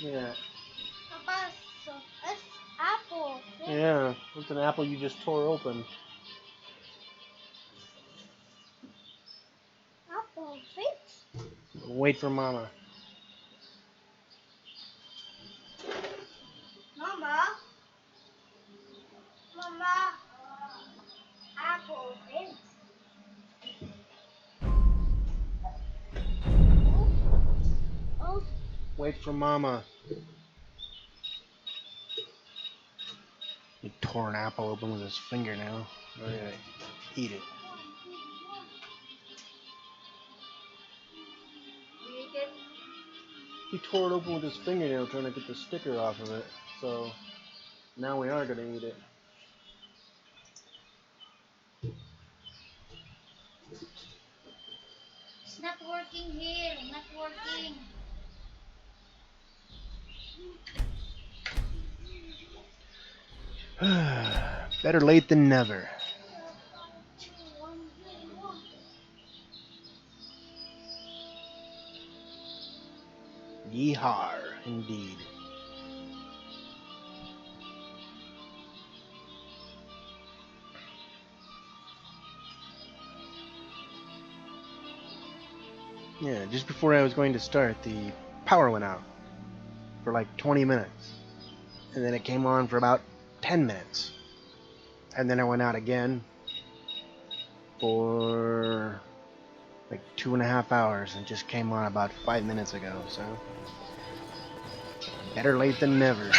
Yeah. Papa, so that's apple. Yeah, it's an apple you just tore open. Apple fits. Wait for Mama. Mama. Mama. Apple fits. Oh. Wait for Mama. He tore an apple open with his fingernail. Oh yeah, eat it. Eat it. He tore it open with his fingernail trying to get the sticker off of it. So now we are gonna eat it. It's not working here. Not working. Better late than never. Yeehaw, indeed. Yeah, just before I was going to start, the power went out for like 20 minutes. And then it came on for about 10 minutes. And then it went out again for like 2.5 hours and just came on about 5 minutes ago. So better late than never.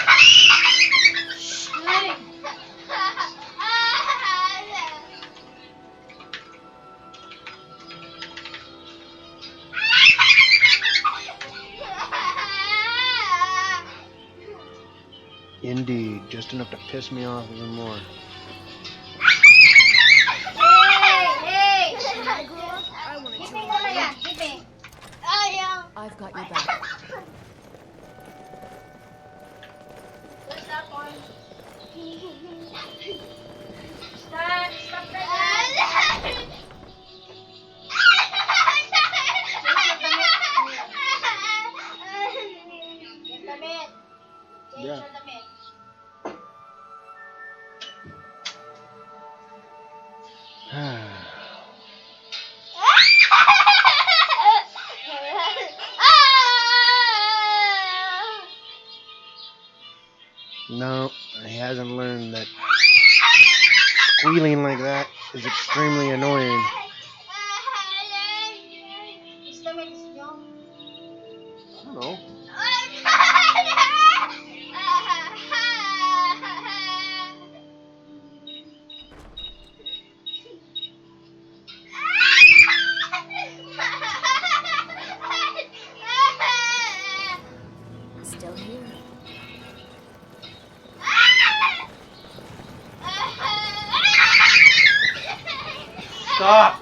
Indeed, just enough to piss me off even more. Hey! I want to Give join me you. one again. Give me. I've got your back. Where's that one? Stop that. Yeah. No, he hasn't learned that squealing like that is extremely annoying. I don't know. Still here. Stop!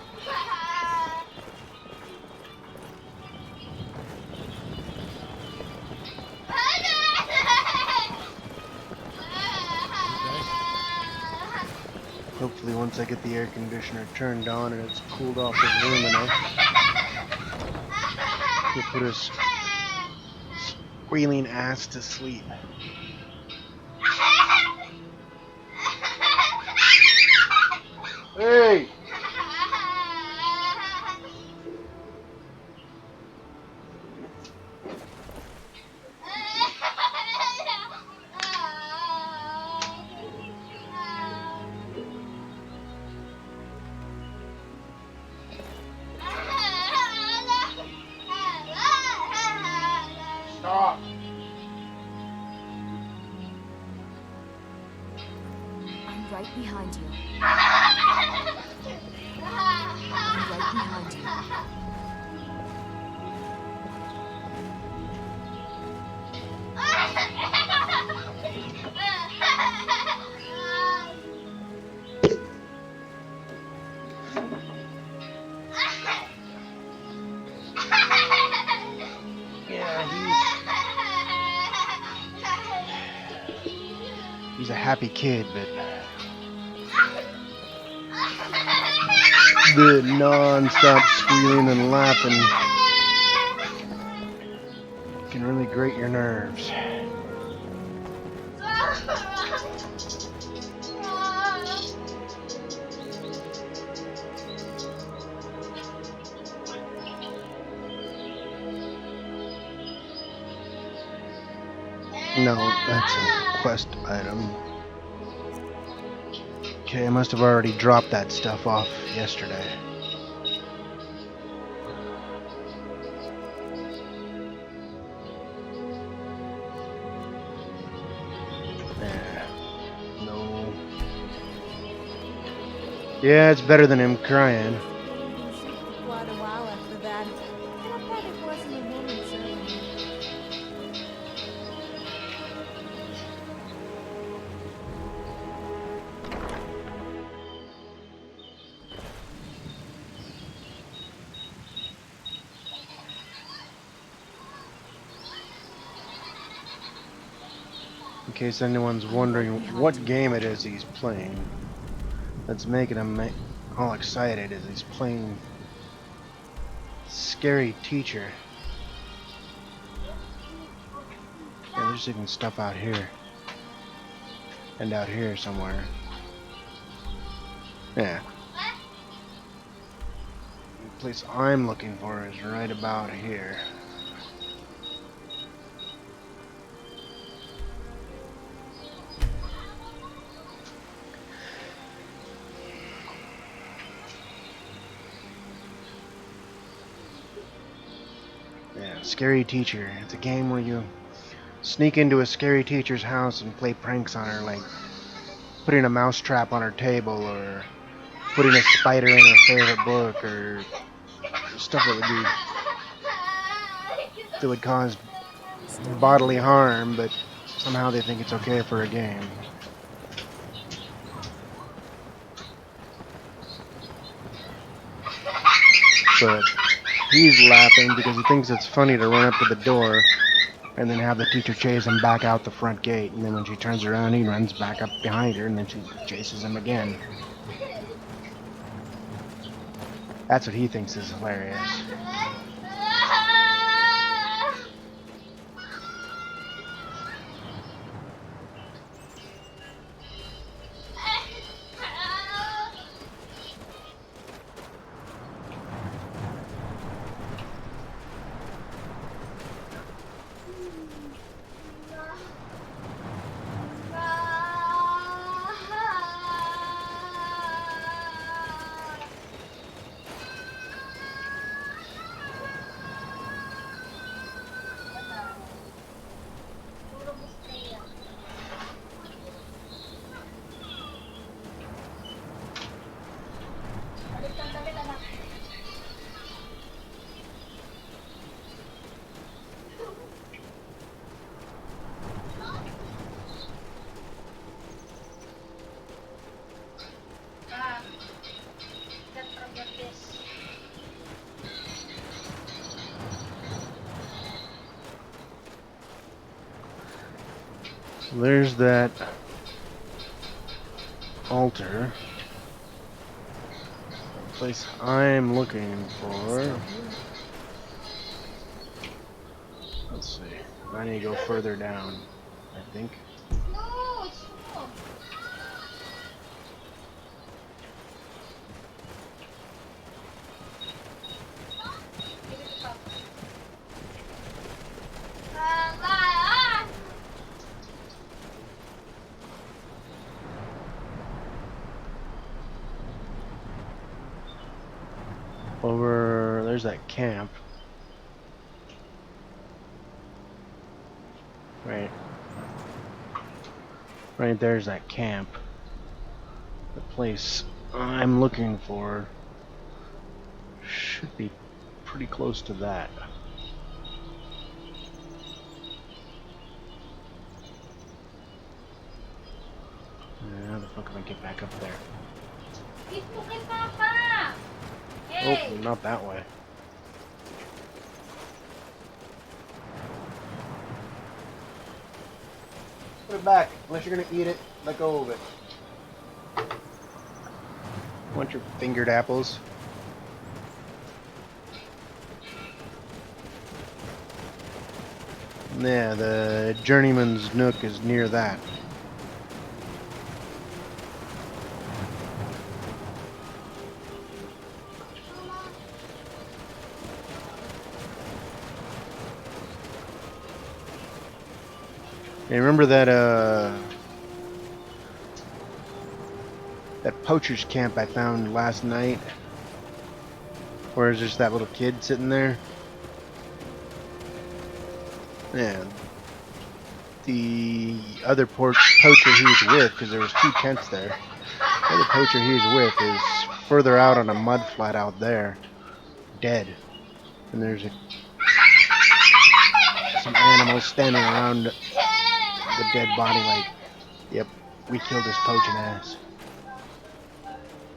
Hopefully once I get the air conditioner turned on and it's cooled off this room enough, he'll put his squealing ass to sleep. Hey! Stop! I'm right behind you. I'm right behind you. Yeah, he's a happy kid, but the non-stop squealing and laughing can really grate your nerves. No, that's a quest item. Okay, I must have already dropped that stuff off yesterday. Yeah. No. Yeah, it's better than him crying. Quite a while after that. And I bet it wasn't a woman serving me. In case anyone's wondering what game it is he's playing, that's making him all excited is he's playing Scary Teacher. Yeah, there's even stuff out here. And out here somewhere. Yeah. The place I'm looking for is right about here. Yeah, Scary Teacher. It's a game where you sneak into a scary teacher's house and play pranks on her, like putting a mouse trap on her table, or putting a spider in her favorite book, or stuff that would cause bodily harm, but somehow they think it's okay for a game. But he's laughing because he thinks it's funny to run up to the door and then have the teacher chase him back out the front gate, and then when she turns around he runs back up behind her and then she chases him again. That's what he thinks is hilarious. So there's that altar. The place I'm looking for. Let's see. I need to go further down, I think. No, it's full. Over there's that camp. Right there's that camp. The place I'm looking for should be pretty close to that. How the fuck can I get back up there? Dito kay Papa. Hey. Oh, not that way. Put it back. Unless you're gonna eat it, let go of it. Want your fingered apples? Yeah, the Journeyman's Nook is near that. Hey, remember that poacher's camp I found last night? Where there's just that little kid sitting there? Yeah. The other poacher he was with, because there was 2 tents there, the other poacher he was with is further out on a mud flat out there, dead. And there's some animals standing around the dead body like, yep, we killed this poaching ass.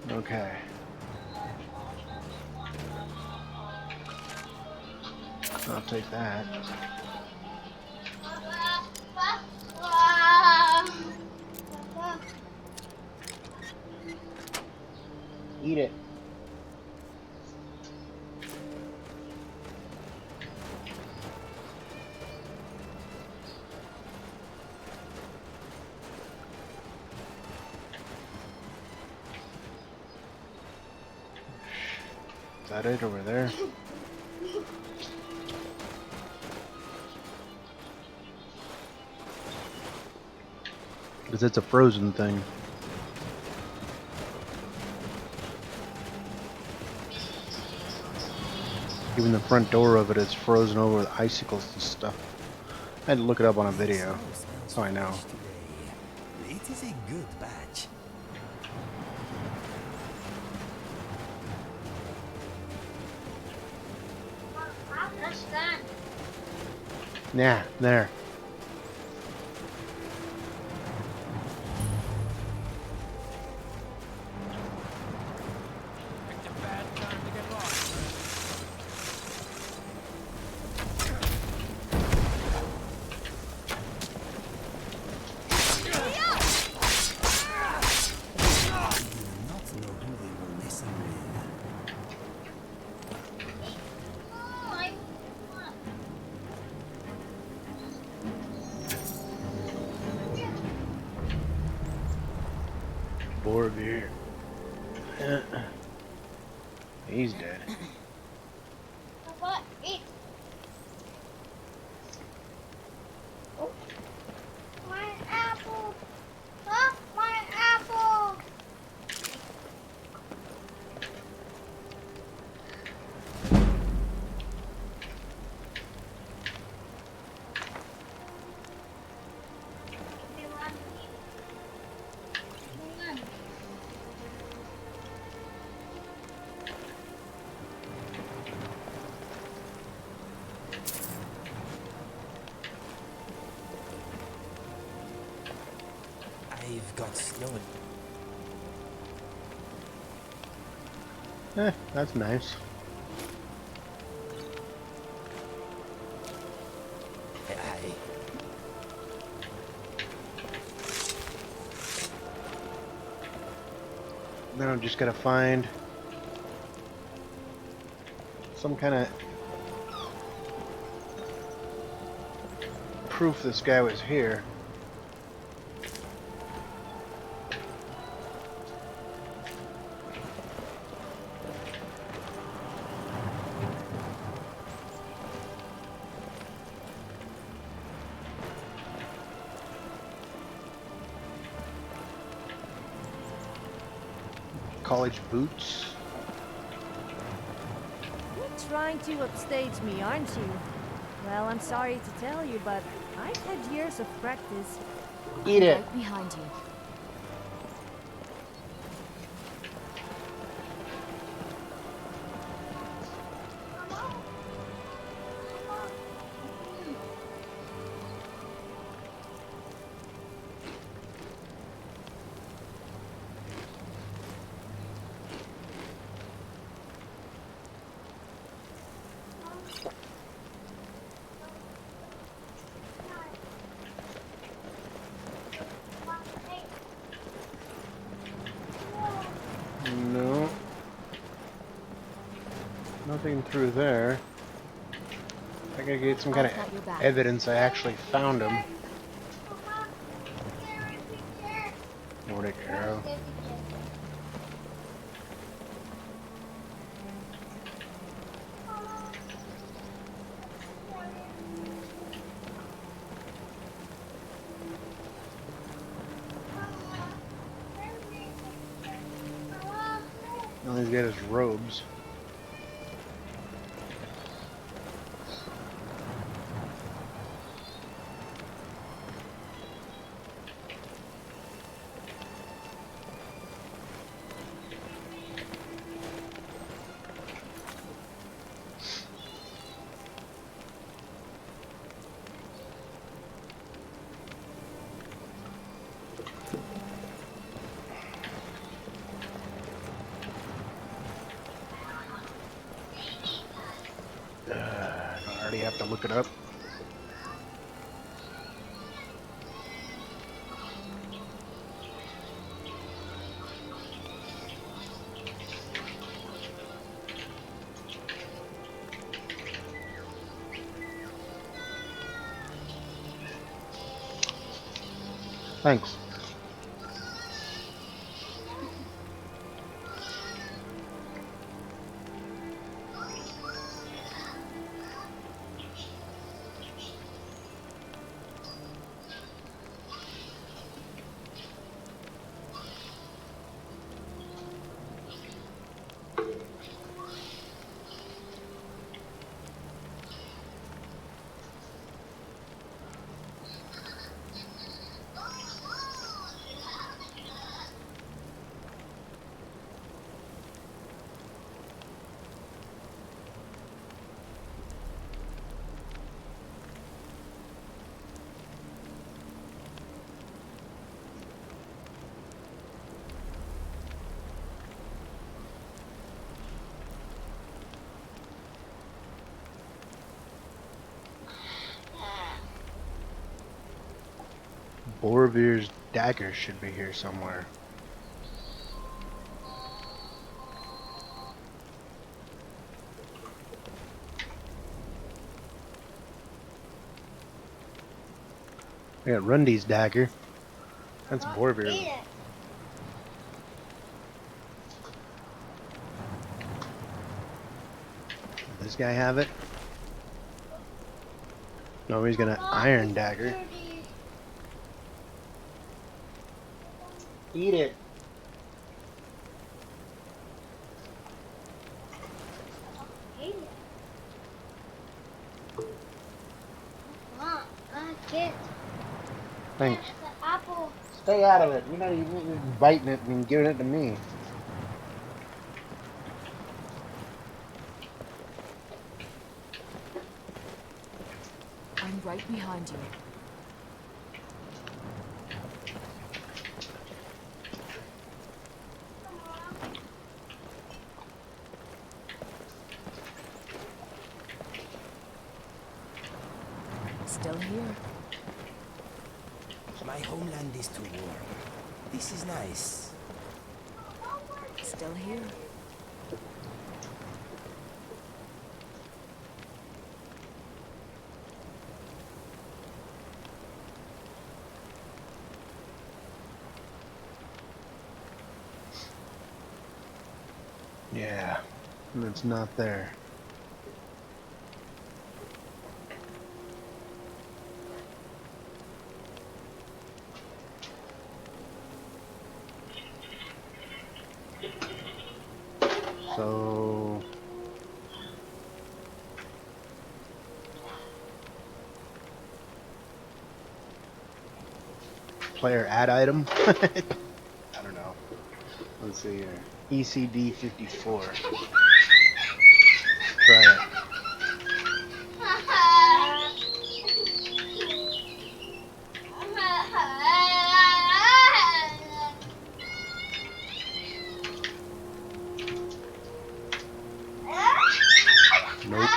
Okay. I'll take that. Eat it. Is that it over there? Because it's a frozen thing. Even the front door of it is frozen over with icicles and stuff. I had to look it up on a video, so I know. It is a good batch. Yeah, there. Borgir. He's dead. Papa, eat. Oh. My apple. Huh? My apple. I've got snowing. That's nice. Hey. Then I'm just gotta find some kind of proof this guy was here. College boots. You're trying to upstage me, aren't you? Well, I'm sorry to tell you, but I've had years of practice. Eat it. Right behind you. Nothing through there. I gotta get some kind I've got your of back. evidence I actually found him. Mama, get a picture. Nordic arrow. Get a picture. Mama. All he's got is robes. I already have to look it up. Thanks. Borovir's dagger should be here somewhere. I got Rundy's dagger. That's Borvir. Eat it. Does this guy have it? No, he's got an iron dagger. Eat it. Eat it. Mom, kid. Thanks. It's an apple. Stay out of it. You're not even biting it and giving it to me. I'm right behind you. Still here. My homeland is too warm. This is nice. Still here. Yeah, and it's not there. So player add item. I don't know. Let's see here. ECD 54. Try it. Nope.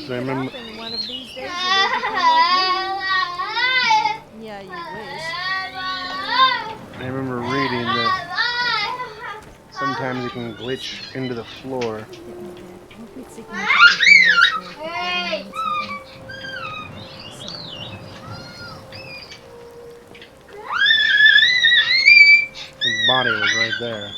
So I Keep it remember. up and one of these days you will become like me. Yeah, you wish. I remember reading that sometimes it can glitch into the floor. bit significant in your spirit, but Hey! letting something. His body was right there.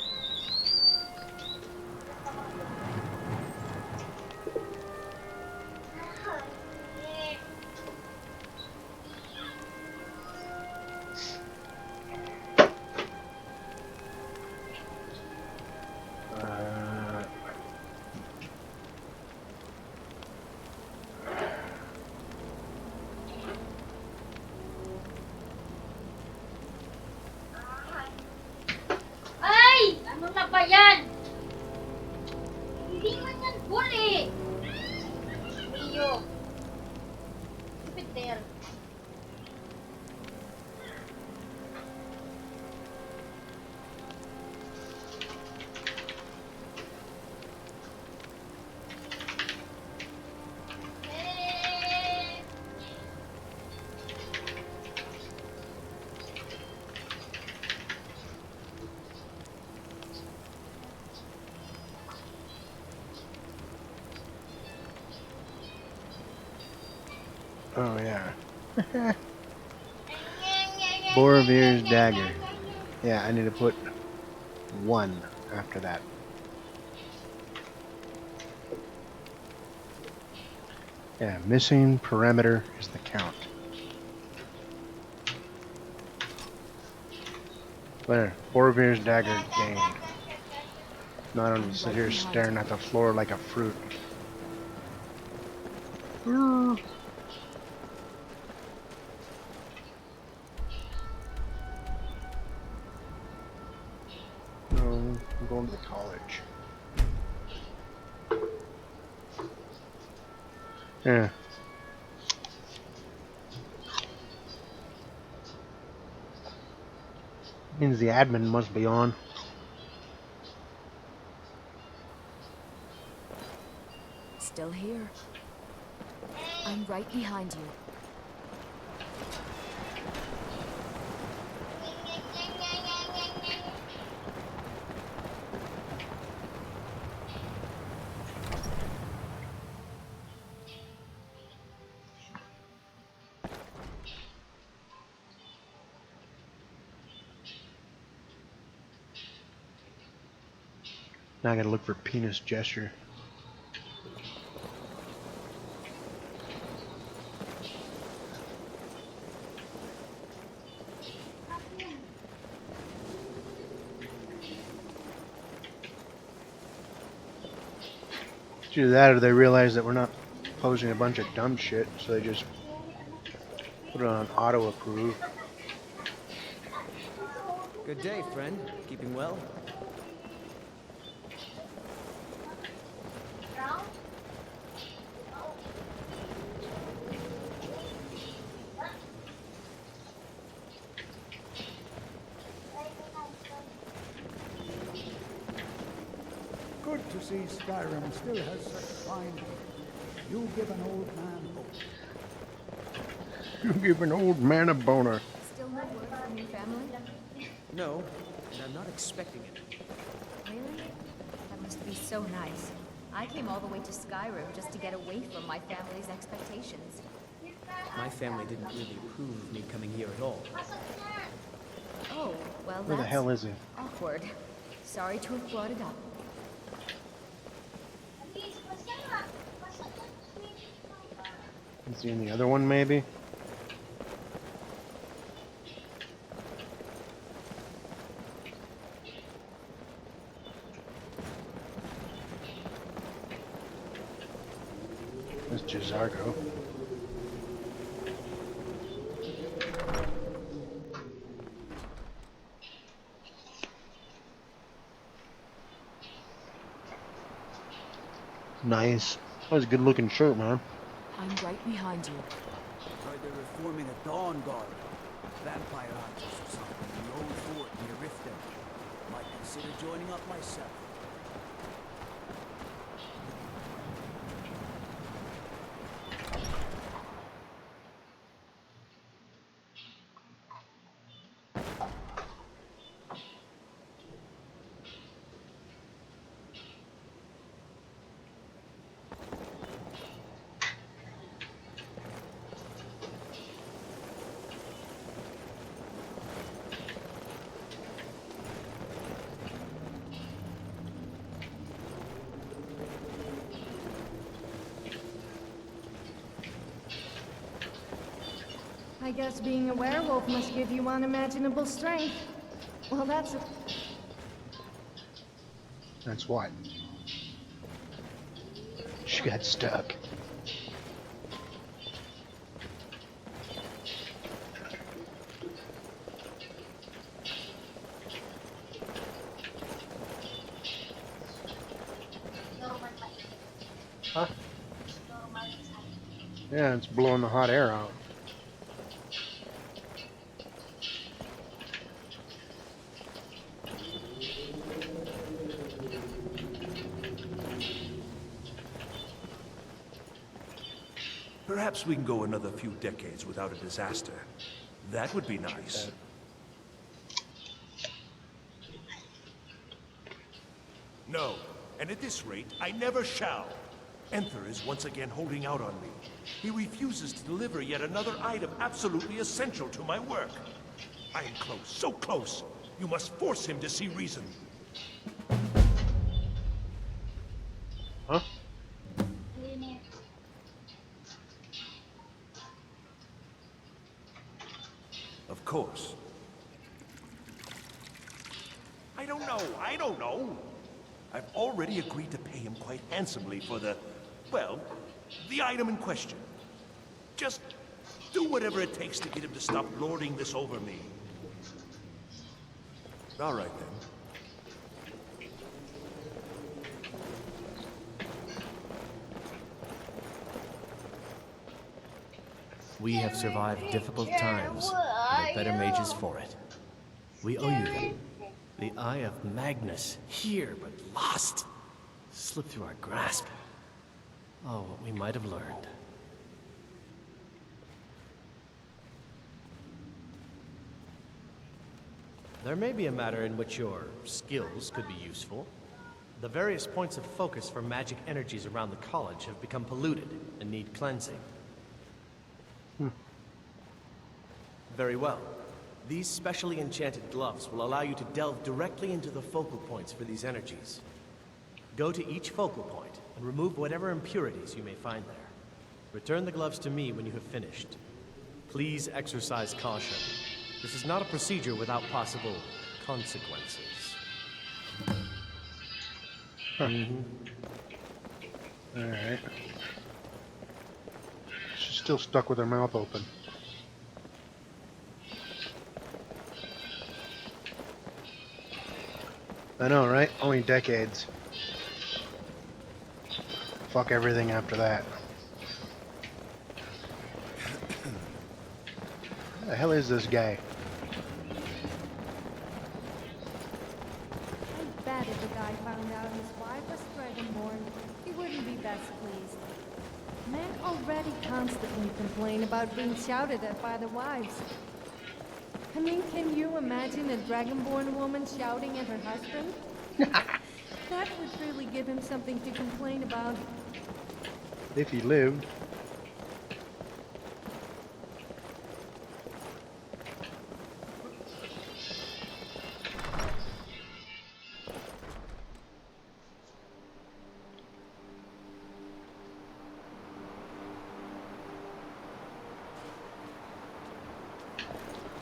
Uh, Ay! Ano na ba yan? Hindi man yan bully! Iyo. Stupid there. oh yeah. Borovir's dagger. Yeah, I need to put 1 after that. Yeah, missing parameter is the count. There, Borovir's dagger gained. Now I don't need to sit here staring at the floor like a fruit. No, I'm going to college. Yeah. Means the admin must be on. Still here. I'm right behind you. Now I gotta look for penis gesture. It's either that or they realize that we're not posting a bunch of dumb shit, so they just put it on auto approve. Good day, friend. Keeping well? Good to see Skyrim still has such fine people. You give an old man hope. You give an old man a boner. Still no word from your family? No, and I'm not expecting it. Really? That must be so nice. I came all the way to Skyrim just to get away from my family's expectations. My family didn't really approve of me coming here at all. Oh, well, Where the that's hell is he? awkward. Sorry to have brought it up. Is he in the other one, maybe? That's Jazargo. Nice. That was a good looking shirt, man. I'm right behind you. Heard they're reforming a Dawn Guard. Vampire hunters or something in the old fort near Riften. Might consider joining up myself. I guess being a werewolf must give you unimaginable strength. Well, that's a... That's what. She got stuck. Normal pa. Huh? Normal sa akin. Yeah, it's blowing the hot air out. Perhaps we can go another few decades without a disaster. That would be nice. No, and at this rate, I never shall. Enther is once again holding out on me. He refuses to deliver yet another item absolutely essential to my work. I am close, so close. You must force him to see reason. Huh? Linis. Of course. I don't know. I've already agreed to pay him quite handsomely for the, well, the item in question. Just do whatever it takes to get him to stop lording this over me. All right, then. We have survived difficult times, and are better mages for it. We owe you them. The Eye of Magnus, here but lost. Slipped through our grasp. Oh, what we might have learned. There may be a matter in which your skills could be useful. The various points of focus for magic energies around the college have become polluted and need cleansing. Very well. These specially enchanted gloves will allow you to delve directly into the focal points for these energies. Go to each focal point and remove whatever impurities you may find there. Return the gloves to me when you have finished. Please exercise caution. This is not a procedure without possible consequences. Alright. She's still stuck with her mouth open. I know, right? Only decades. Fuck everything after that. Who the hell is this guy? I bet if the guy found out his wife was dragonborn, he wouldn't be best pleased. Men already constantly complain about being shouted at by their wives. I mean, can you imagine a dragonborn woman shouting at her husband? That would really give him something to complain about. If he lived.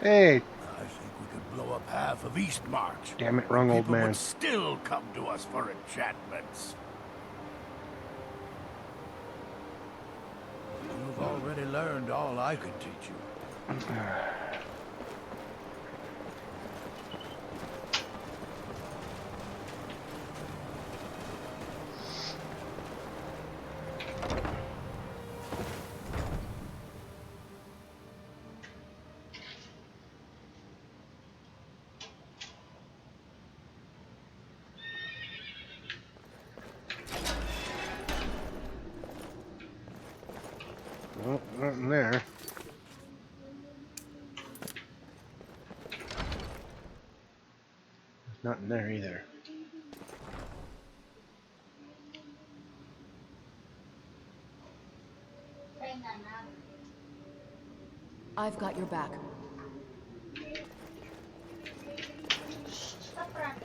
Hey, I think we could blow up half of Eastmarch. damn it, wrong old People man. would still come to us for enchantments. You've already learned all I could teach you. Well, nothing there. There's nothing there either. Try na na. I've got your back. Stop running.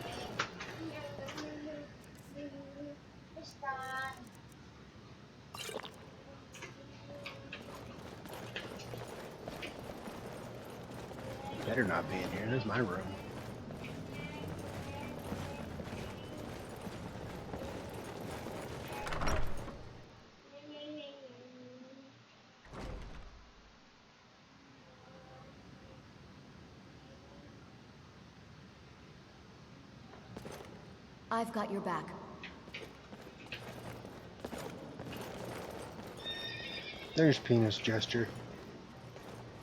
Stop. better not be in here. This is my room. I've got your back. There's penis gesture.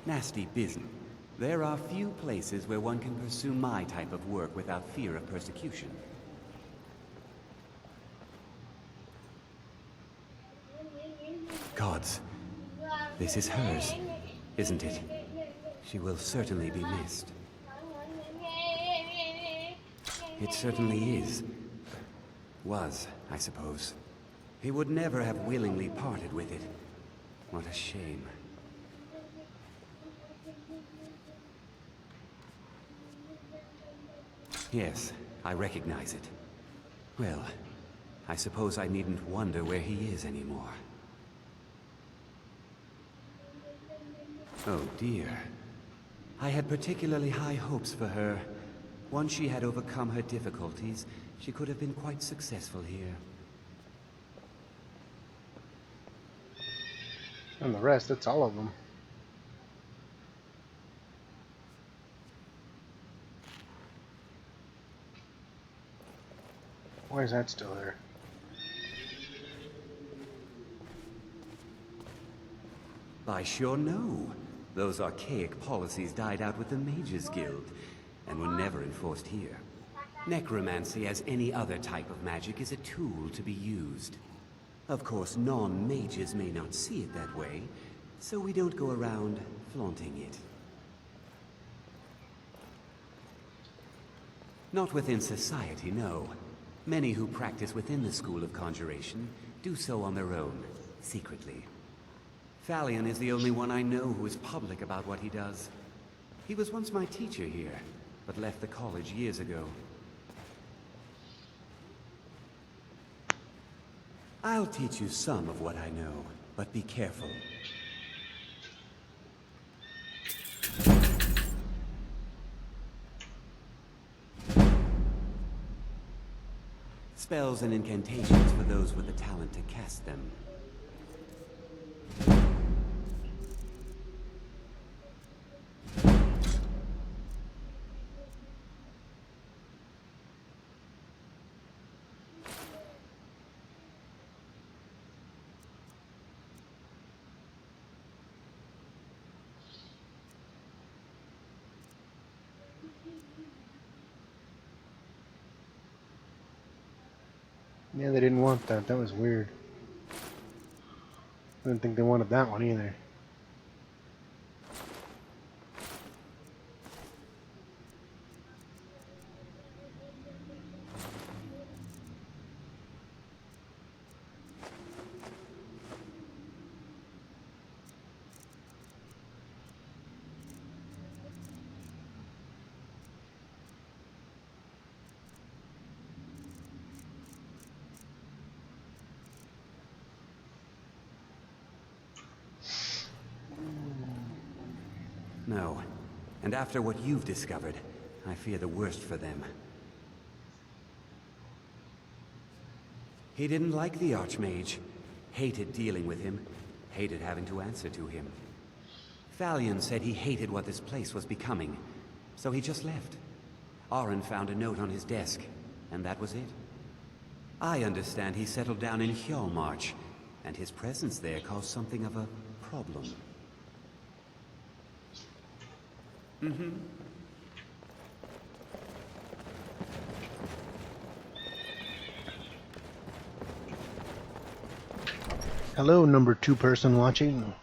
Nasty business. There are few places where one can pursue my type of work without fear of persecution. Gods, this is hers, isn't it? She will certainly be missed. It certainly is. Was, I suppose. He would never have willingly parted with it. What a shame. Yes, I recognize it. Well, I suppose I needn't wonder where he is anymore. Oh dear. I had particularly high hopes for her. Once she had overcome her difficulties, she could have been quite successful here. And the rest, that's all of them. Why is that still there? I sure know. Those archaic policies died out with the Mages Guild, and were never enforced here. Necromancy, as any other type of magic, is a tool to be used. Of course, non-mages may not see it that way, so we don't go around flaunting it. Not within society, no. Many who practice within the School of Conjuration do so on their own, secretly. Thalion is the only one I know who is public about what he does. He was once my teacher here, but left the college years ago. I'll teach you some of what I know, but be careful. Spells and incantations for those with the talent to cast them. Yeah, they didn't want that. That was weird. I didn't think they wanted that one either. No. And after what you've discovered, I fear the worst for them. He didn't like the Archmage. Hated dealing with him. Hated having to answer to him. Thalion said he hated what this place was becoming, so he just left. Auron found a note on his desk, and that was it. I understand he settled down in Hjalmarch, and his presence there caused something of a problem. Hello, number 2 person watching.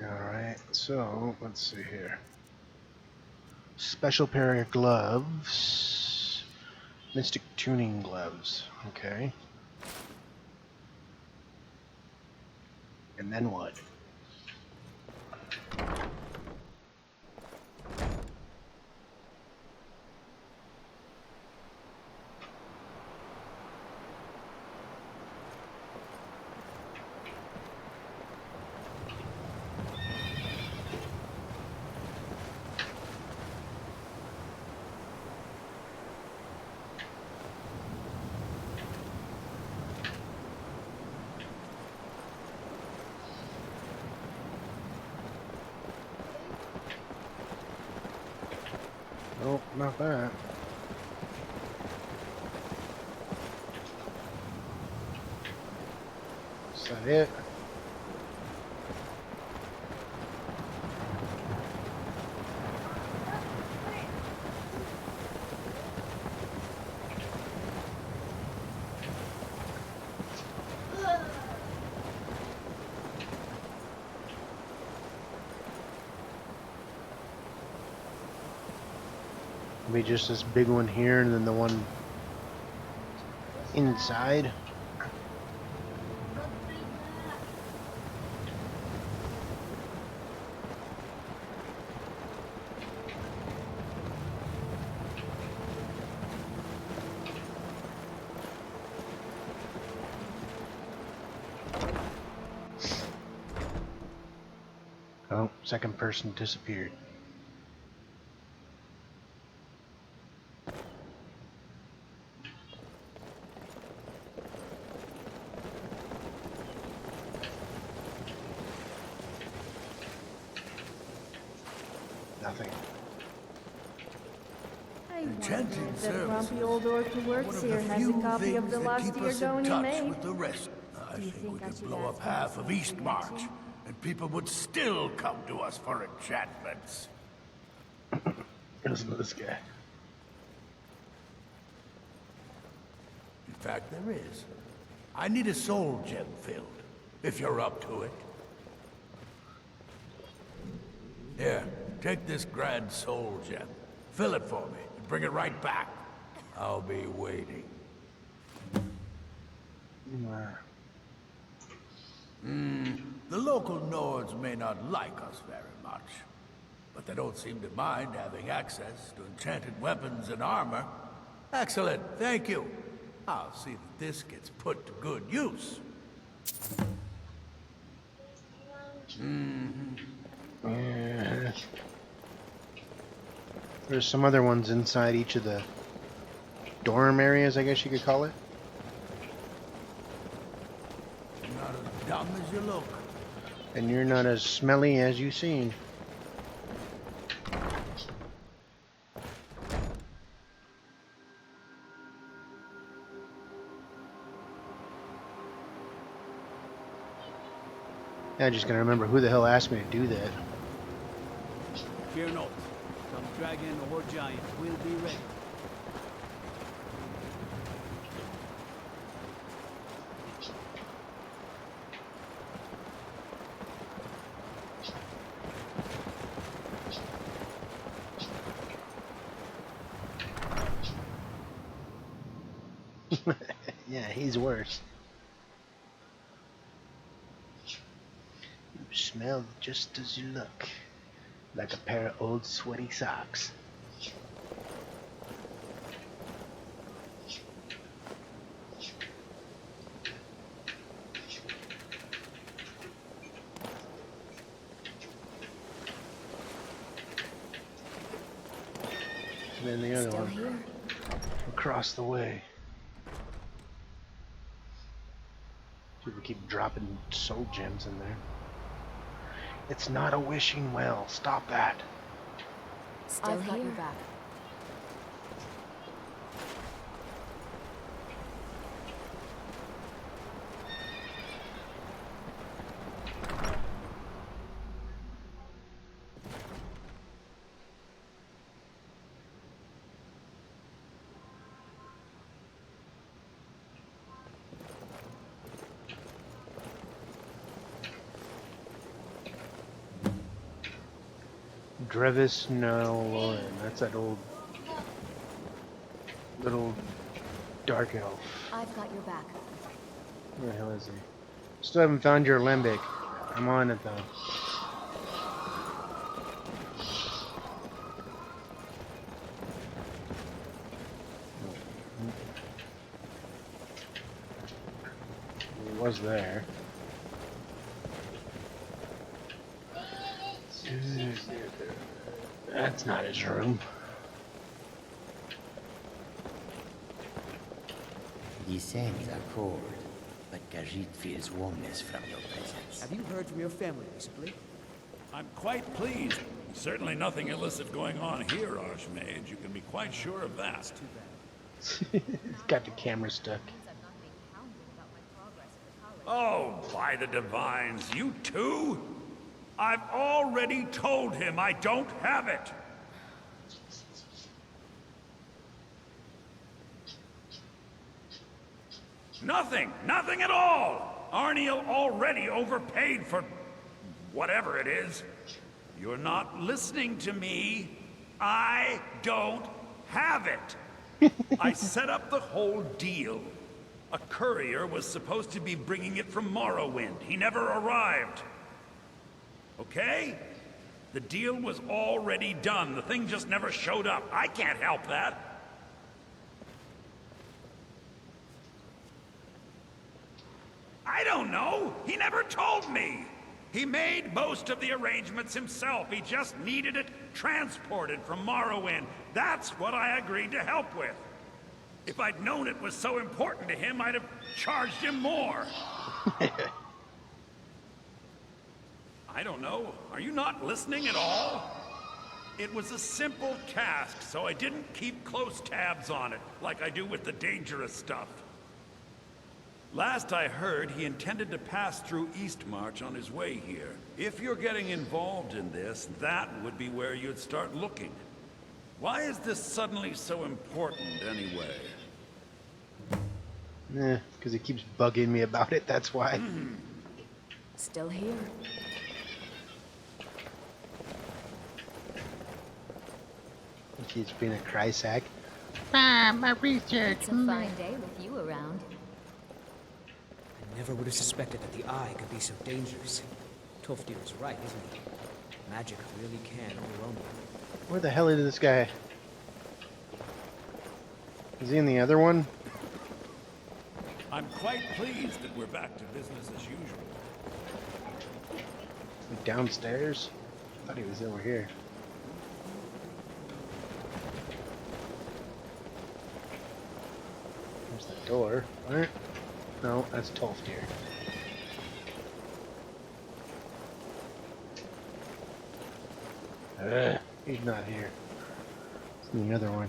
Alright, so let's see here. Special pair of gloves. Mystic tuning gloves. Okay. And then what? Nope, not that. Is that it? Maybe just this big one here and then the one inside. Oh, second person disappeared. Nothing. I wonder Enchanting if that services. grumpy old orc who One works of here the has a few copy of things the that last keep year us in going he touch made. with the rest. I Do you think think we I could should blow ask up him half for of some Eastmarch, connection? and people would still come to us for enchantments. Listen to this guy. In fact, there is. I need a soul gem filled, if you're up to it. Here, take this grand soul gem. Fill it for me, and bring it right back. I'll be waiting. The local Nords may not like us very much, but they don't seem to mind having access to enchanted weapons and armor. Excellent, thank you. I'll see that this gets put to good use. Yeah. There's some other ones inside each of the dorm areas, I guess you could call it. You're not as dumb as you look. And you're not as smelly as you seem. Yeah, I just gotta remember who the hell asked me to do that. Fear not. Come dragon or giant, we'll be ready. Yeah, he's worse. You smell just as you look. Like a pair of old sweaty socks. And then the other Still one here. across the way. People keep dropping soul gems in there. It's not a wishing well. Stop that. Still I've got here. your back. Drevis no Lauren. That's that old little dark elf. I've got your back. Where the hell is he? Still haven't found your limbic. I'm on it though. He was there. That's not his room. The sands are cold, but Khajiit feels warmness from your presence. Have you heard from your family recently? I'm quite pleased. Certainly nothing illicit going on here, Archmage. You can be quite sure of that. He's got the camera stuck. Oh, by the divines, you too? I've already told him I don't have it. Nothing at all. Arniel already overpaid for whatever it is. You're not listening to me. I don't have it. I set up the whole deal. A courier was supposed to be bringing it from Morrowind. He never arrived. Okay? The deal was already done. The thing just never showed up. I can't help that. I don't know. He never told me. He made most of the arrangements himself. He just needed it transported from Morrowind. That's what I agreed to help with. If I'd known it was so important to him, I'd have charged him more. I don't know. Are you not listening at all? It was a simple task, so I didn't keep close tabs on it, like I do with the dangerous stuff. Last I heard, he intended to pass through Eastmarch on his way here. If you're getting involved in this, that would be where you'd start looking. Why is this suddenly so important, anyway? Because he keeps bugging me about it, that's why. Still here. He keeps being a cry sack. My research. It's a fine day with you around. I never would have suspected that the Eye could be so dangerous. Toftir is right, isn't he? Magic really can overwhelm you. Where the hell is this guy? Is he in the other one? I'm quite pleased that we're back to business as usual. Downstairs? I thought he was over here. There's the door. What? No, that's Tolfdir. He's not here. It's in the other one.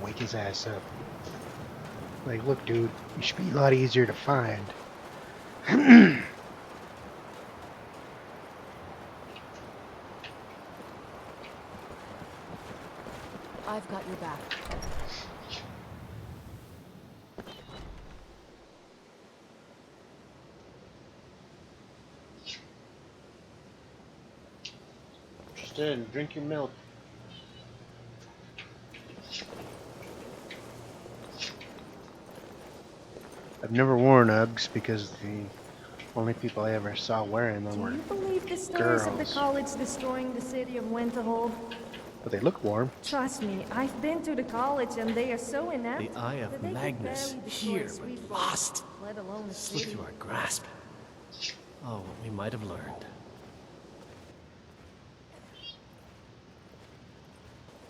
Wake his ass up. Like, look, dude, you should be a lot easier to find. I've got your back. Just in, drink your milk. I've never worn Uggs because the only people I ever saw wearing them were Do you believe the stories of the girls. college destroying the city of Winterhold? But they look warm. Trust me, I've been to the college and they are so inept The Eye of that they could Magnus, barely destroy here, a sweet but rock, lost. let alone a Slip city. through our grasp. Oh, what we might have learned.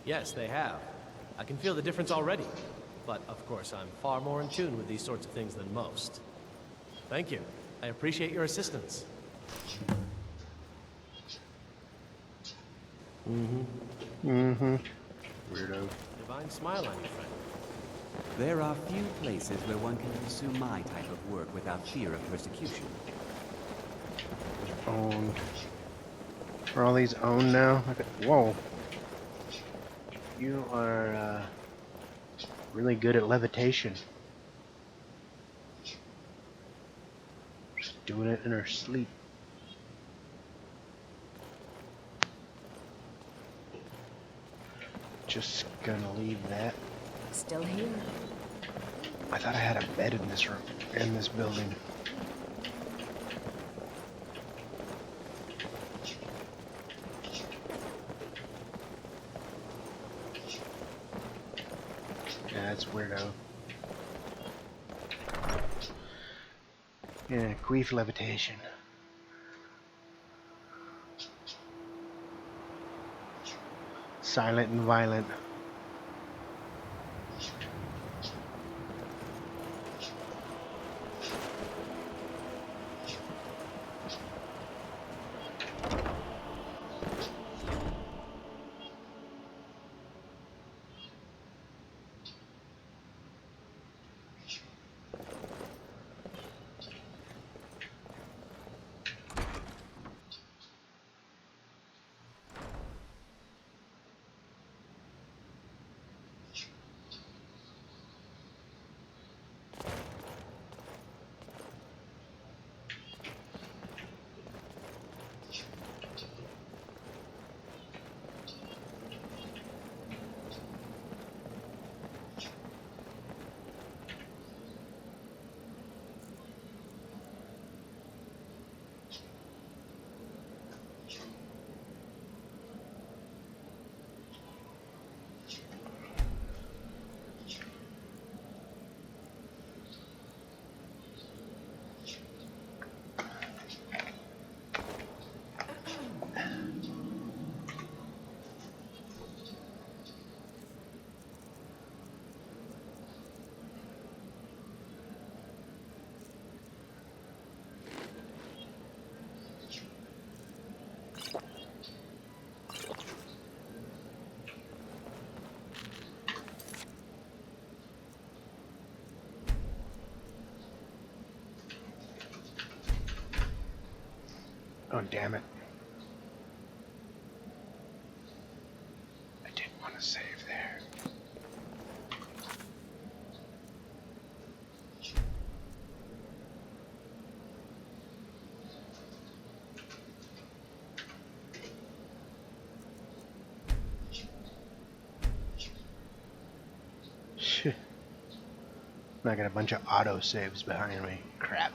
Yes, they have. I can feel the difference already. But, of course, I'm far more in tune with these sorts of things than most. Thank you. I appreciate your assistance. Weirdo. Divine smile on you, friend. There are few places where one can pursue my type of work without fear of persecution. Owned. Are all these owned now? Okay. Whoa. You are, really good at levitation. Just doing it in her sleep. Just gonna leave that. Still here. I thought I had a bed in this room, in this building. Yeah, that's weirdo. Yeah, queef levitation. Silent and violent. Oh, damn it. I didn't want to save there. Shit. I got a bunch of auto saves behind me. Crap.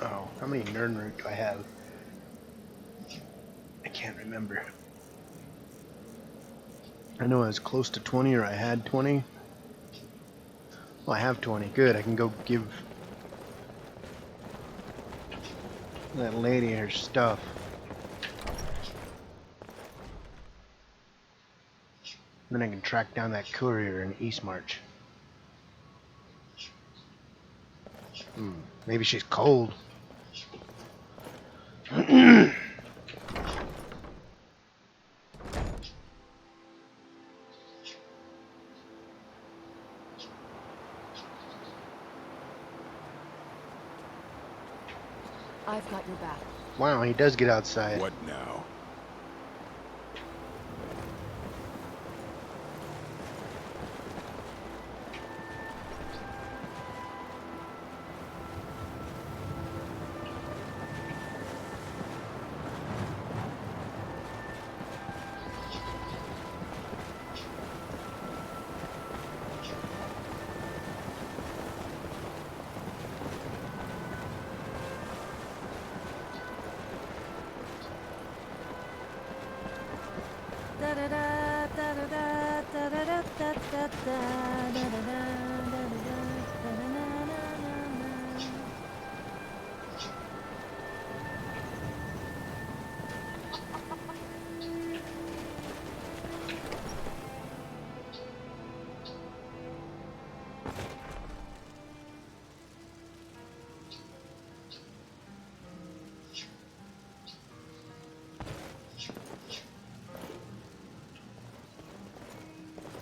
Oh, how many nerd root do I have? I can't remember. I know I was close to 20, or I had 20. Well, I have 20. Good, I can go give that lady her stuff. Then I can track down that courier in East March. Maybe she's cold. I've got your back. Wow, he does get outside. What now?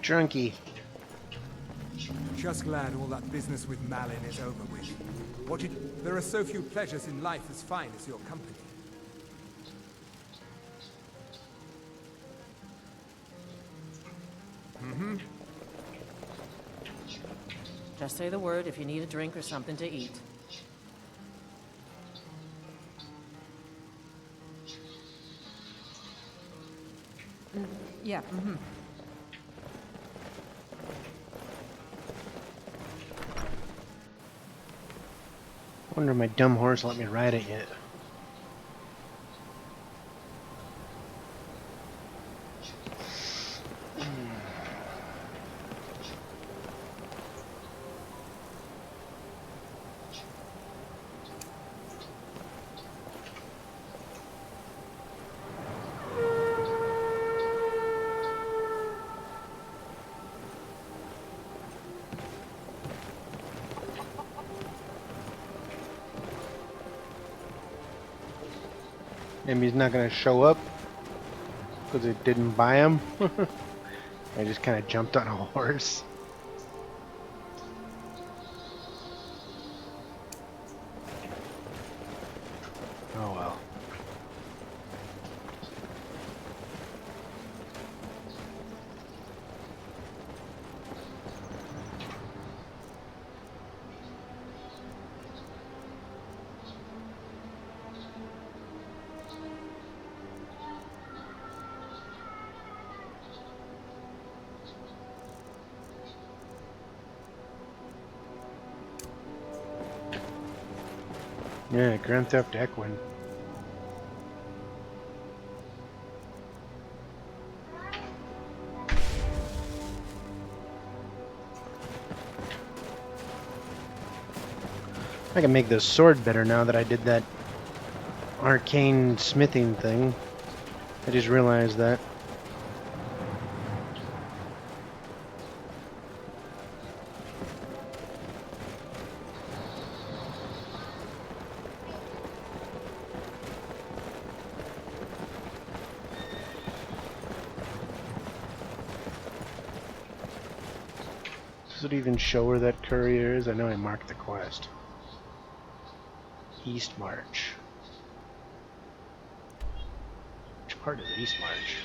Drunky. Just glad all that business with Malin is over with. There are so few pleasures in life as fine as your company. Just say the word if you need a drink or something to eat. Yeah, Wonder if my dumb horse let me ride it yet. Maybe he's not gonna show up because it didn't buy him. I just kind of jumped on a horse. Oh well. Yeah, Grand Theft Equine. I can make this sword better now that I did that arcane smithing thing. I just realized that. Does it even show where that courier is? I know I marked the quest. East March. Which part is East March?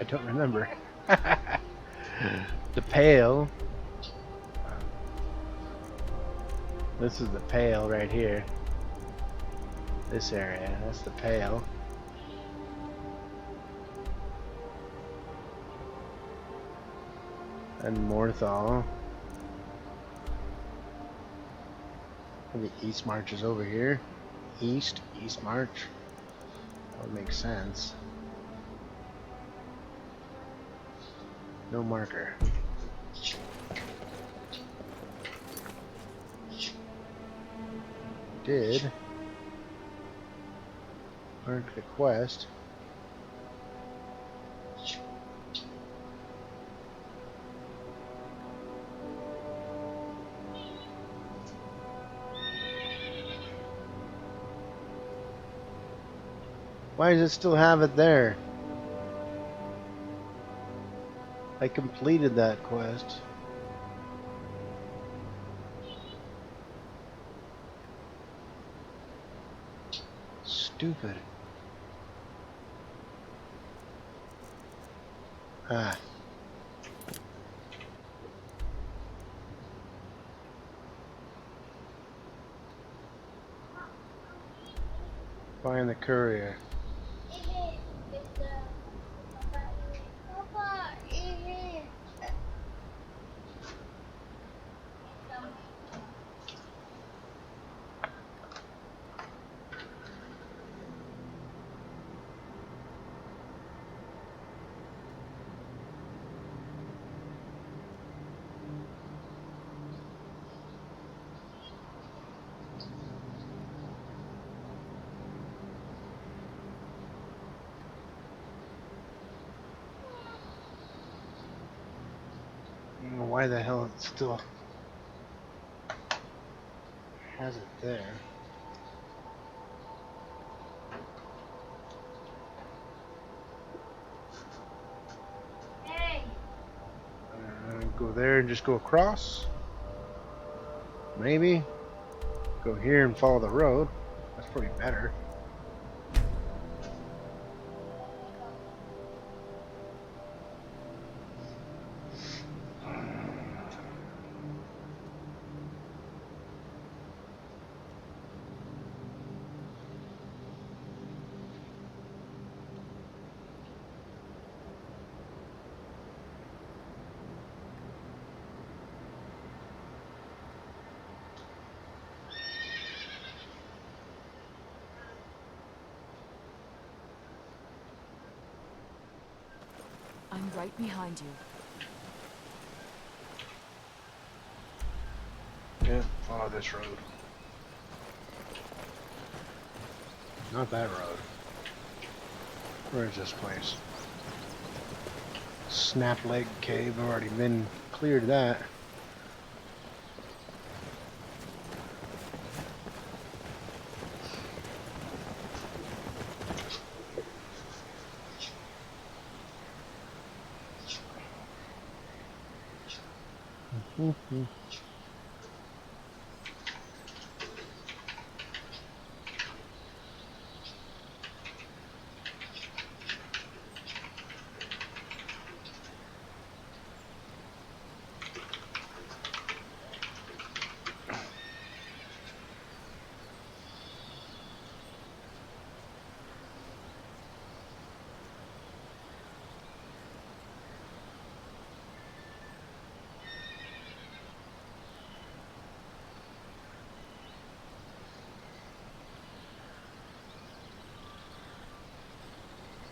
I don't remember. The Pale. This is the Pale right here. This area, that's the Pale. And Morthal. And the East March is over here. East March. That would make sense. No marker. Did mark the quest. Why does it still have it there? I completed that quest. Stupid. Ah. Find the courier. I don't know why the hell it still has it there. Hey. Go there and just go across. Maybe. Go here and follow the road. That's probably better. I'm right behind you. Yeah, follow this road. Not that road. Where is this place? Snap leg cave. I've already been cleared that.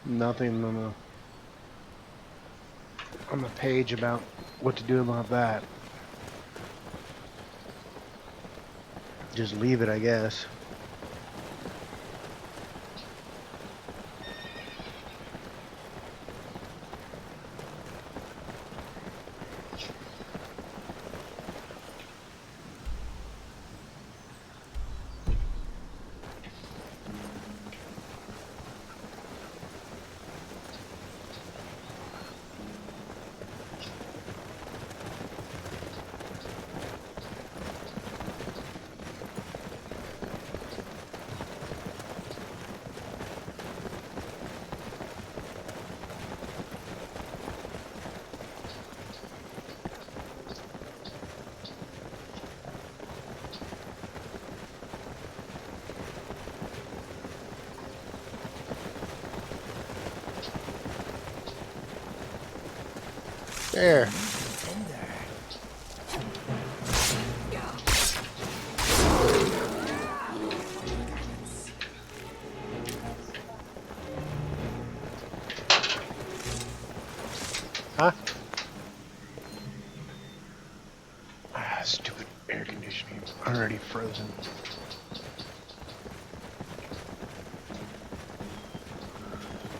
Nothing on the page about what to do about that. Just leave it, I guess. There. Huh? Ah, stupid air conditioning. Already frozen.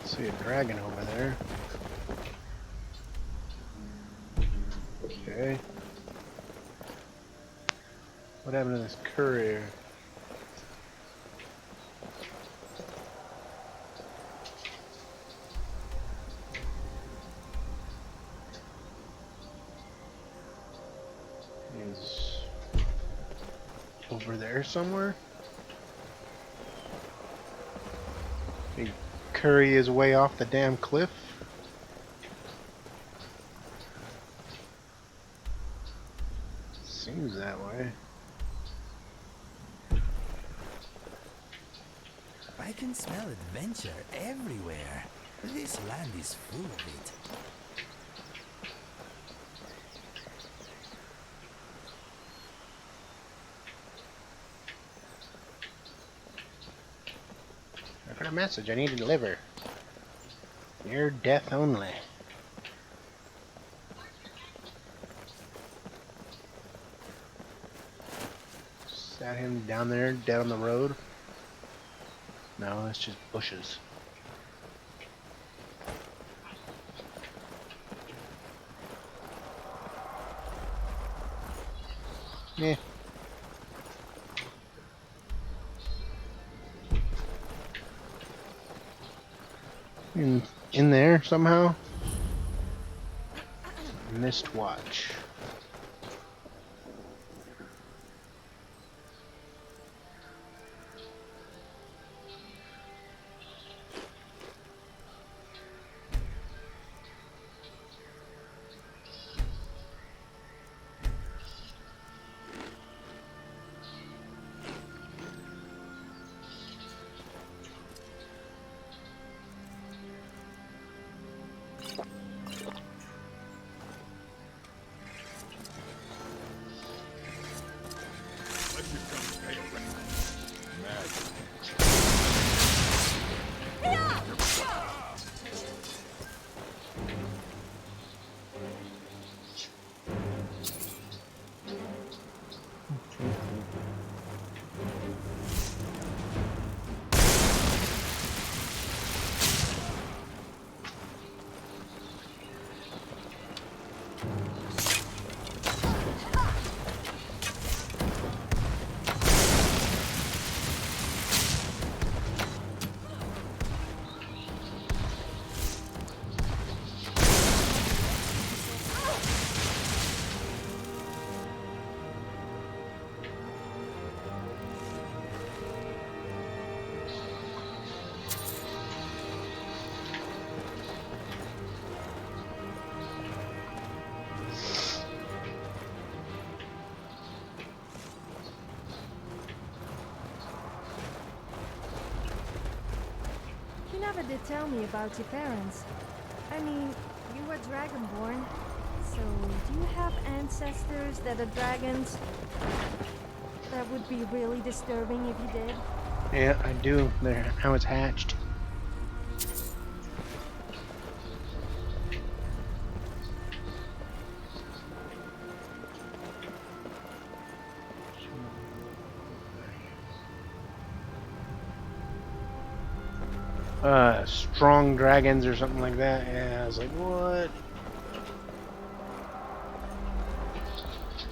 See a dragon over there. Okay. What happened to this courier? He's over there somewhere? He curry his way off the damn cliff? Seems that way. I can smell adventure everywhere. This land is full of it. I got a message I need to deliver. Near death only. Is that him down there, dead on the road? No, that's just bushes. Yeah. In there somehow? Mist watch. never did tell me about your parents. I mean, you were dragonborn. So, do you have ancestors that are dragons? That would be really disturbing if you did. Yeah, I do. There, how it's hatched. Strong dragons or something like that. Yeah, I was like, what?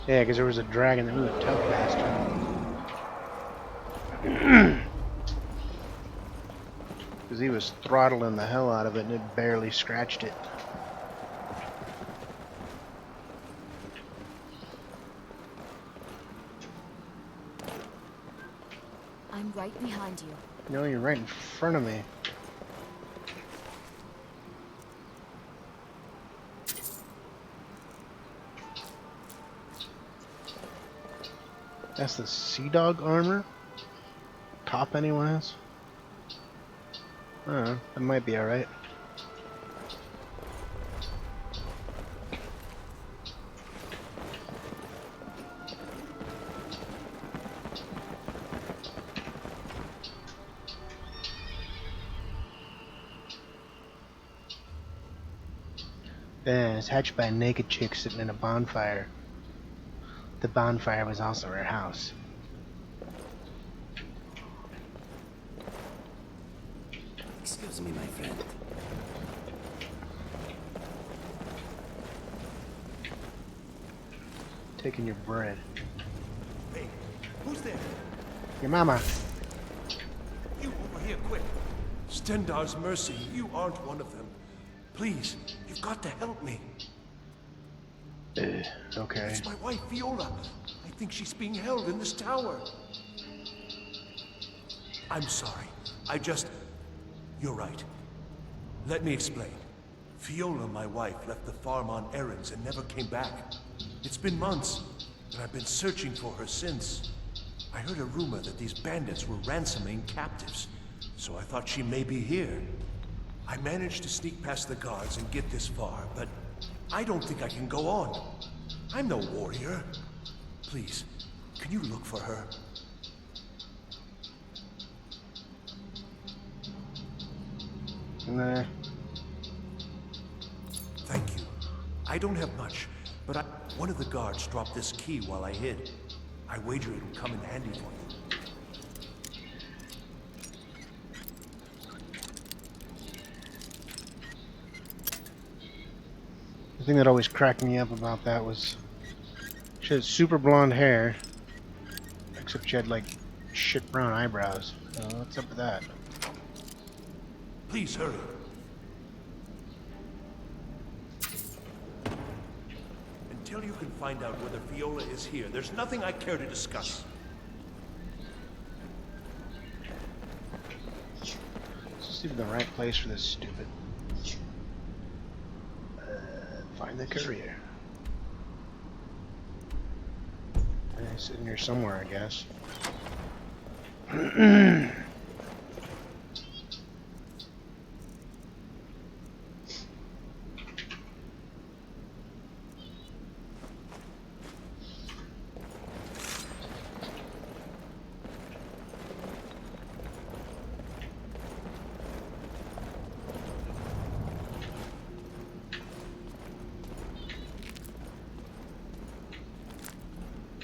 Yeah, because there was a dragon that was a tough bastard. Because he was throttling the hell out of it and it barely scratched it. I'm right behind you. No, you're right in front of me. That's the sea dog armor? Top anyone has? I don't know, that might be alright. Yeah, it's hatched by a naked chick sitting in a bonfire. The bonfire was also her house. Excuse me, my friend. Taking your bread. Hey, who's there? Your mama. You over here, quick. Stendar's mercy, you aren't one of them. Please, you've got to help me. Okay. It's my wife, Viola. I think she's being held in this tower. I'm sorry. You're right. Let me explain. Viola, my wife, left the farm on errands and never came back. It's been months, and I've been searching for her since. I heard a rumor that these bandits were ransoming captives, so I thought she may be here. I managed to sneak past the guards and get this far, but I don't think I can go on. I'm no warrior. Please, can you look for her? Nah. Thank you. I don't have much, but one of the guards dropped this key while I hid. I wager it'll come in handy for you. The thing that always cracked me up about that was she had super blonde hair, except she had like shit brown eyebrows. What's up with that? Please hurry. Until you can find out whether Viola is here, there's nothing I care to discuss. Is this even the right place for this stupid? Find the courier. He's sitting here somewhere, I guess.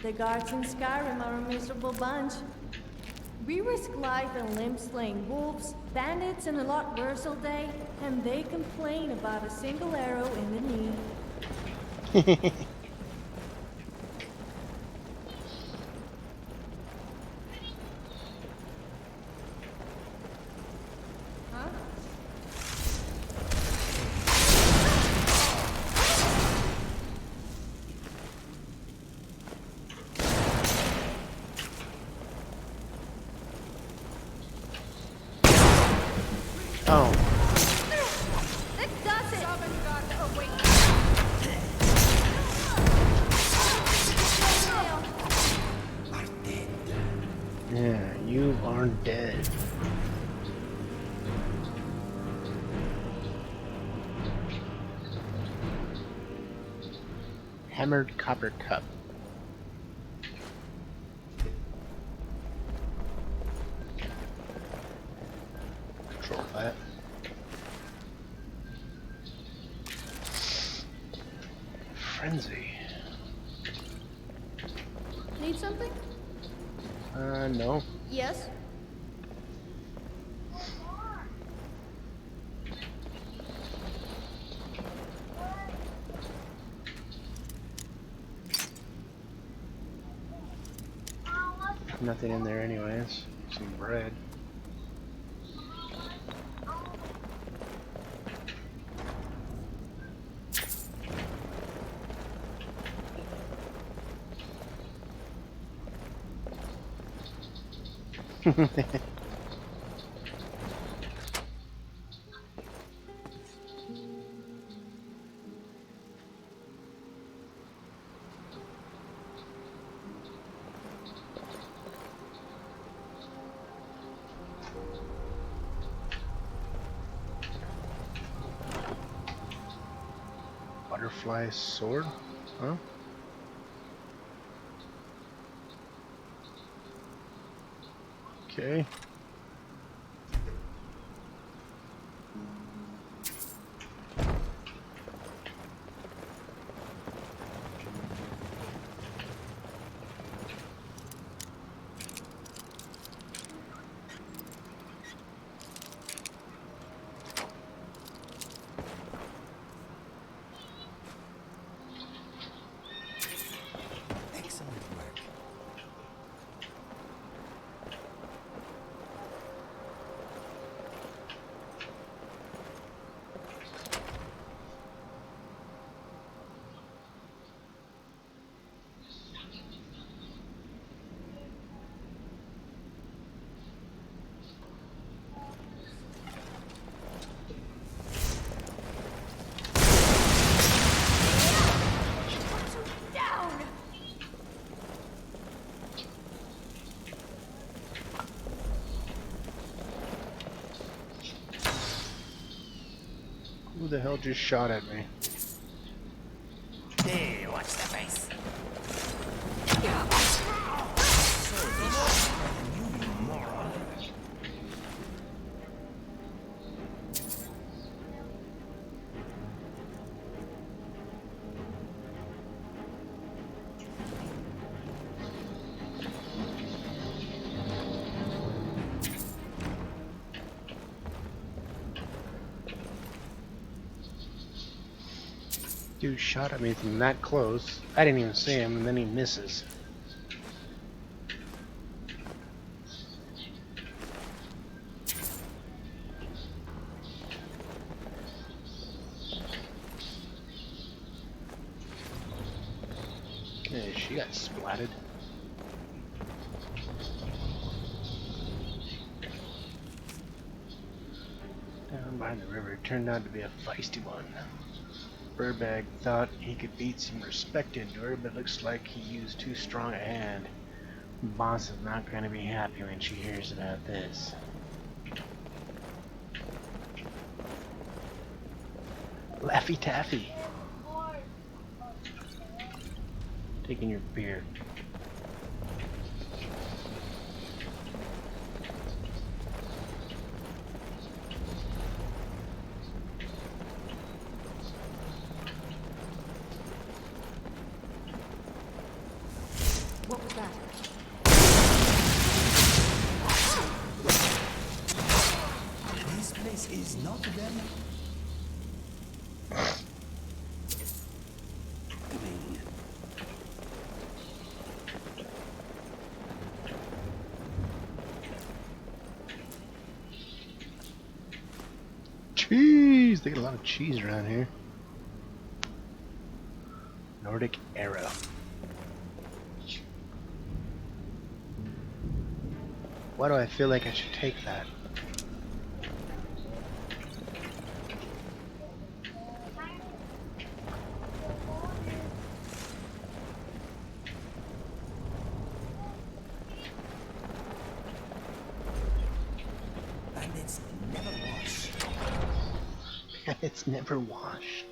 The guards in Skyrim are a miserable bunch. We risk life and limb slaying wolves, bandits, and a lot worse all day, and they complain about a single arrow in the knee. Oh. That does it! Yeah, you are dead. Hammered copper cup. Control that. Frenzy. Need something? No. Yes? Nothing in there anyways. Some bread. Butterfly sword? Huh? Okay. Excellent work. Who the hell just shot at me? Hey, watch the face. Dude shot at me from that close. I didn't even see him, and then he misses. Yeah, she got splatted. Down by the river turned out to be a feisty one. Birdbag thought he could beat some respected dwarf, but looks like he used too strong a hand. Boss is not going to be happy when she hears about this. Laffy Taffy. Taking your beer. What was that? This place is not very... Cheese! They got a lot of cheese around here. Nordic arrow. Why do I feel like I should take that? And it's never washed. It's never washed.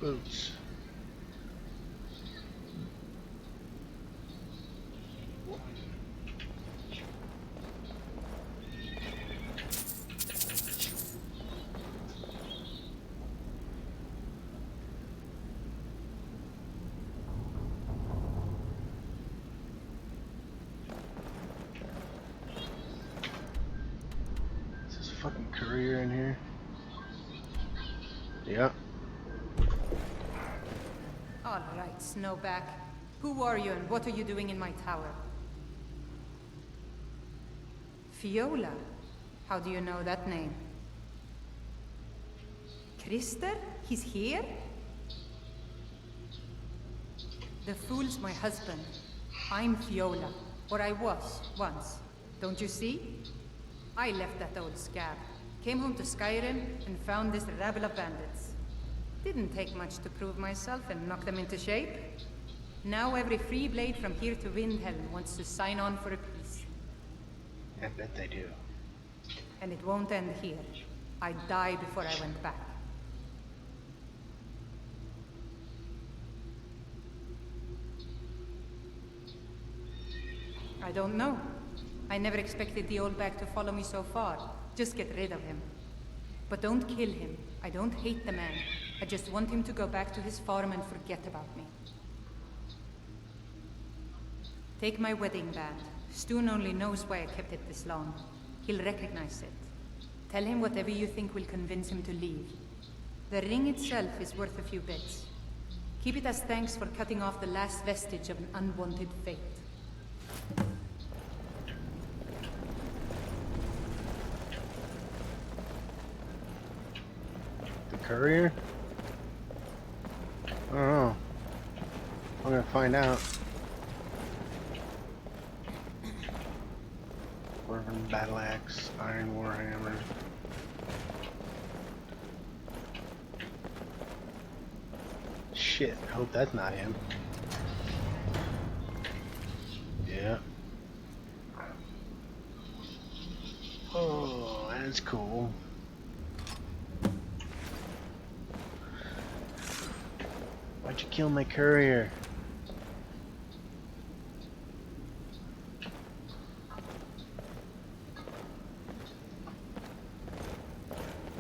Boots. Is this fucking courier in here? Yep. All right, Snowback. Who are you and what are you doing in my tower? Fiola? How do you know that name? Krister? He's here? The fool's my husband. I'm Fiola. Or I was, once. Don't you see? I left that old scab. Came home to Skyrim and found this rabble of bandits. Didn't take much to prove myself and knock them into shape. Now every free blade from here to Windhelm wants to sign on for a peace. I bet they do. And it won't end here. I'd die before I went back. I don't know. I never expected the old bag to follow me so far. Just get rid of him. But don't kill him. I don't hate the man. I just want him to go back to his farm and forget about me. Take my wedding band. Stoon only knows why I kept it this long. He'll recognize it. Tell him whatever you think will convince him to leave. The ring itself is worth a few bits. Keep it as thanks for cutting off the last vestige of an unwanted fate. The courier? I don't know. I'm gonna find out. Dwarven battle axe, iron warhammer. Shit, I hope that's not him. Yeah. Oh, that's cool. Why'd you kill my courier?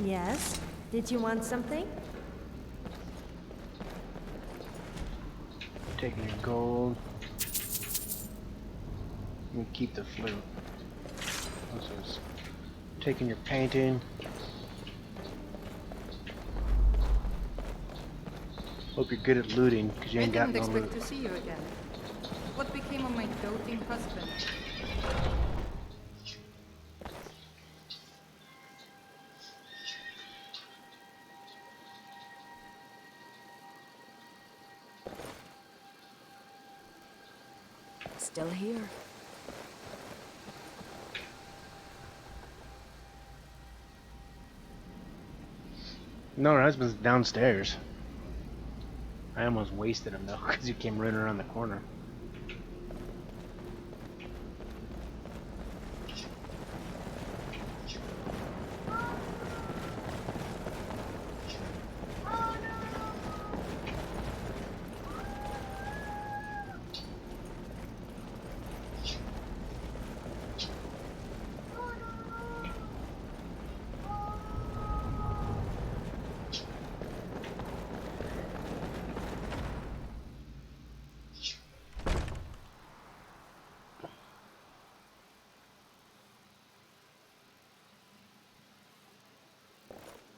Yes? Did you want something? Taking your gold. You can keep the flute. This is taking your painting. Hope you're good at looting, because you ain't got I no didn't loot. expect to see you again. What became of my doting husband? Still here. No, her husband's downstairs. I almost wasted him though, because he came running around the corner.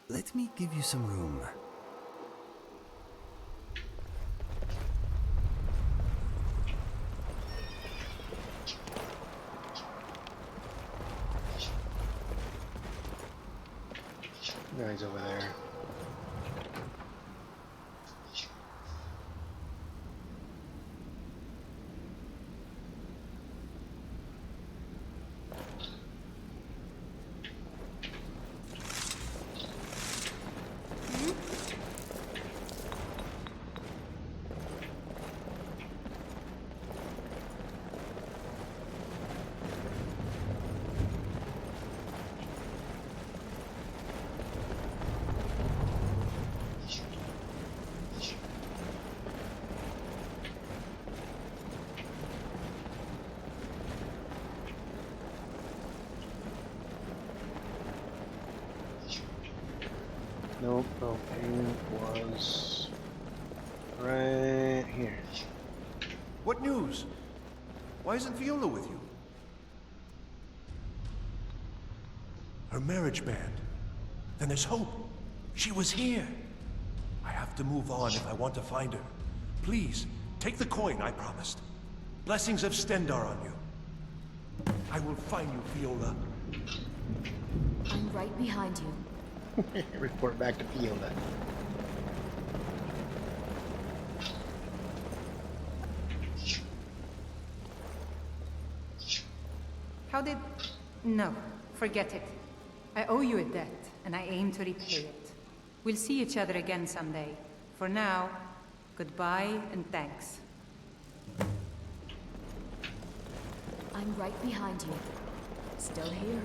Let me give you some room. Guy's over there. Nope, propane was right here. What news? Why isn't Viola with you? Her marriage band. Then there's hope. She was here. I have to move on if I want to find her. Please, take the coin I promised. Blessings of Stendar on you. I will find you, Viola. I'm right behind you. Report back to Viola. How did... No, forget it. I owe you a debt, and I aim to repay it. We'll see each other again someday. For now, goodbye and thanks. I'm right behind you. Still here.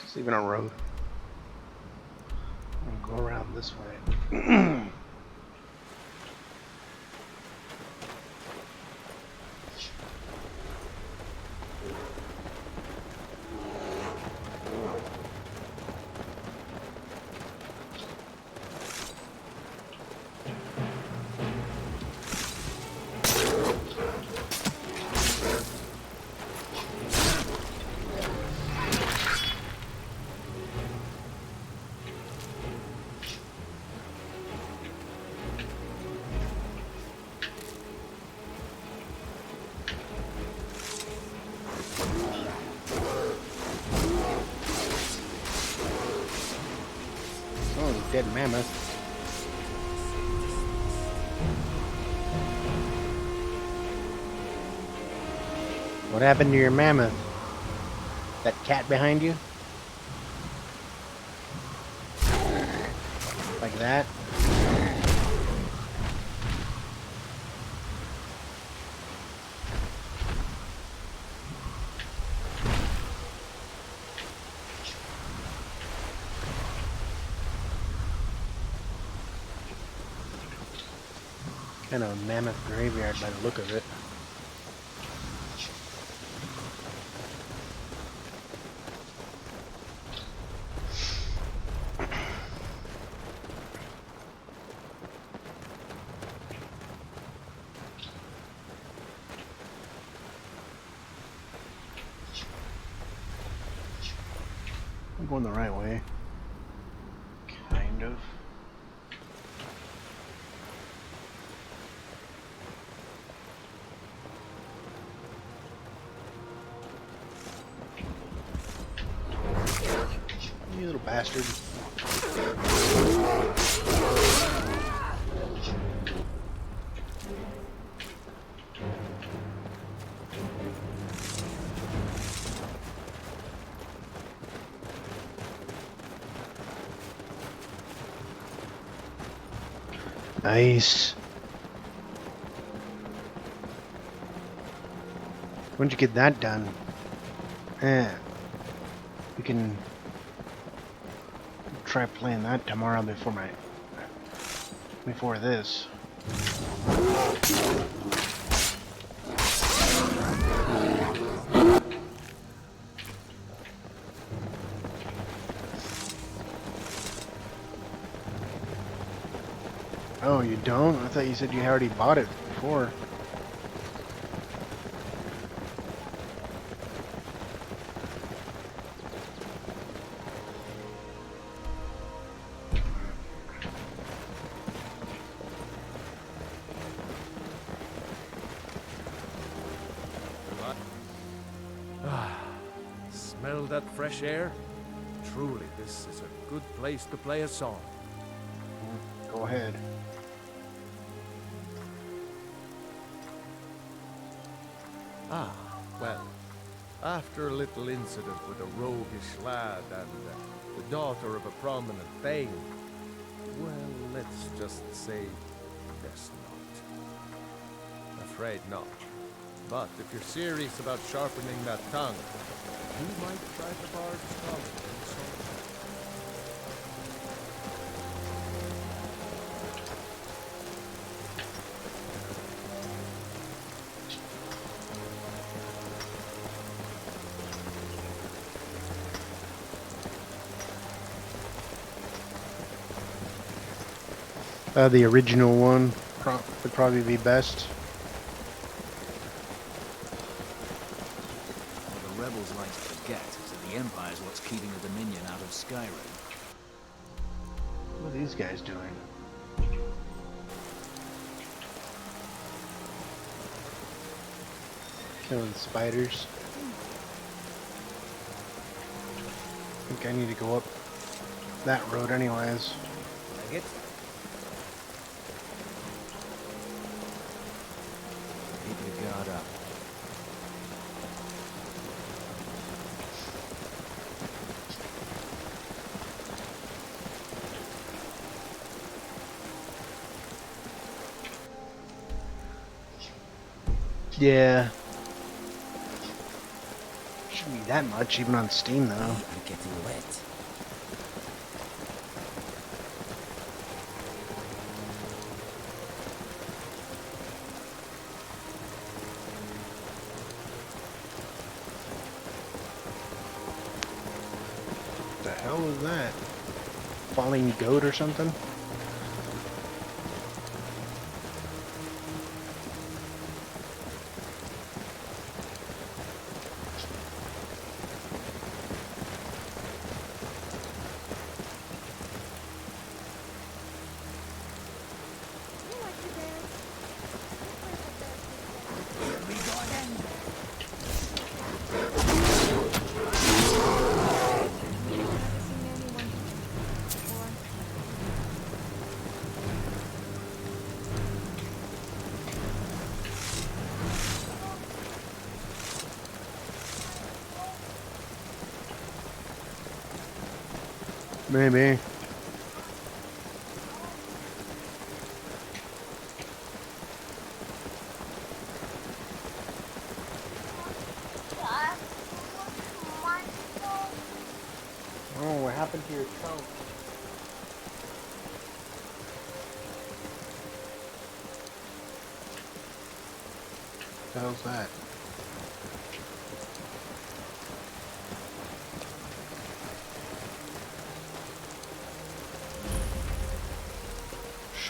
It's even a road. I'm gonna go around this way. Dead mammoth. What happened to your mammoth? That cat behind you? Like that? Kind of a mammoth graveyard by the look of it. I'm going the right way. Kind of. You little bastard. Nice. Once you get that done, we can try playing that tomorrow before this. Oh, you don't? I thought you said you already bought it before. that fresh air? Truly, this is a good place to play a song. Go ahead. Ah, well, after a little incident with a roguish lad and the daughter of a prominent thane, well, let's just say guess not. Afraid not. But if you're serious about sharpening that tongue, you might try the bard's tongue and song. The original one would probably be best. What the rebels like to forget is that the Empire's what's keeping the Dominion out of Skyrim. What are these guys doing? Killing spiders. I think I need to go up that road anyways. Like it? Keep your guard up. Yeah. Shouldn't be that much, even on Steam though. I'm getting wet. What the hell is that? Falling goat or something? Maybe. Oh, what happened to your trunk? What the hell's that?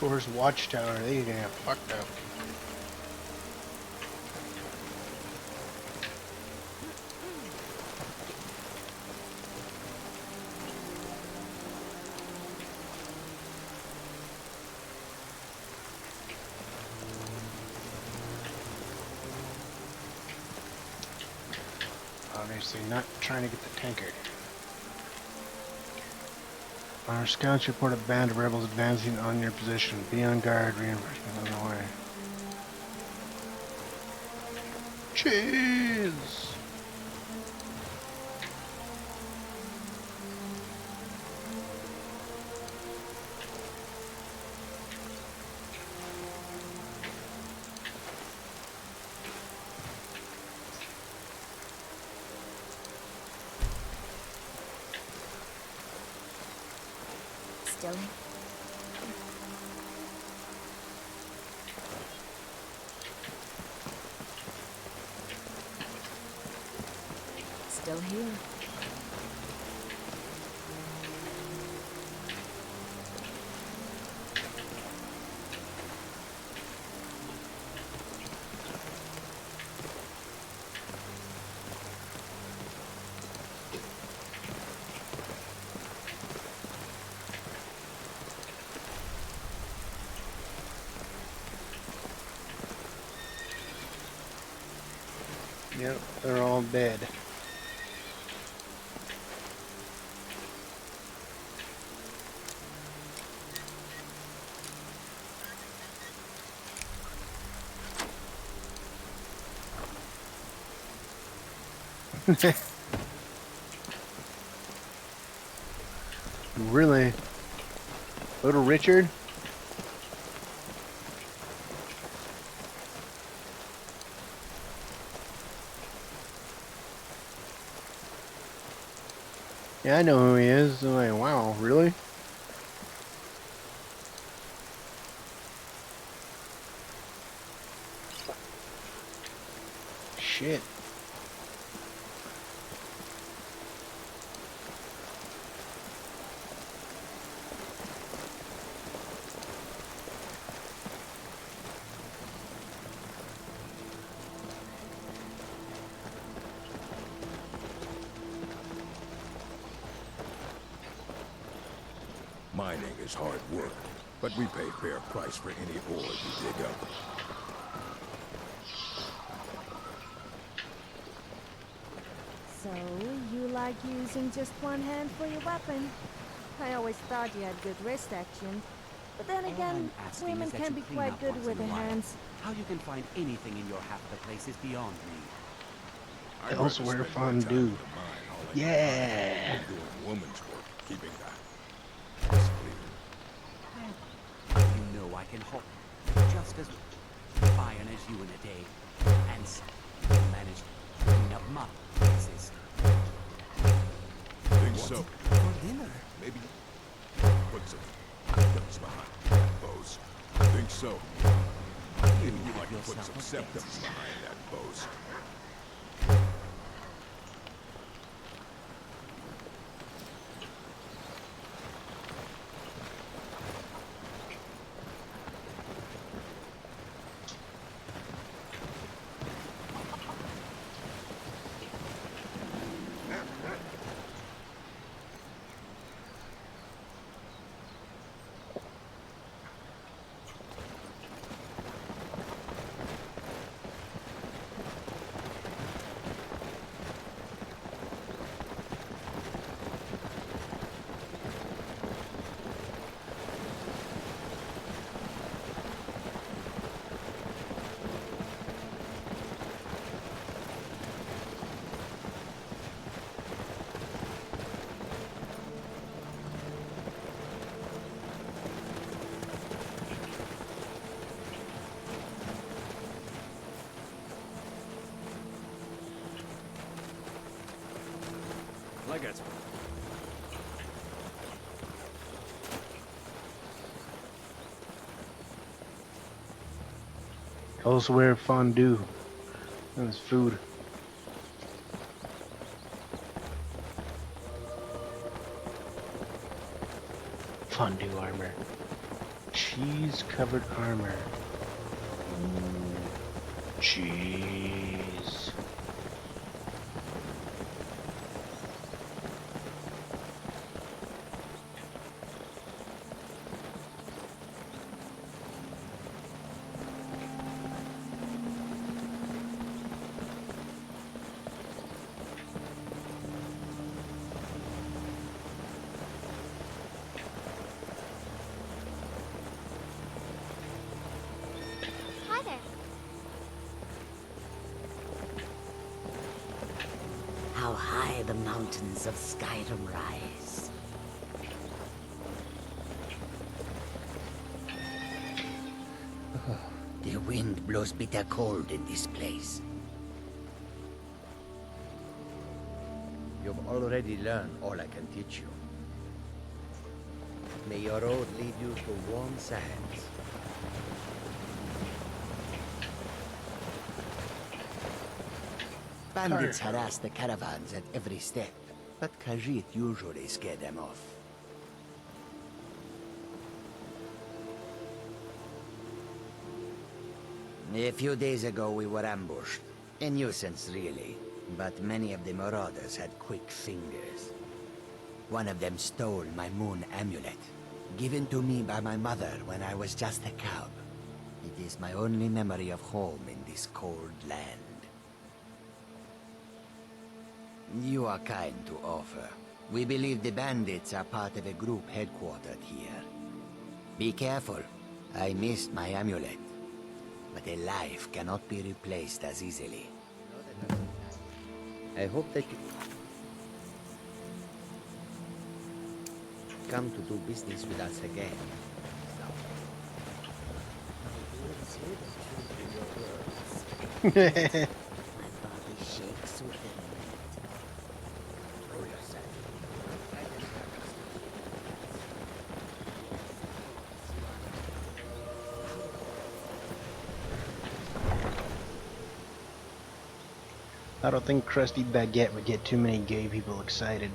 Shore's Watchtower, they gonna get fucked up. Obviously not trying to get the tankard. Our scouts report a band of rebels advancing on your position. Be on guard, reinforcement on the way. Cheese! Still? Still here. Yep, they're all dead. Really? Little Richard? Yeah, I know who he is. I'm like, wow, really? Shit. Mining is hard work, but we pay fair price for any ore you dig up. So, you like using just one hand for your weapon? I always thought you had good wrist action. But then All again, I'm asking women is that can you be clean quite up good once with in a their while. hands. How you can find anything in your half of the place is beyond me. I'd rather Elsewhere spend my fondue. time in the mine hauling Yeah. iron than doing woman's work, keeping the house clean. You know I can hold just as iron as you in a day, and manage to clean up my places. Think so? For dinner? Maybe put some septums behind that boast. Think so? Maybe you might put some septums behind that boast. I got you. Elsewhere fondue. That's food. Fondue armor. Cheese covered armor. Cheese. Hi there. How high the mountains of Skyrim rise. The wind blows bitter cold in this place. You've already learned all I can teach you. May your road lead you to warm sands. Bandits harass the caravans at every step, but Khajiit usually scare them off. A few days ago we were ambushed. A nuisance, really. But many of the marauders had quick fingers. One of them stole my moon amulet, given to me by my mother when I was just a cub. It is my only memory of home in this cold land. You are kind to offer. We believe the bandits are part of a group headquartered here. Be careful. I missed my amulet. But a life cannot be replaced as easily. I hope that you come to do business with us again. My body shakes with the I don't think Krusty Baguette would get too many gay people excited.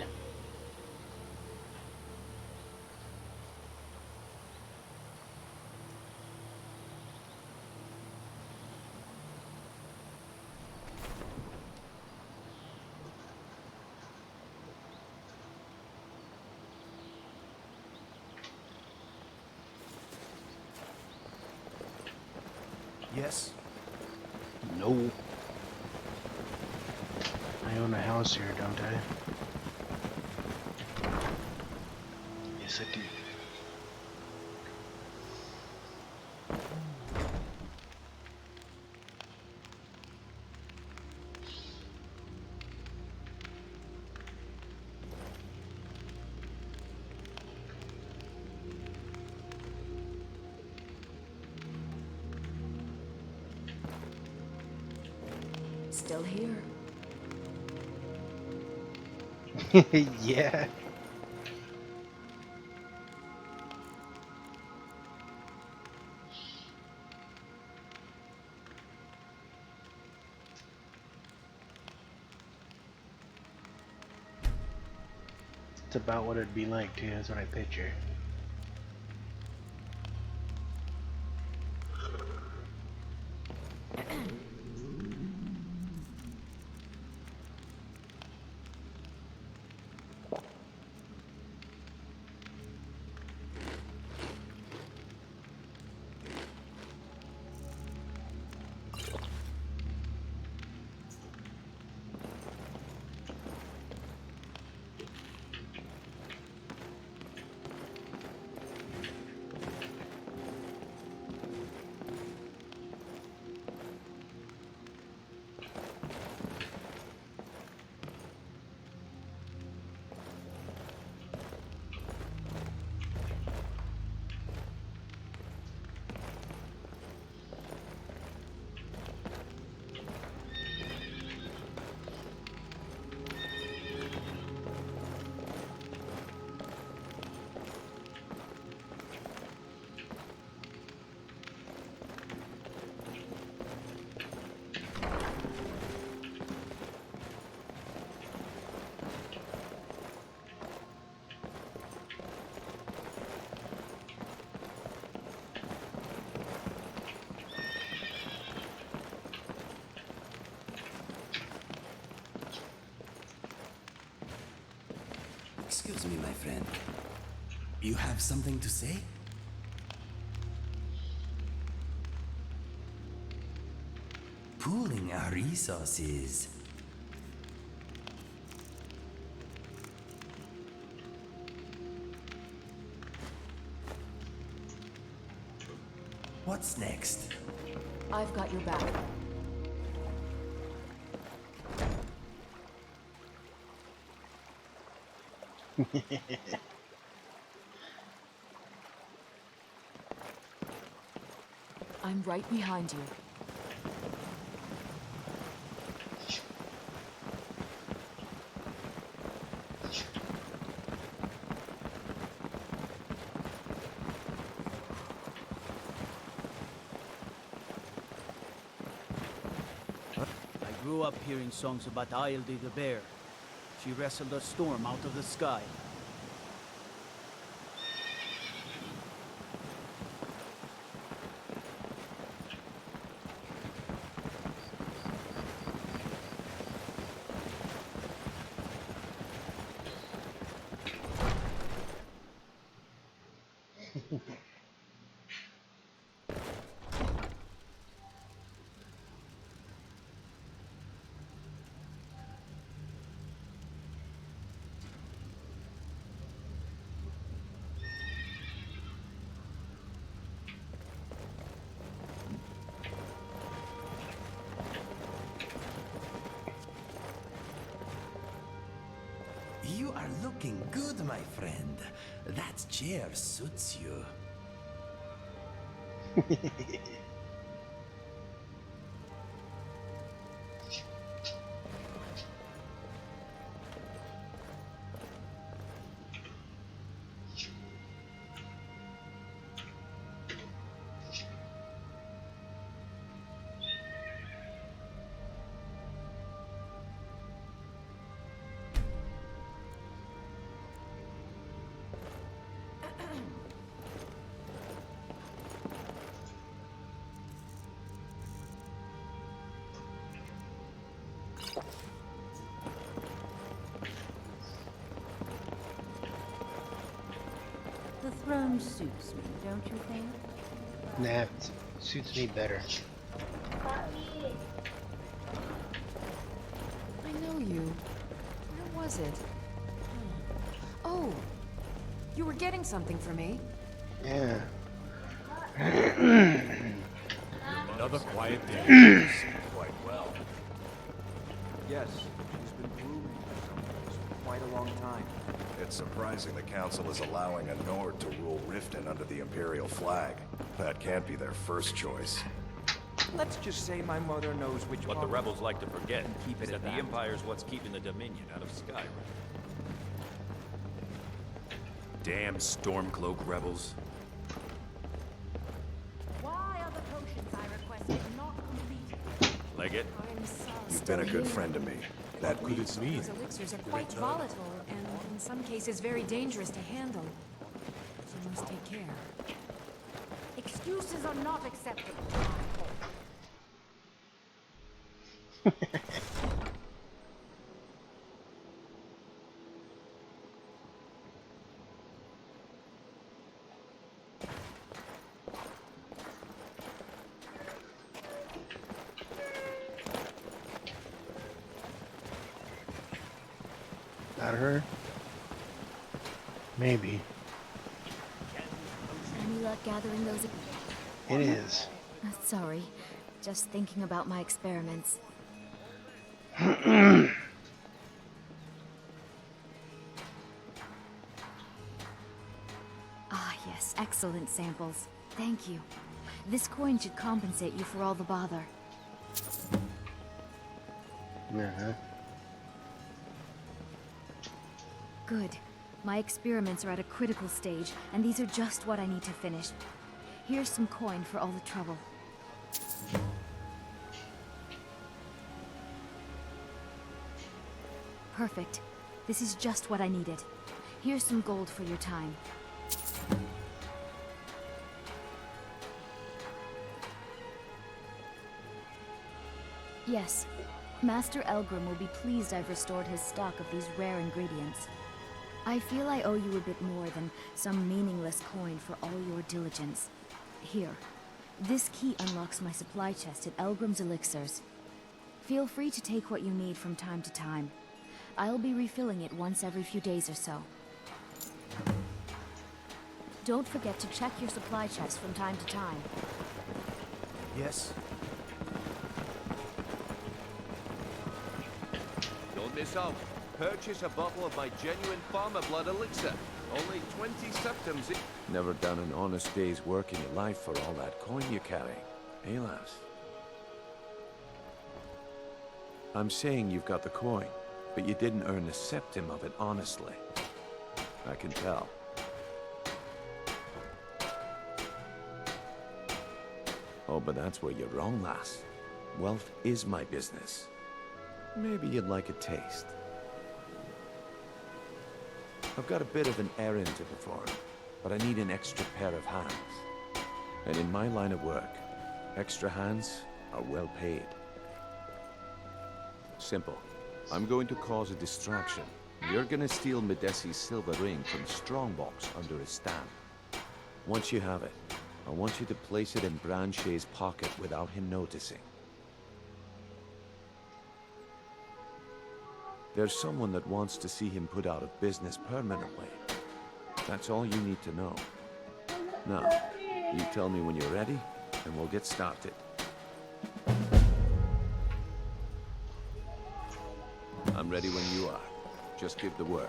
Yes? No. I own a house here, don't I? Yes, I do. Still here. Yeah. It's about what it'd be like too, that's what I picture. Excuse me, my friend. You have something to say? Pooling our resources. What's next? I've got your back. I'm right behind you. I grew up hearing songs about Ailde the bear. She wrestled a storm out of the sky. looking good, my friend. That chair suits you. The throne suits me, don't you think? Nah, it suits me better. I know you. Where was it? Oh, you were getting something for me. Yeah. Another quiet day. You seem quite well. Yes, he's been brewing for some place for quite a long time. It's surprising the Council is allowing a Nord to rule Riften under the Imperial flag. That can't be their first choice. Let's just say my mother knows which What the rebels like to forget keep it is at that the that. Empire's what's keeping the Dominion out of Skyrim. Damn Stormcloak rebels. Why are the potions I requested not completed? Legate? You've been a good friend to me. That What could it mean? Those elixirs are quite volatile and in some cases very dangerous to handle. So you must take care. Excuses are not acceptable. Not her? Maybe. Any luck gathering those? It is. Sorry, just thinking about my experiments. Ah, yes, excellent samples. Thank you. This coin should compensate you for all the bother. Uh-huh. Good. My experiments are at a critical stage, and these are just what I need to finish. Here's some coin for all the trouble. Perfect. This is just what I needed. Here's some gold for your time. Yes. Master Elgrim will be pleased I've restored his stock of these rare ingredients. I feel I owe you a bit more than some meaningless coin for all your diligence. Here. This key unlocks my supply chest at Elgrim's Elixirs. Feel free to take what you need from time to time. I'll be refilling it once every few days or so. Don't forget to check your supply chest from time to time. Yes. Don't miss out. Purchase a bottle of my genuine farmer blood elixir. Only 20 septims. Never done an honest day's work in your life for all that coin you carry, eh, lass? I'm saying you've got the coin, but you didn't earn a septim of it honestly. I can tell. Oh, but that's where you're wrong, lass. Wealth is my business. Maybe you'd like a taste. I've got a bit of an errand to perform, but I need an extra pair of hands. And in my line of work, extra hands are well paid. Simple. I'm going to cause a distraction. You're gonna steal Medesi's silver ring from the strongbox under his stand. Once you have it, I want you to place it in Branche's pocket without him noticing. There's someone that wants to see him put out of business permanently. That's all you need to know. Now, you tell me when you're ready, and we'll get started. I'm ready when you are. Just give the word.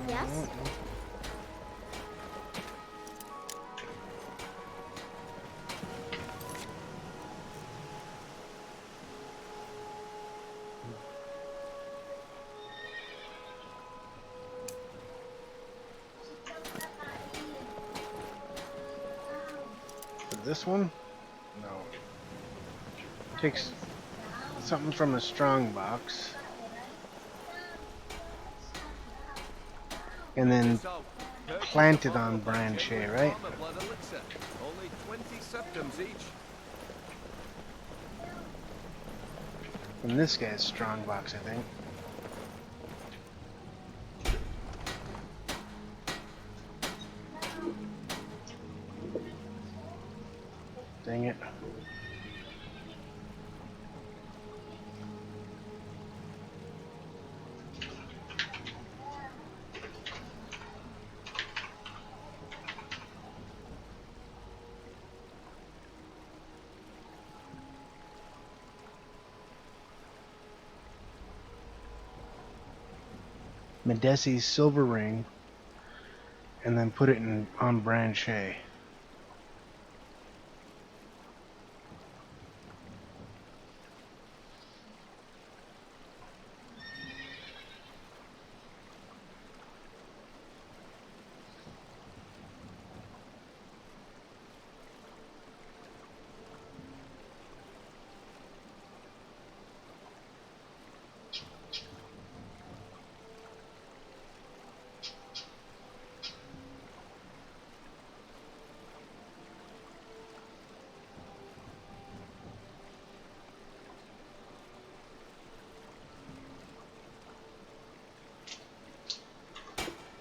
Yes? This one? No. Takes something from the strong box. And then plant it on Branchet, right? Farmer blood elixir. Only 20 septims each. From this guy's strong box, I think. Dang it. Medesi's silver ring, and then put it on Branchet.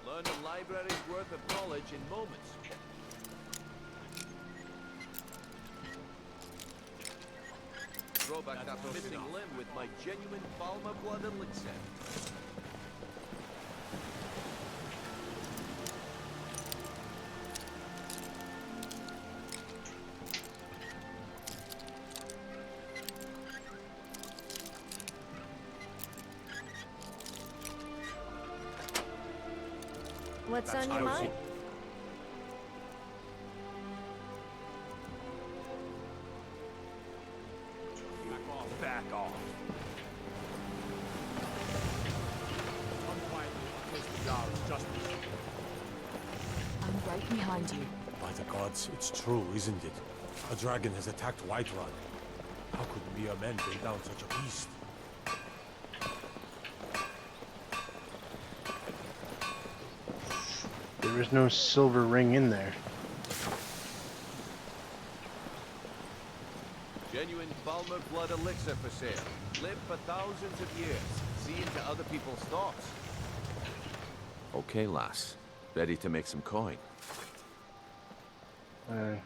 Learn a library's worth of knowledge in moments. Throw back that missing limb with my genuine Falmer blood elixir. What's on your mind? Back off. I'm right behind you. By the gods, it's true, isn't it? A dragon has attacked Whiterun. How could mere men bring down such a beast? There is no silver ring in there. Genuine Falmer blood elixir for sale. Live for thousands of years. See into other people's thoughts. Okay, lass. Ready to make some coin? Do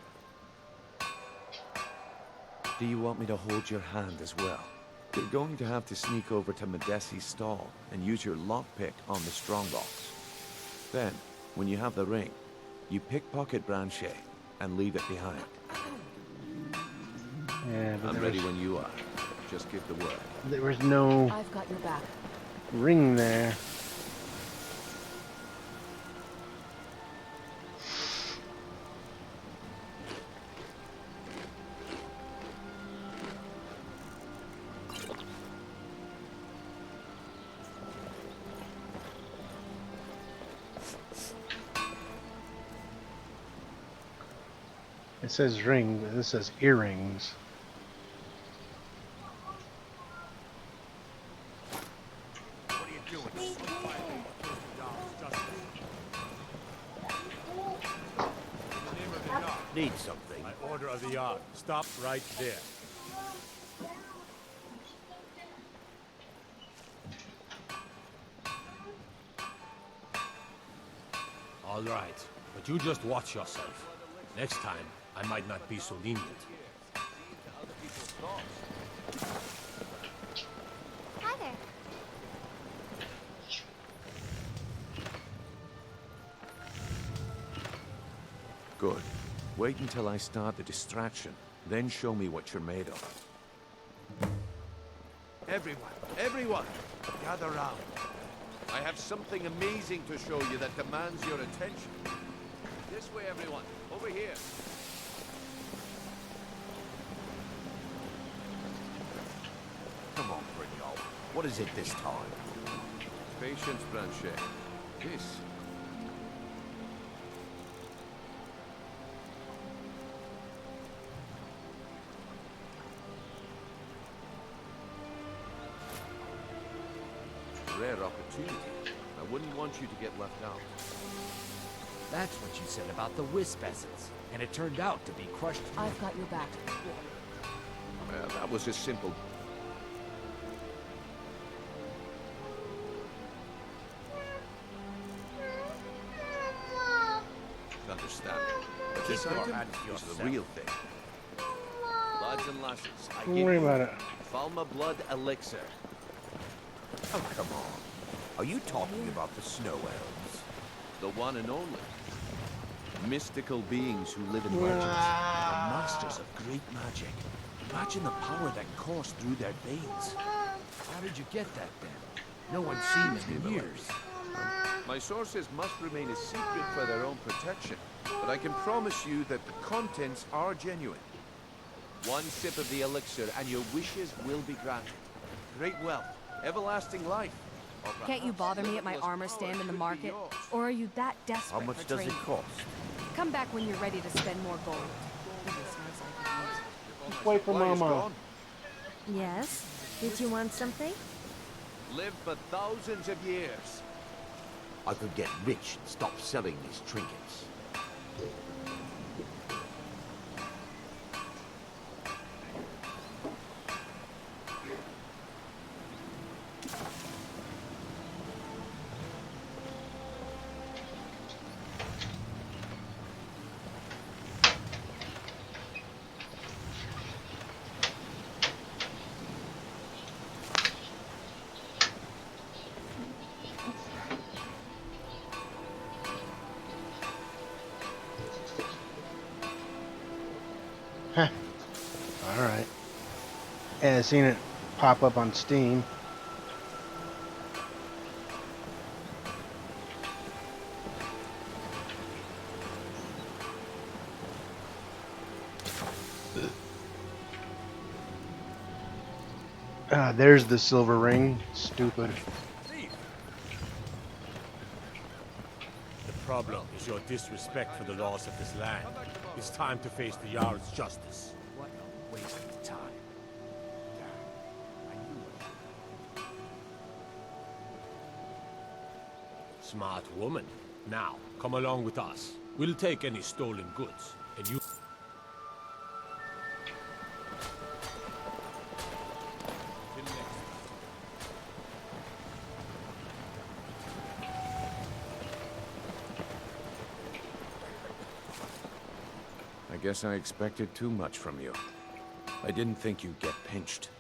you want me to hold your hand as well? You're going to have to sneak over to Medesi's stall and use your lockpick on the strongbox. Then, when you have the ring, you pickpocket Branchet and leave it behind. Yeah, but I'm ready when you are. Just give the word. There was no I've got your back. ring there. It says ring, but this says earrings. What are you doing? Need something. My order of the yard. Stop right there. All right, but you just watch yourself. Next time, I might not be so lenient. Hi there. Good. Wait until I start the distraction, then show me what you're made of. Everyone, gather round. I have something amazing to show you that demands your attention. This way, everyone. Over here. Come on, Brignold. What is it this time? Patience, Blanchet. This. Rare opportunity. I wouldn't want you to get left out. That's what you said about the wisp essence, and it turned out to be crushed. I've got your back. Well, that was just simple. Understand. But this Keep your item hands to is the yourself. real thing. Lads and lasses, I Don't give worry you about it. Falma Blood Elixir. Oh, come on. Are you talking about the snow elves? The one and only. Mystical beings who live in legends. Are masters of great magic. Imagine the power that coursed through their veins. How did you get that then? No one's seen them in years. My sources must remain a secret for their own protection, but I can promise you that the contents are genuine. One sip of the elixir and your wishes will be granted. Great wealth, everlasting life. or Can't you perhaps bother me at my limitless armor power stand in the could be market? yours. Or are you that desperate How much for does it training? cost? Come back when you're ready to spend more gold. Wait for Supply is Mama. gone. Yes? Did you want something? Live for thousands of years. I could get rich and stop selling these trinkets. Alright. Yeah, I seen it pop up on Steam. There's the silver ring. Stupid. The problem is your disrespect for the laws of this land. It's time to face the Jarl's justice. What a waste of time. Smart woman. Now, come along with us. We'll take any stolen goods, and you... I guess I expected too much from you. I didn't think you'd get pinched.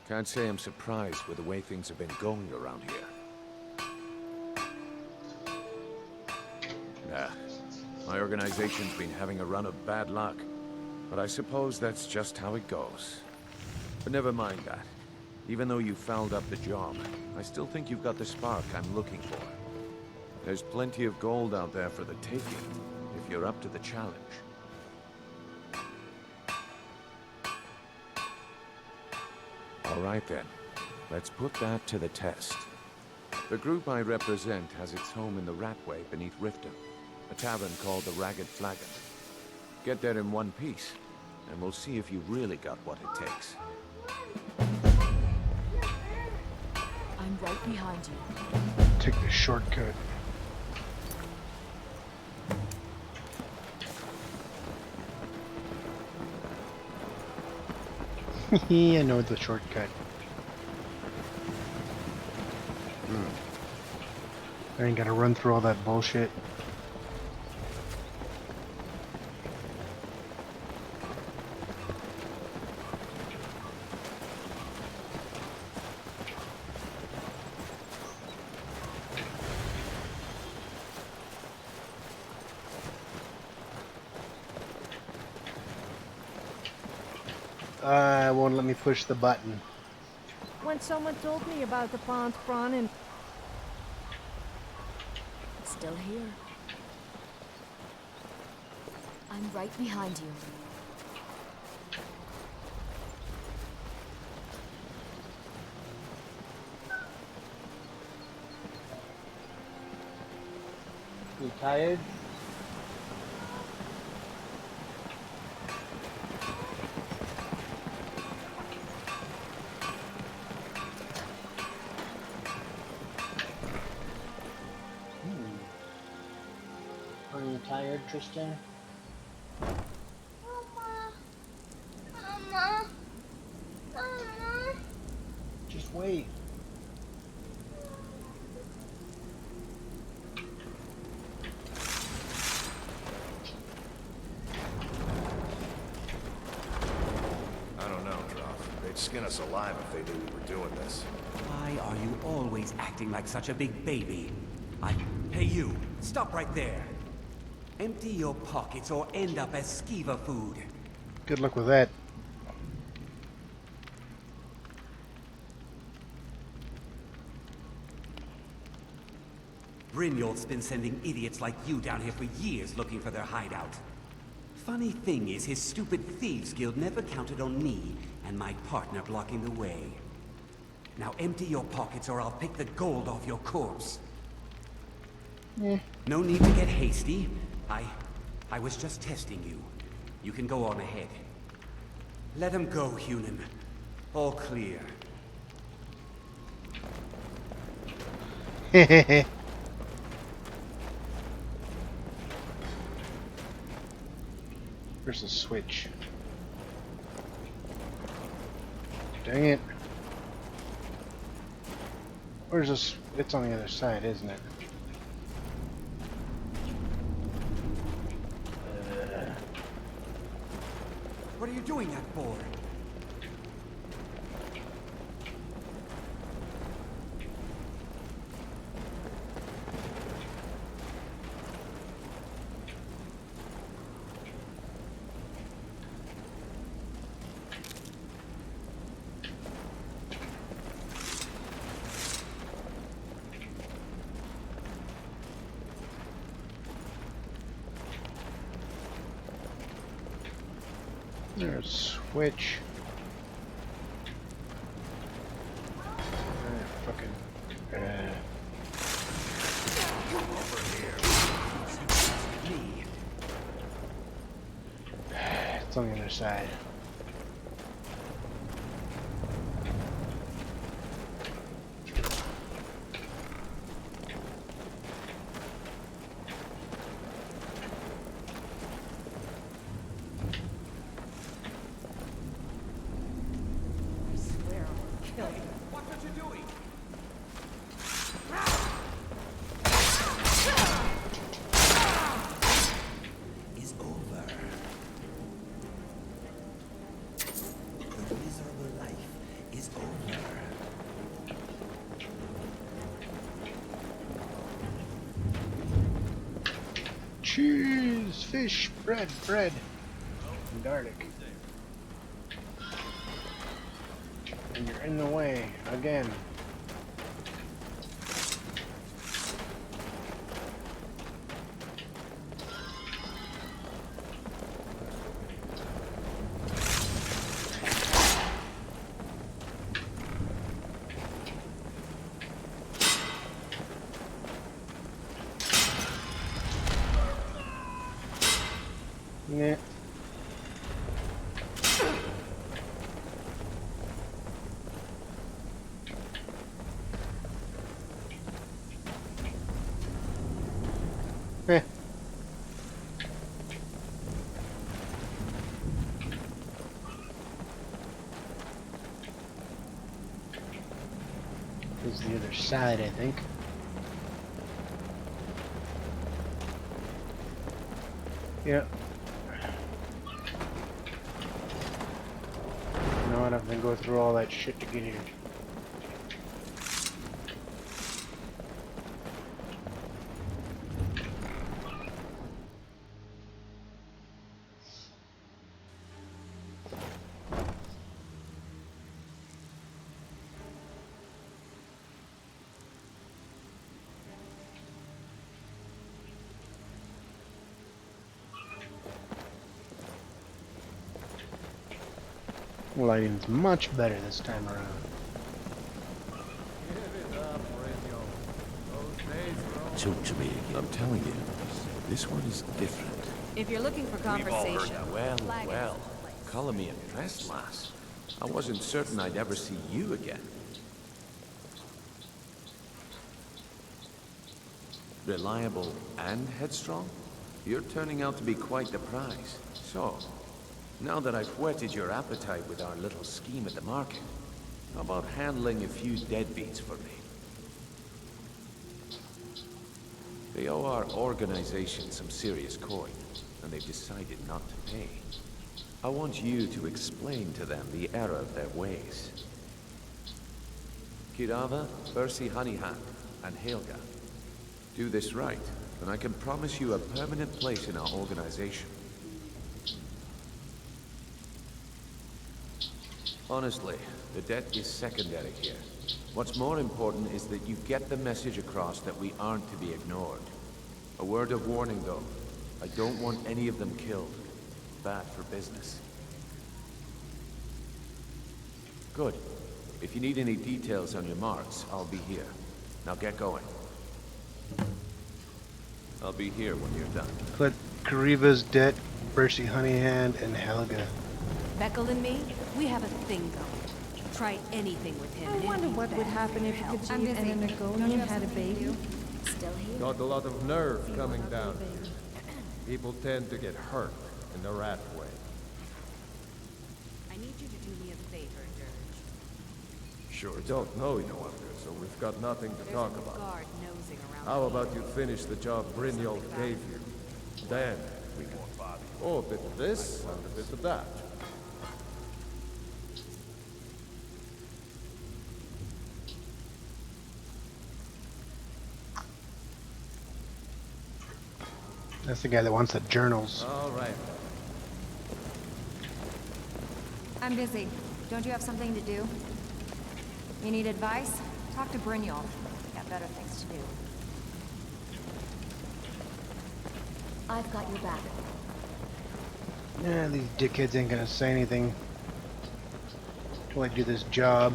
Can't say I'm surprised with the way things have been going around here. Nah, my organization's been having a run of bad luck. But I suppose that's just how it goes. But never mind that. Even though you fouled up the job, I still think you've got the spark I'm looking for. There's plenty of gold out there for the taking, if you're up to the challenge. All right then, let's put that to the test. The group I represent has its home in the Ratway beneath Riften, a tavern called the Ragged Flagon. Get there in one piece, and we'll see if you've really got what it takes. I'm right behind you. Take the shortcut. I know the shortcut. I ain't gotta run through all that bullshit. It won't let me push the button. When someone told me about the pond prawn and... still here. I'm right behind you. You tired? Are you tired, Tristan? Mama. Mama. Mama. Just wait. I don't know, Droth. They'd skin us alive if they knew we were doing this. Why are you always acting like such a big baby? Hey you, stop right there. Empty your pockets or end up as Skiva food. Good luck with that. Brynjolf's been sending idiots like you down here for years looking for their hideout. Funny thing is, his stupid Thieves Guild never counted on me and my partner blocking the way. Now empty your pockets or I'll pick the gold off your corpse. No need to get hasty. I was just testing you. You can go on ahead. Let him go, Hunan. All clear. Where's the switch? Dang it. Where's this? It's on the other side, isn't it? What are you doing that for? There's switch. Fucking. It's on the other side. Cheese, fish, bread. And garlic. And you're in the way again. Yeah. Eh. This is the other side, I think. Yeah. You know what? I'm gonna go through all that shit to get here. Lighting's much better this time around. Talk to me again. I'm telling you, this one is different. If you're looking for We've all heard conversation, that. Well, flag it. well. Calling me impressed, lass. I wasn't certain I'd ever see you again. Reliable and headstrong? You're turning out to be quite the prize. So, now that I've whetted your appetite with our little scheme at the market, how about handling a few deadbeats for me? They owe our organization some serious coin, and they've decided not to pay. I want you to explain to them the error of their ways. Kirava, Percy Honeyhand, and Helga. Do this right, and I can promise you a permanent place in our organization. Honestly, the debt is secondary here. What's more important is that you get the message across that we aren't to be ignored. A word of warning, though. I don't want any of them killed. Bad for business. Good. If you need any details on your marks, I'll be here. Now get going. I'll be here when you're done. Put Kariva's debt, Percy Honeyhand, and Helga. Beckel and me, we have a thing going. Try anything with him. I wonder what would happen if Khajiit and an Argonian had a baby. Still here? Got a lot of nerve coming down here. People tend to get hurt in the rat way. I need you to do me a favor, Dirge. Sure. We don't know you under, so we've got nothing to talk about. Guard nosing around. How about you finish the job Brynjolf gave you? Then we can... Oh, a bit of this and a bit of that. That's the guy that wants the journals. All right. I'm busy. Don't you have something to do? You need advice? Talk to Brynjolf. Got better things to do. I've got your back. Yeah, these dickheads ain't gonna say anything until I do this job.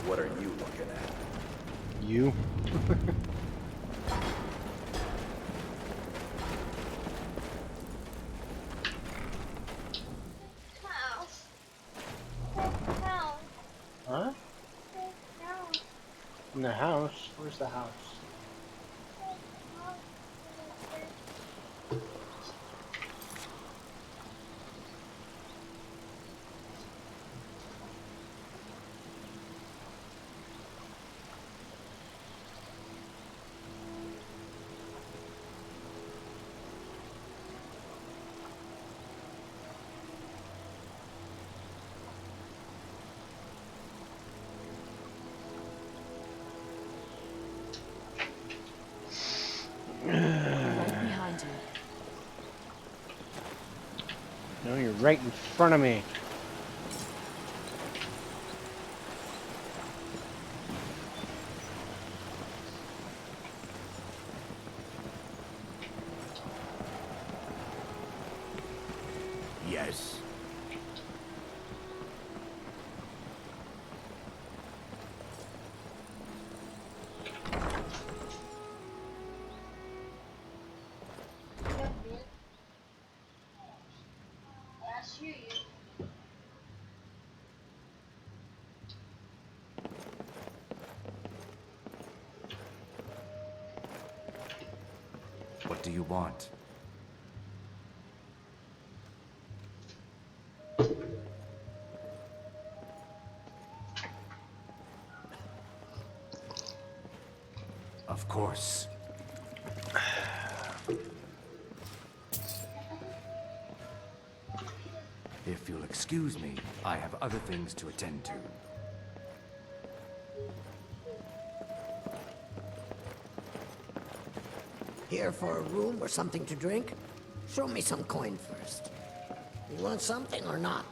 What are you looking at? You? House. House. Huh? House. In the house? Where's the house? Right behind you. No, you're right in front of me. Yes. What do you want? Of course. If you'll excuse me, I have other things to attend to. Here for a room or something to drink? Show me some coin first. You want something or not?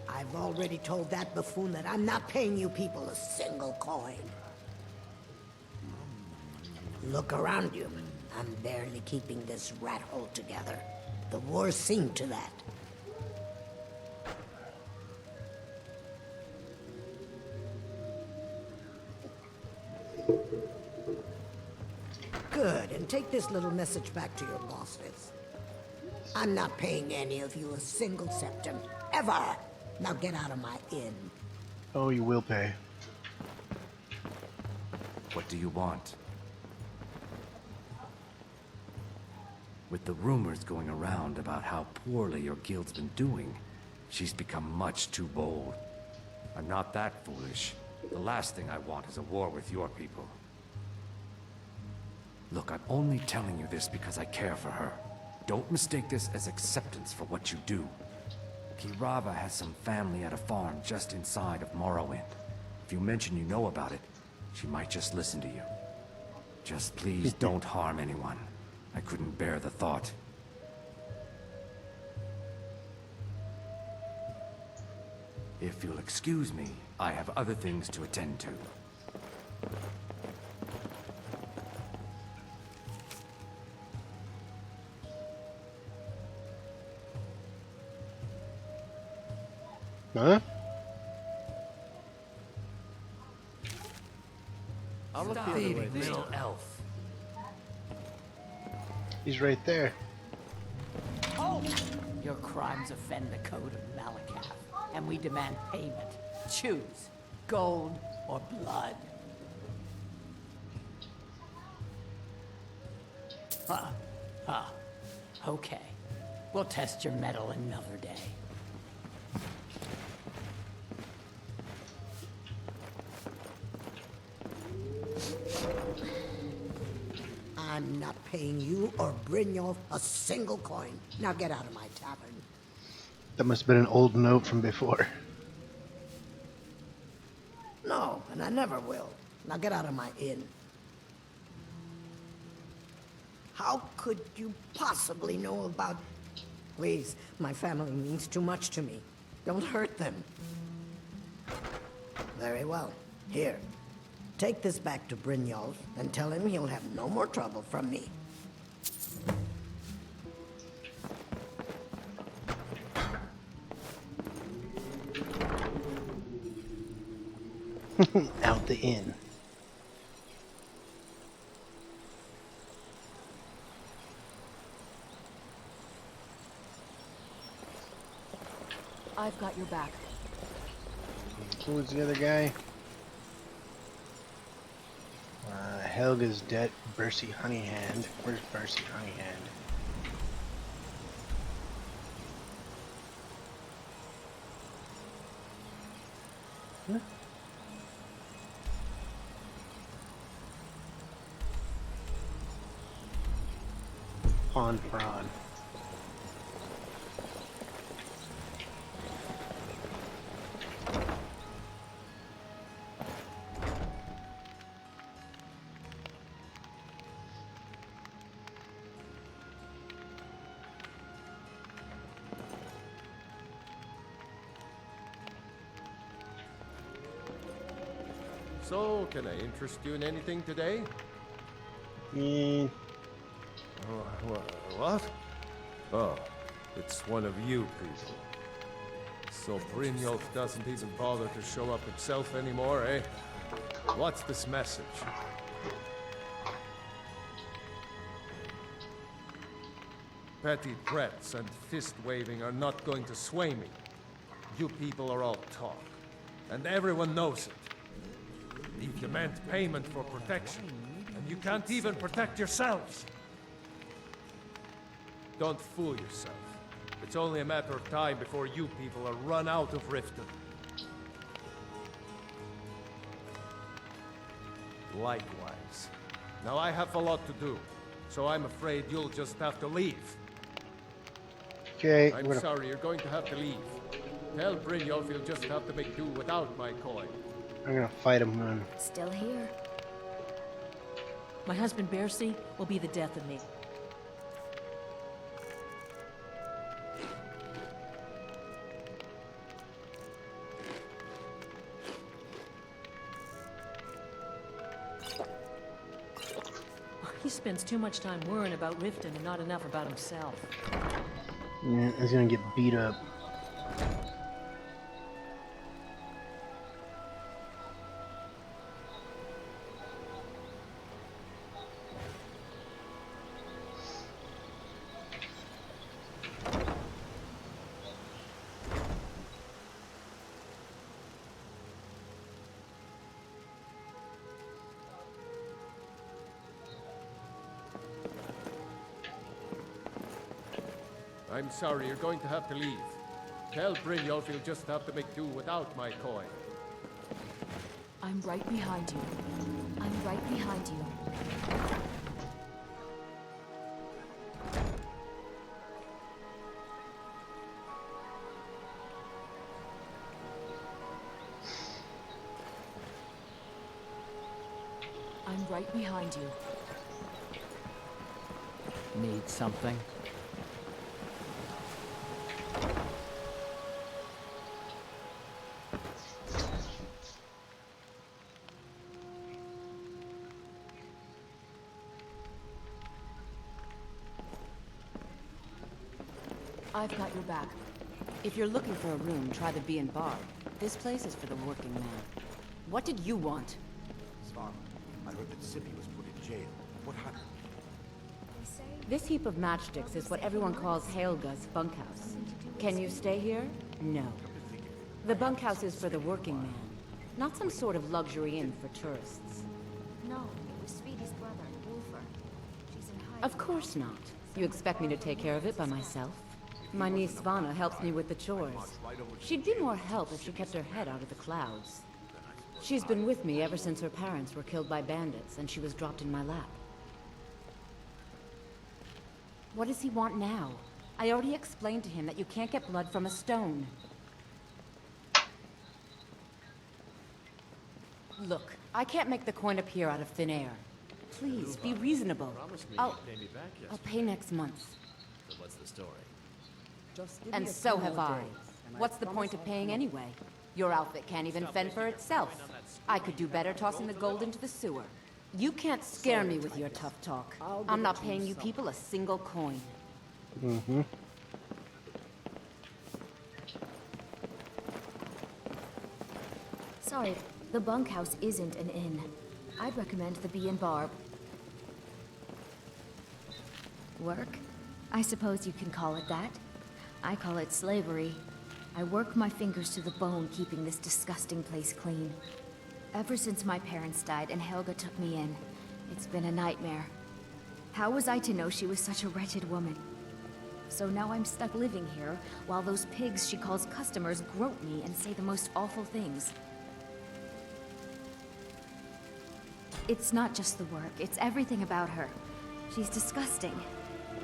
I've already told that buffoon that I'm not paying you people a single coin. Look around you. I'm barely keeping this rat hole together. The war's seen to that. Good, and take this little message back to your bosses. I'm not paying any of you a single septim, ever! Now get out of my inn. Oh, you will pay. What do you want? With the rumors going around about how poorly your guild's been doing, she's become much too bold. I'm not that foolish. The last thing I want is a war with your people. Look, I'm only telling you this because I care for her. Don't mistake this as acceptance for what you do. Kirava has some family at a farm just inside of Morrowind. If you mention you know about it, she might just listen to you. Just please don't harm anyone. I couldn't bear the thought. If you'll excuse me, I have other things to attend to. Huh? I'll look the other way. Little elf. He's right there. Oh! Your crimes offend the code of Malakath, and we demand payment. Choose gold or blood. Okay. We'll test your mettle another day. I'm not paying you or Brynjolf a single coin. Now get out of my tavern. That must have been an old note from before. No, and I never will. Now get out of my inn. How could you possibly know about... Please, my family means too much to me. Don't hurt them. Very well. Here. Take this back to Brynjolf and tell him he'll have no more trouble from me. Out the inn. I've got your back. Who was the other guy? Helga's dead. Bercy Honeyhand. Where's Bercy Honeyhand? Huh? Pawn Prawn. So, can I interest you in anything today? What? Oh, it's one of you people. So Brynjolf doesn't even bother to show up himself anymore, eh? What's this message? Petty threats and fist-waving are not going to sway me. You people are all talk, and everyone knows it. If you meant payment for protection, and you can't even protect yourselves. Don't fool yourself. It's only a matter of time before you people are run out of Riften. Likewise. Now I have a lot to do, so I'm afraid you'll just have to leave. Okay, I'm sorry, you're going to have to leave. Tell Brynjolf he'll just have to make do without my coin. I'm gonna fight him then. Still here. My husband Bercy will be the death of me. He spends too much time worrying about Riften and not enough about himself. Yeah, he's gonna get beat up. I'm sorry, you're going to have to leave. Tell Brynjolf he'll just have to make do without my coin. I'm right behind you. I'm right behind you. I'm right behind you. Need something? I've got your back. If you're looking for a room, try the Bee and Bar. This place is for the working man. What did you want? Svarma, I heard that Sippy was put in jail. What happened? This heap of matchsticks is what everyone calls Helga's bunkhouse. Can you stay here? No. The bunkhouse is for the working man, not some sort of luxury inn for tourists. No, it was Speedy's brother, Wolfer. She's in hiding. Of course not. You expect me to take care of it by myself? My niece Svana helps me with the chores. She'd be more help if she kept her head out of the clouds. She's been with me ever since her parents were killed by bandits and she was dropped in my lap. What does he want now? I already explained to him that you can't get blood from a stone. Look, I can't make the coin appear out of thin air. Please, be reasonable. I'll pay next month. So what's the story? And so have I. What's the point of paying anyway? Your outfit can't even fend for itself. I could do better tossing the gold into the sewer. You can't scare me with your tough talk. I'm not paying you people a single coin. Mm-hmm. Sorry, the bunkhouse isn't an inn. I'd recommend the Bee and Bar. Work? I suppose you can call it that. I call it slavery. I work my fingers to the bone keeping this disgusting place clean. Ever since my parents died and Helga took me in, it's been a nightmare. How was I to know she was such a wretched woman? So now I'm stuck living here, while those pigs she calls customers grope me and say the most awful things. It's not just the work, it's everything about her. She's disgusting.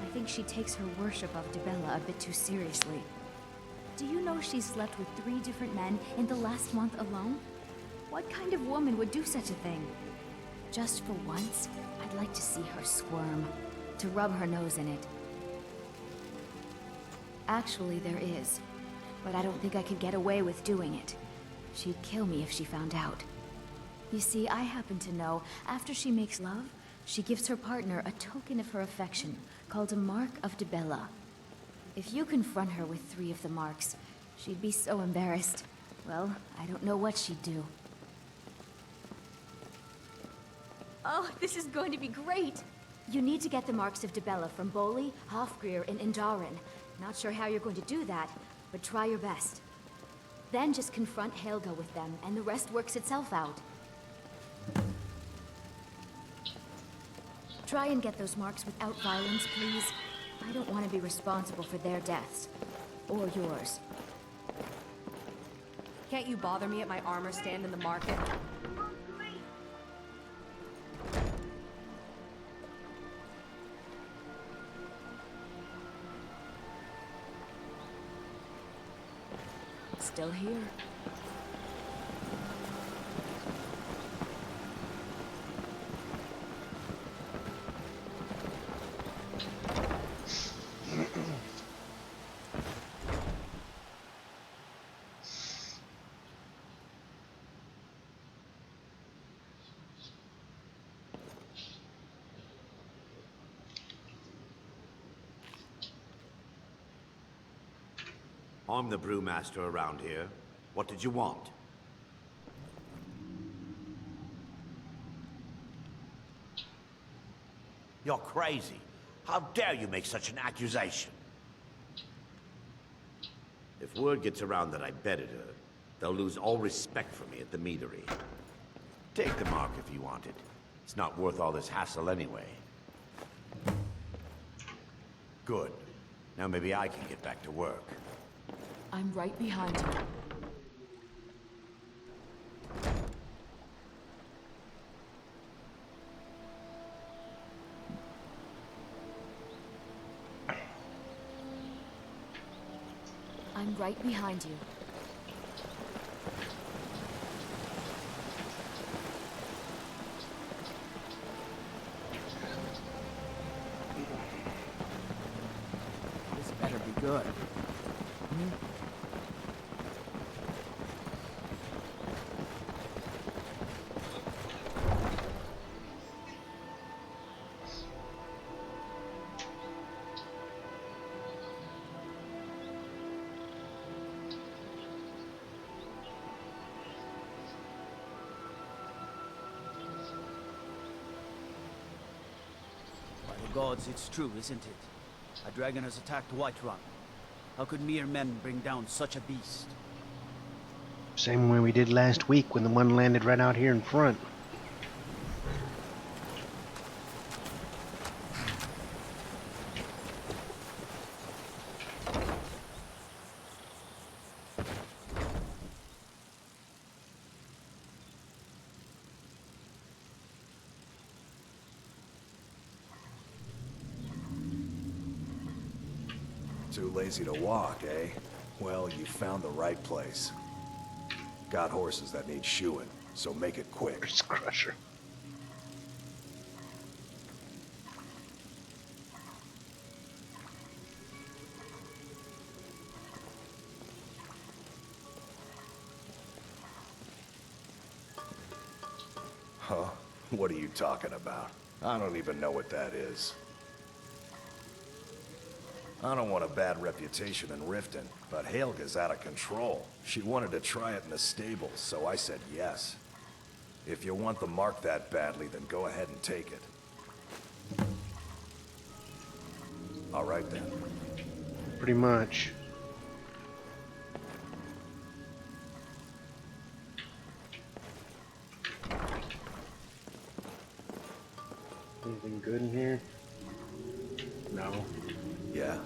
I think she takes her worship of Dibella a bit too seriously. Do you know she's slept with 3 different men in the last month alone? What kind of woman would do such a thing? Just for once, I'd like to see her squirm, to rub her nose in it. Actually, there is, but I don't think I could get away with doing it. She'd kill me if she found out. You see, I happen to know, after she makes love, she gives her partner a token of her affection, called a Mark of Dibella. If you confront her with 3 of the marks, she'd be so embarrassed. Well, I don't know what she'd do. Oh, this is going to be great! You need to get the marks of Dibella from Boli, Hofgrir, and Indaren. Not sure how you're going to do that, but try your best. Then just confront Helga with them, and the rest works itself out. Try and get those marks without violence, please. I don't want to be responsible for their deaths. Or yours. Can't you bother me at my armor stand in the market? it's still here. I'm the brewmaster around here. What did you want? You're crazy. How dare you make such an accusation? If word gets around that I betted her, they'll lose all respect for me at the meadery. Take the mark if you want it. It's not worth all this hassle anyway. Good. Now maybe I can get back to work. I'm right behind you. I'm right behind you. This better be good. Gods, it's true, isn't it? A dragon has attacked Whiterun. How could mere men bring down such a beast? Same way we did last week when the one landed right out here in front. Too lazy to walk, eh? Well, you found the right place. Got horses that need shoeing, so make it quick. Crusher. Huh? What are you talking about? I don't even know what that is. I don't want a bad reputation in Riften, but Helga's out of control. She wanted to try it in the stables, so I said yes. If you want the mark that badly, then go ahead and take it. All right then. Pretty much. Anything good in here? No. Yeah.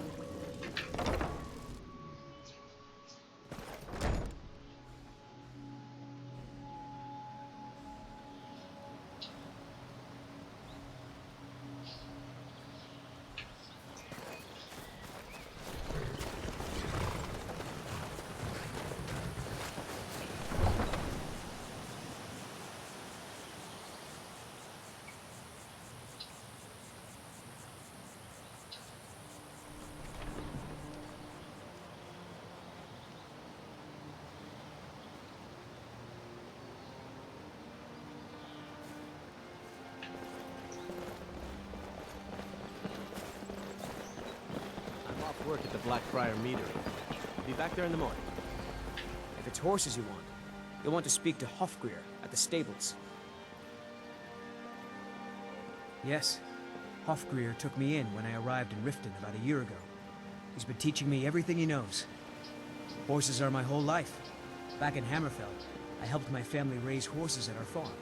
Work at the Blackfriar Meadery. I'll be back there in the morning. If it's horses you want, you'll want to speak to Hofgrir at the stables. Yes, Hofgrir took me in when I arrived in Riften about a year ago. He's been teaching me everything he knows. Horses are my whole life. Back in Hammerfell, I helped my family raise horses at our farm.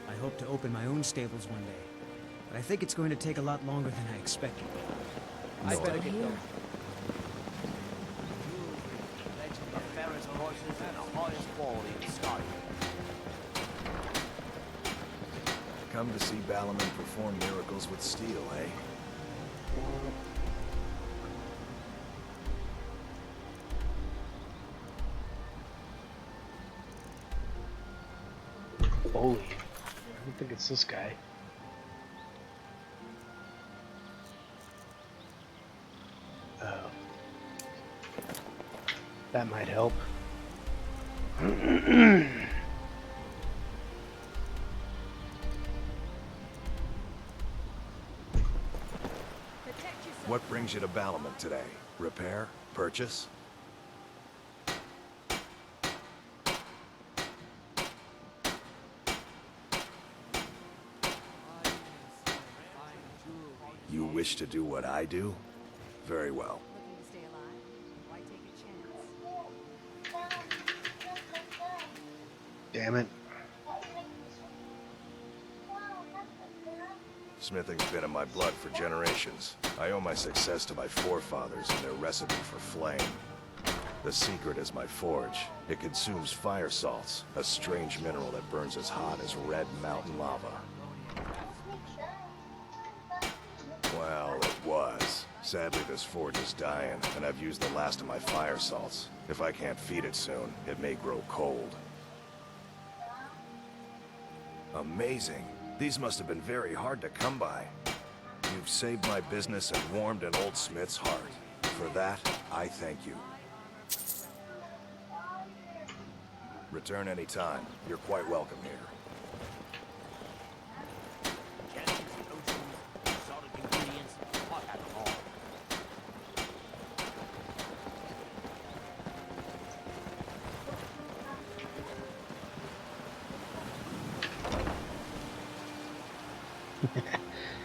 I hope to open my own stables one day, but I think it's going to take a lot longer than I expected. I better get going. The fairest horses and the highest quality in Skyrim. Come to see Balaman perform miracles with steel, eh? Bully. I don't think it's this guy. Oh. That might help. What brings you to Balamant today? Repair? Purchase? You wish to do what I do? Very well. Damn it. Smithing's been in my blood for generations. I owe my success to my forefathers and their recipe for flame. The secret is my forge. It consumes fire salts, a strange mineral that burns as hot as red mountain lava. Well, it was. Sadly, this forge is dying, and I've used the last of my fire salts. If I can't feed it soon, it may grow cold. Amazing. These must have been very hard to come by. You've saved my business and warmed an old smith's heart. For that, I thank you. Return any time. You're quite welcome here.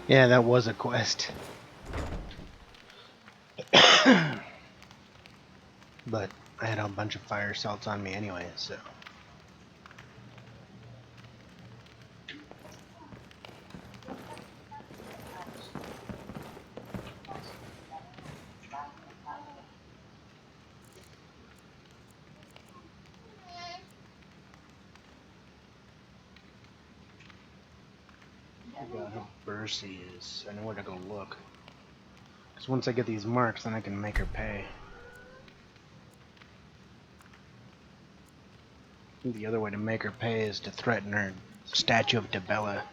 Yeah, that was a quest. But I had a bunch of fire salts on me anyway, so. I got how Bercy is. I know where to go look. Because once I get these marks, then I can make her pay. The other way to make her pay is to threaten her statue of Debella.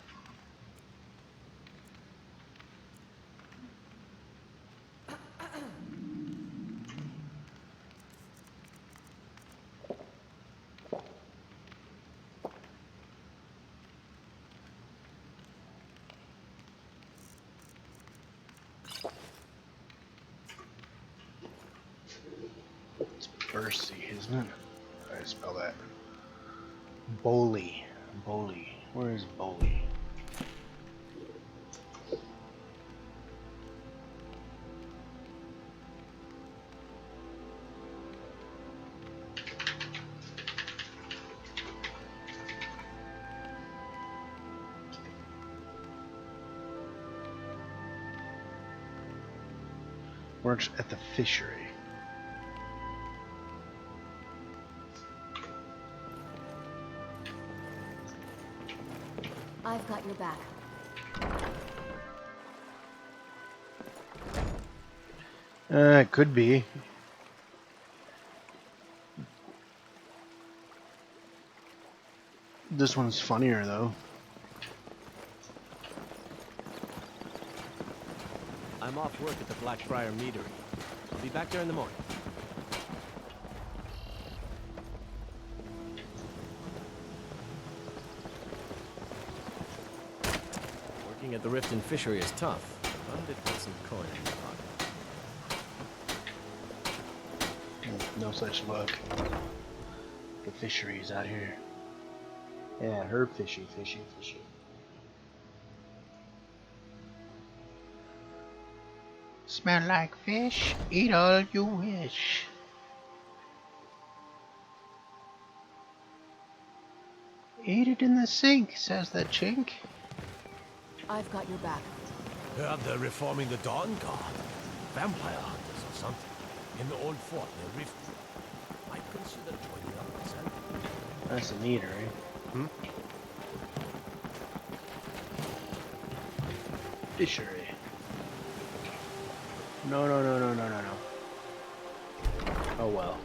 It's Bercy, isn't it? How do I spell that? Bowley. Bowley. Where is Bowley? Works at the fishery. I've got your back. It could be. This one's funnier though. I'm off work at the Blackfriar Meadery. I'll be back there in the morning. Working at the Riften fishery is tough, but I did put some coin in my pocket. No such luck. The fisheries out here. Yeah, her fishy. Smell like fish, eat all you wish. Eat it in the sink, says the chink. I've got your back. Heard they're reforming the Dawn Guard. Vampire hunters or something. In the old fort near Riften. Might consider joining up myself. That's a neater, eh? Hmm? Fishery. No. Oh well.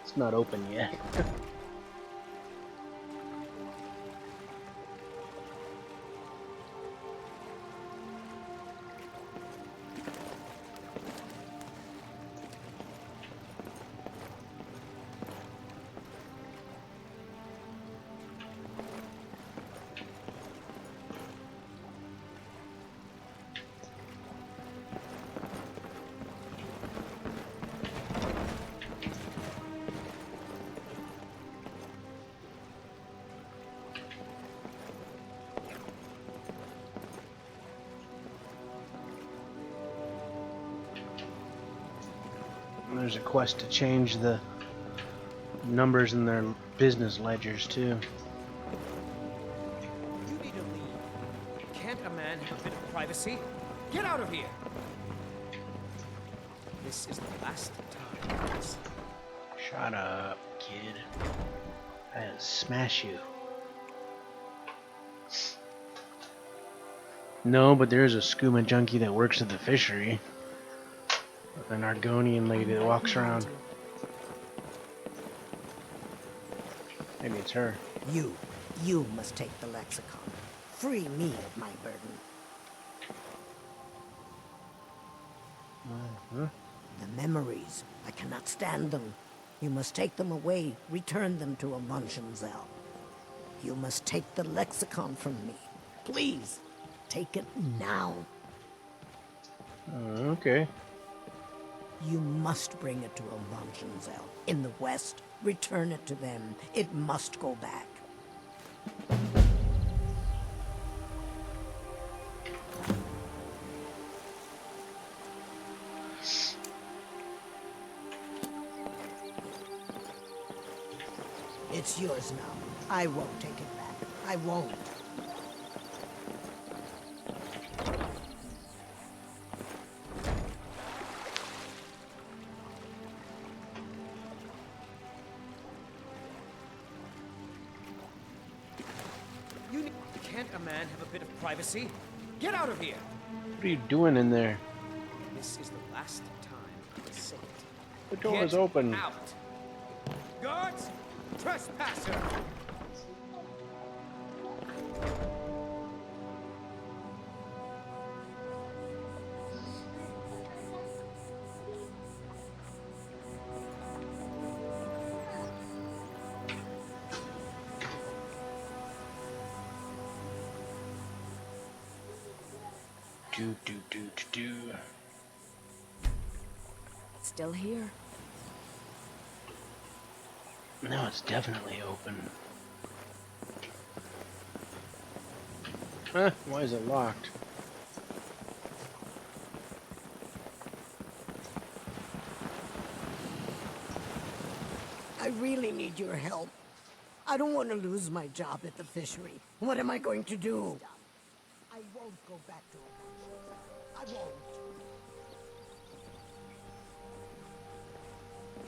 It's not open yet. And there's a quest to change the numbers in their business ledgers too. You need to leave. Can't a man have a bit of privacy? Get out of here! This is the last time. Shut up, kid. I'll smash you. No, but there's a skooma junkie that works at the fishery. An Argonian lady that walks around. Maybe it's her. You must take the lexicon. Free me of my burden. The memories, I cannot stand them. You must take them away, return them to Amunshenzell. You must take the lexicon from me. Please, take it now. Okay. You must bring it to Amunshenzell. In the west, return it to them. It must go back. It's yours now. I won't take it back. I won't. Can't a man have a bit of privacy? Get out of here! What are you doing in there? This is the last time I say it. The door is open. Out! Guards! Trespasser! Do. Still here. No, it's definitely open. Huh? Why is it locked? I really need your help. I don't want to lose my job at the fishery. What am I going to do? I won't go back to Amunshenzell. I won't.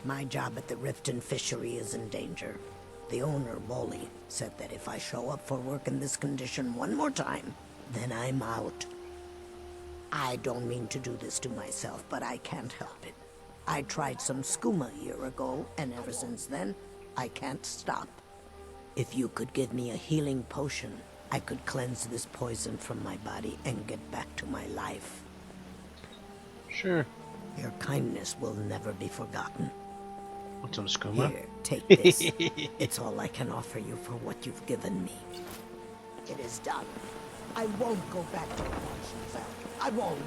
My job at the Riften fishery is in danger. The owner, Molly, said that if I show up for work in this condition one more time, then I'm out. I don't mean to do this to myself, but I can't help it. I tried some skooma a year ago, and ever since then, I can't stop. If you could give me a healing potion, I could cleanse this poison from my body and get back to my life. Sure. Your kindness will never be forgotten. Want some skooma? Here, take this. It's all I can offer you for what you've given me. It is done. I won't go back to Amunshenzell. I won't.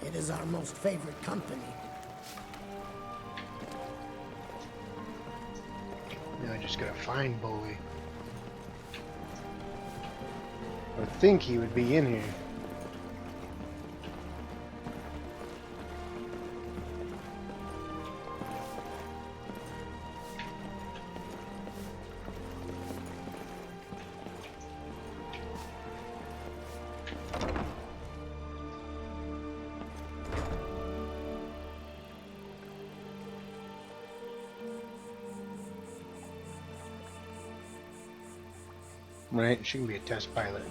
It is our most favored company. Now I just gotta find Bully. I think he would be in here. Right, she can be a test pilot.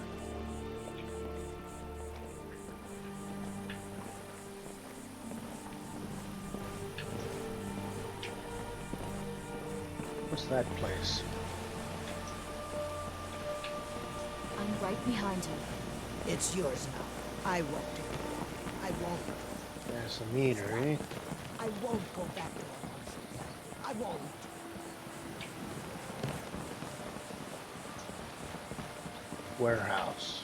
What's that place? I'm right behind you. It's yours now. I won't take it. I won't. There's a meter, eh? I won't go back to Amunshenzell. I won't. Warehouse.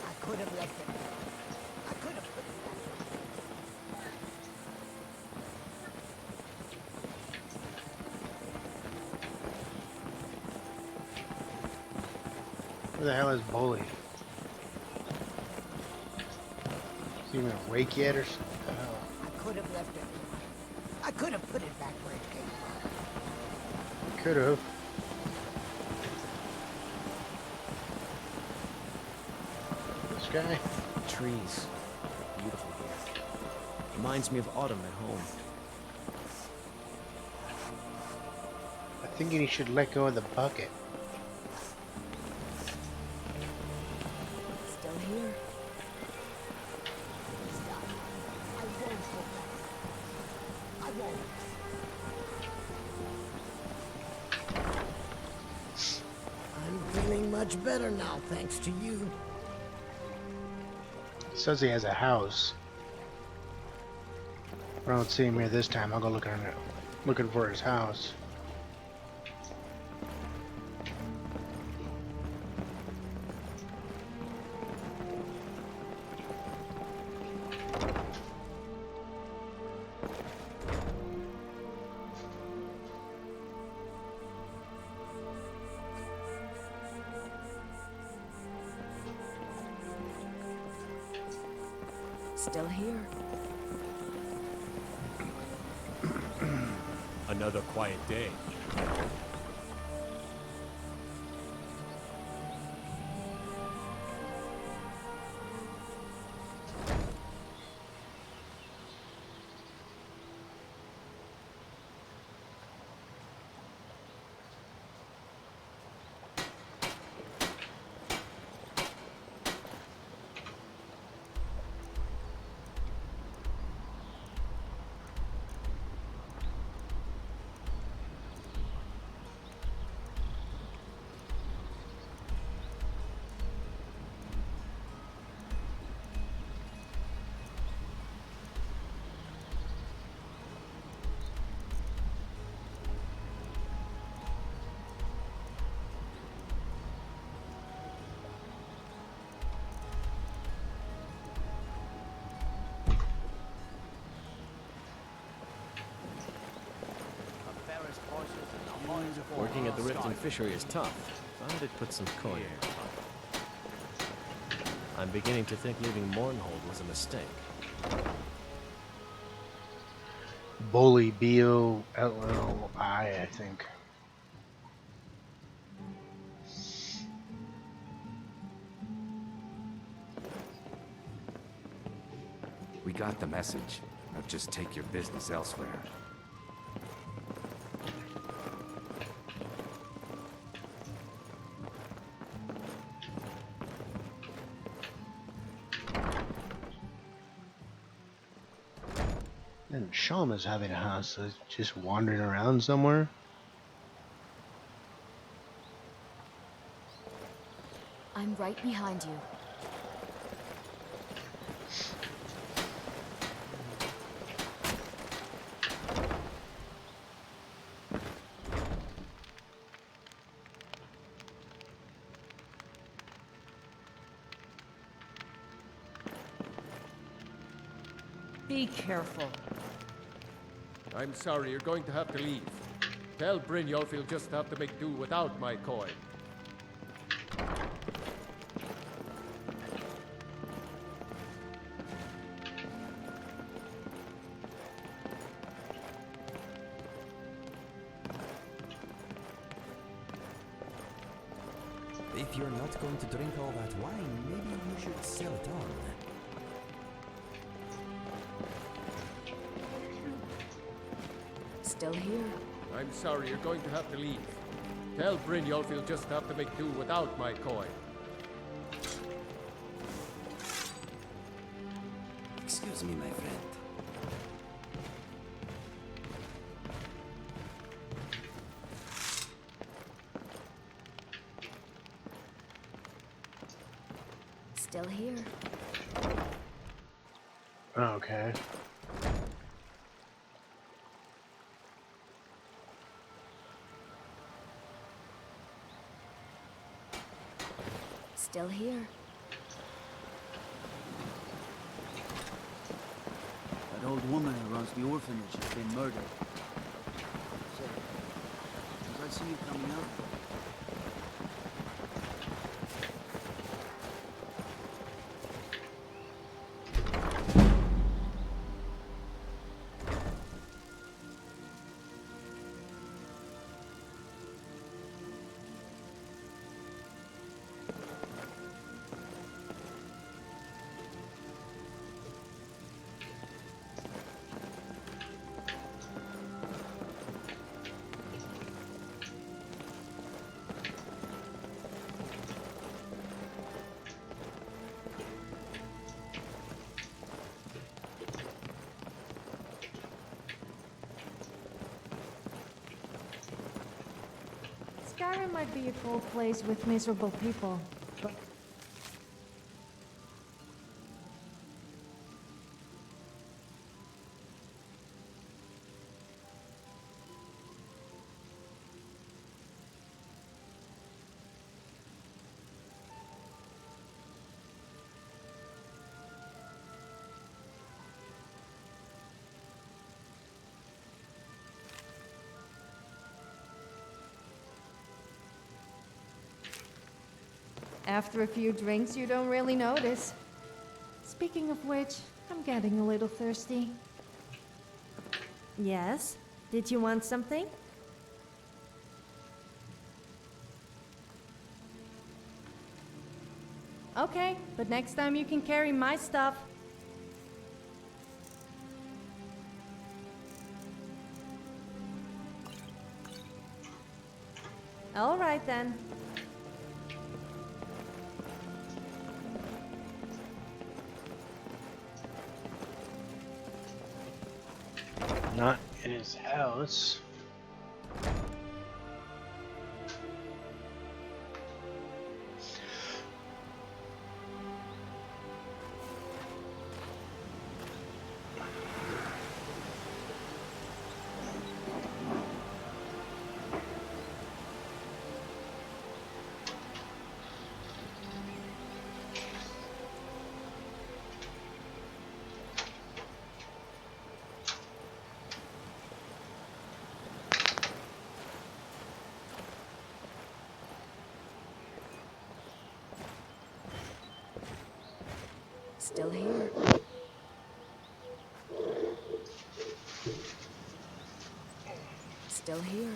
I could have left it. I could have put it back. Where the hell is Bully? Is he even awake yet or something? I could have left it. I could have put it back where it came from. Could have. This guy? Trees. Beautiful here. Reminds me of autumn at home. I think he should let go of the bucket. Still here. I'm feeling much better now, thanks to you. Says he has a house. I don't see him here this time. I'll go looking for his house. Still here. Another quiet day. Working at the Riften fishery is tough. Thought I'd put some coin in. I'm beginning to think leaving Mournhold was a mistake. Bully, B-O-L-L-I, I think. We got the message. Now just take your business elsewhere. And Shalma's having a house, so it's just wandering around somewhere. I'm right behind you. Be careful. I'm sorry, you're going to have to leave. Tell Brynjolf he'll just have to make do without my coin. If you're not going to drink all that wine, maybe you should sell it on. Still here. I'm sorry, you're going to have to leave. Tell Brynjolf he'll just have to make do without my coin. Excuse me, my friend. Still here. Okay. Still here. That old woman who runs the orphanage has been murdered. So, as I see you coming out, Skyrim might be a cold place with miserable people, but after a few drinks, you don't really notice. Speaking of which, I'm getting a little thirsty. Yes? Did you want something? Okay, but next time you can carry my stuff. All right then. Not in his house. Still here. Still here.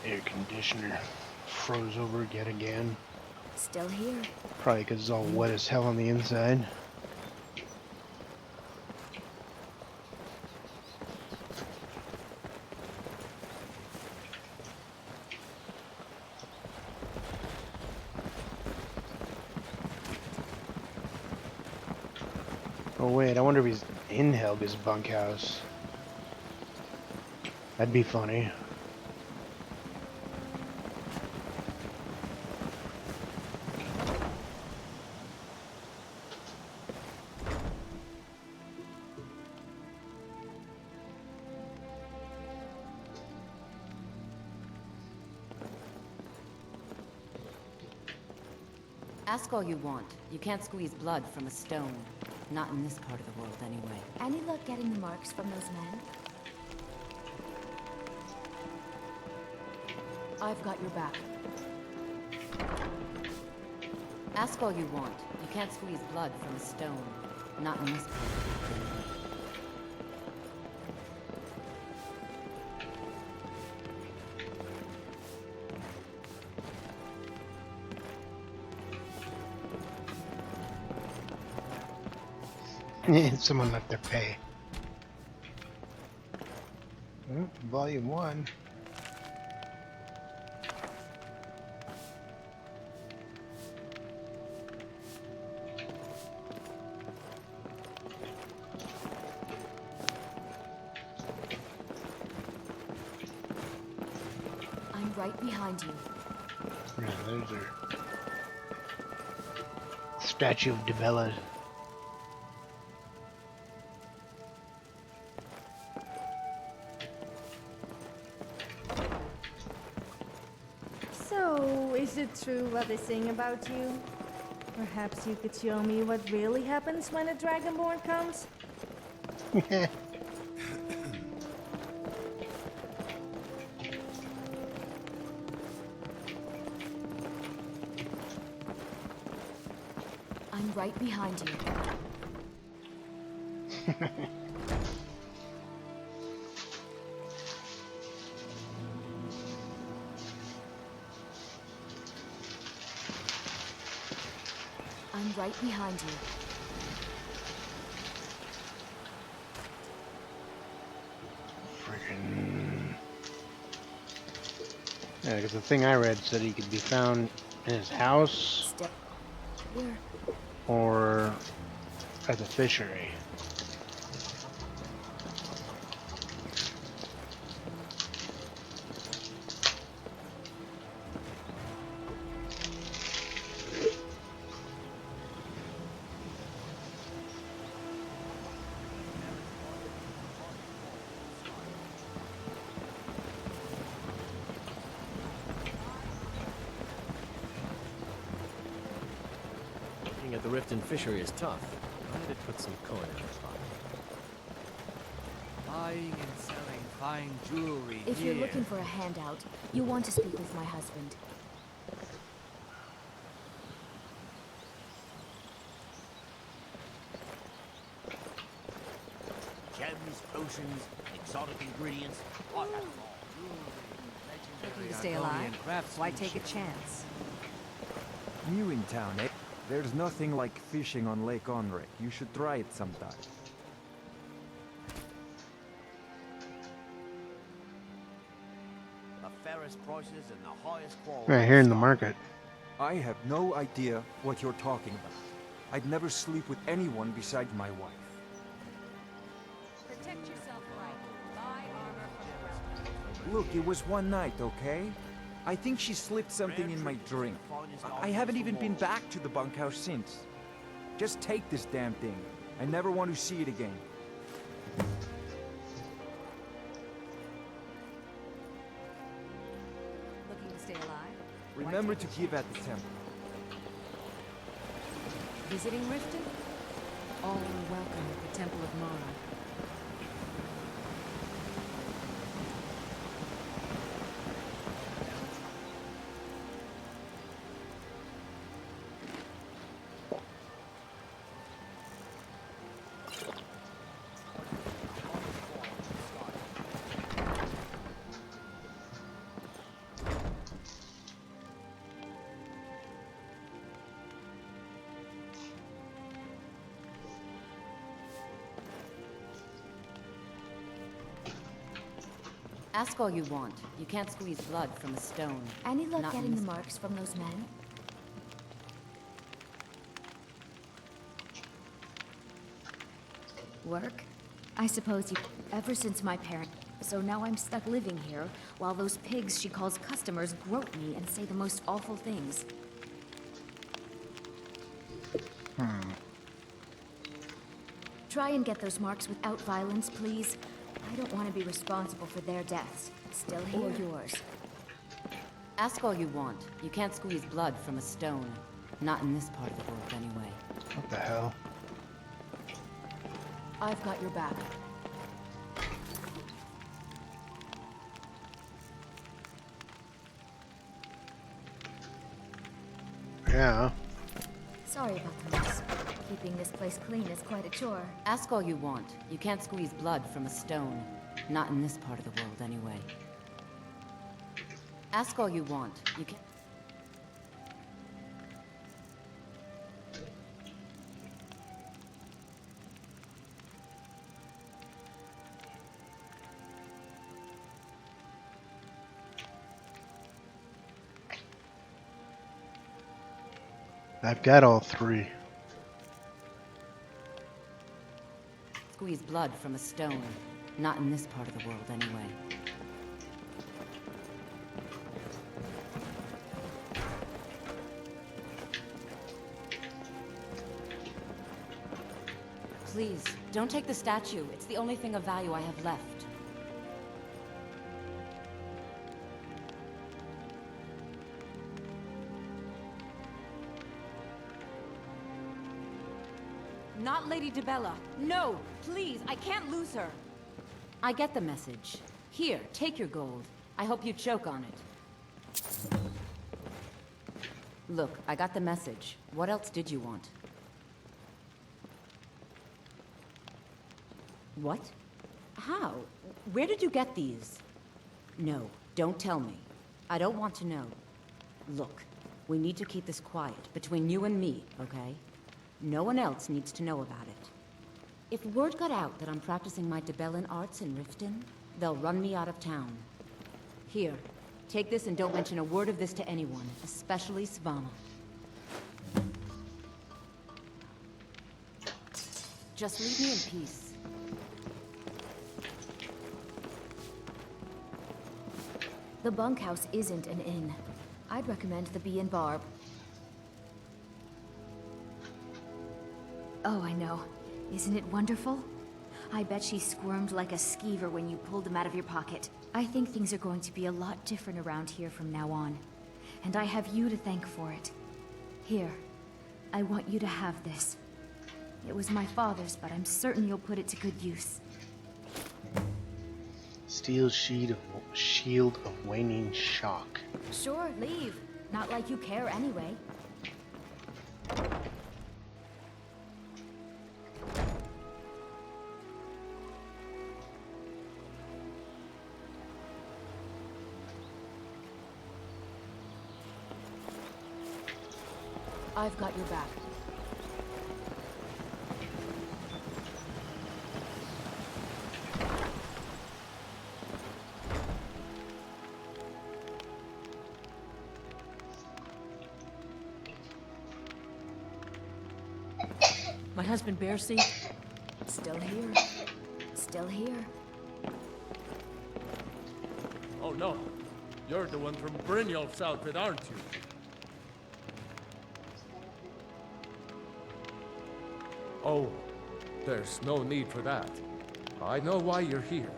Air conditioner froze over yet again. Still here. Probably because it's all wet as hell on the inside. Oh wait, I wonder if he's in Helga's bunkhouse. That'd be funny. Ask all you want. You can't squeeze blood from a stone. Not in this part of the world, anyway. Any luck getting the marks from those men? I've got your back. Ask all you want. You can't squeeze blood from a stone. Not in this part of the world, anyway. Someone left their pay. Volume 1. I'm right behind you. Yeah, there's her statue of Debella. So, is it true what they sing about you? Perhaps you could show me what really happens when a Dragonborn comes? I'm right behind you. I'm right behind you. Freaking. Yeah, because the thing I read said he could be found in his house Here. or at the fishery. The Riften fishery is tough. Glad it put some coin in his pocket. Buying and selling fine jewelry If here. you're looking for a handout, you want to speak with my husband. Gems, potions, exotic ingredients. I have them all. Looking to stay alive? Why take a chance? New in town, eh? There's nothing like fishing on Lake Onrek. You should try it sometime. The fairest prices and the highest quality. Right here in the market. I have no idea what you're talking about. I'd never sleep with anyone besides my wife. Protect yourself right. Buy armor from the Look, it was one night, okay? I think she slipped something in my drink. I haven't even been back to the bunkhouse since. Just take this damn thing. I never want to see it again. Looking to stay alive? Remember to give at the temple. Visiting Riften? All are welcome at the Temple of Mara. Ask all you want. You can't squeeze blood from a stone. Any luck Not getting in the this- marks from those men? Work? I suppose you... Ever since my parent... So now I'm stuck living here, while those pigs she calls customers grope me and say the most awful things. Try and get those marks without violence, please. I don't want to be responsible for their deaths. Still here. Or yours. Ask all you want. You can't squeeze blood from a stone. Not in this part of the world, anyway. What the hell? I've got your back. Yeah. Sorry about the mess. Keeping this place clean is quite a chore. Ask all you want. You can't squeeze blood from a stone. Not in this part of the world, anyway. Ask all you want. You can... I've got all three. Squeeze blood from a stone. Not in this part of the world, anyway. Please, don't take the statue. It's the only thing of value I have left. Not Lady DeBella. No, please, I can't lose her. I get the message. Here, take your gold. I hope you choke on it. Look, I got the message. What else did you want? What? How? Where did you get these? No, don't tell me. I don't want to know. Look, we need to keep this quiet, between you and me, okay? No one else needs to know about it. If word got out that I'm practicing my DeBellan arts in Riften, they'll run me out of town. Here, take this and don't mention a word of this to anyone, especially Svana. Just leave me in peace. The bunkhouse isn't an inn. I'd recommend the Bee and Barb. Oh, I know. Isn't it wonderful? I bet she squirmed like a skeever when you pulled them out of your pocket. I think things are going to be a lot different around here from now on. And I have you to thank for it. Here, I want you to have this. It was my father's, but I'm certain you'll put it to good use. Steel shield of waning shock. Sure, leave. Not like you care anyway. I've got your back. My husband Bercy? Still here. Still here. Oh no. You're the one from Brynjolf's outfit, aren't you? Oh, there's no need for that. I know why you're here.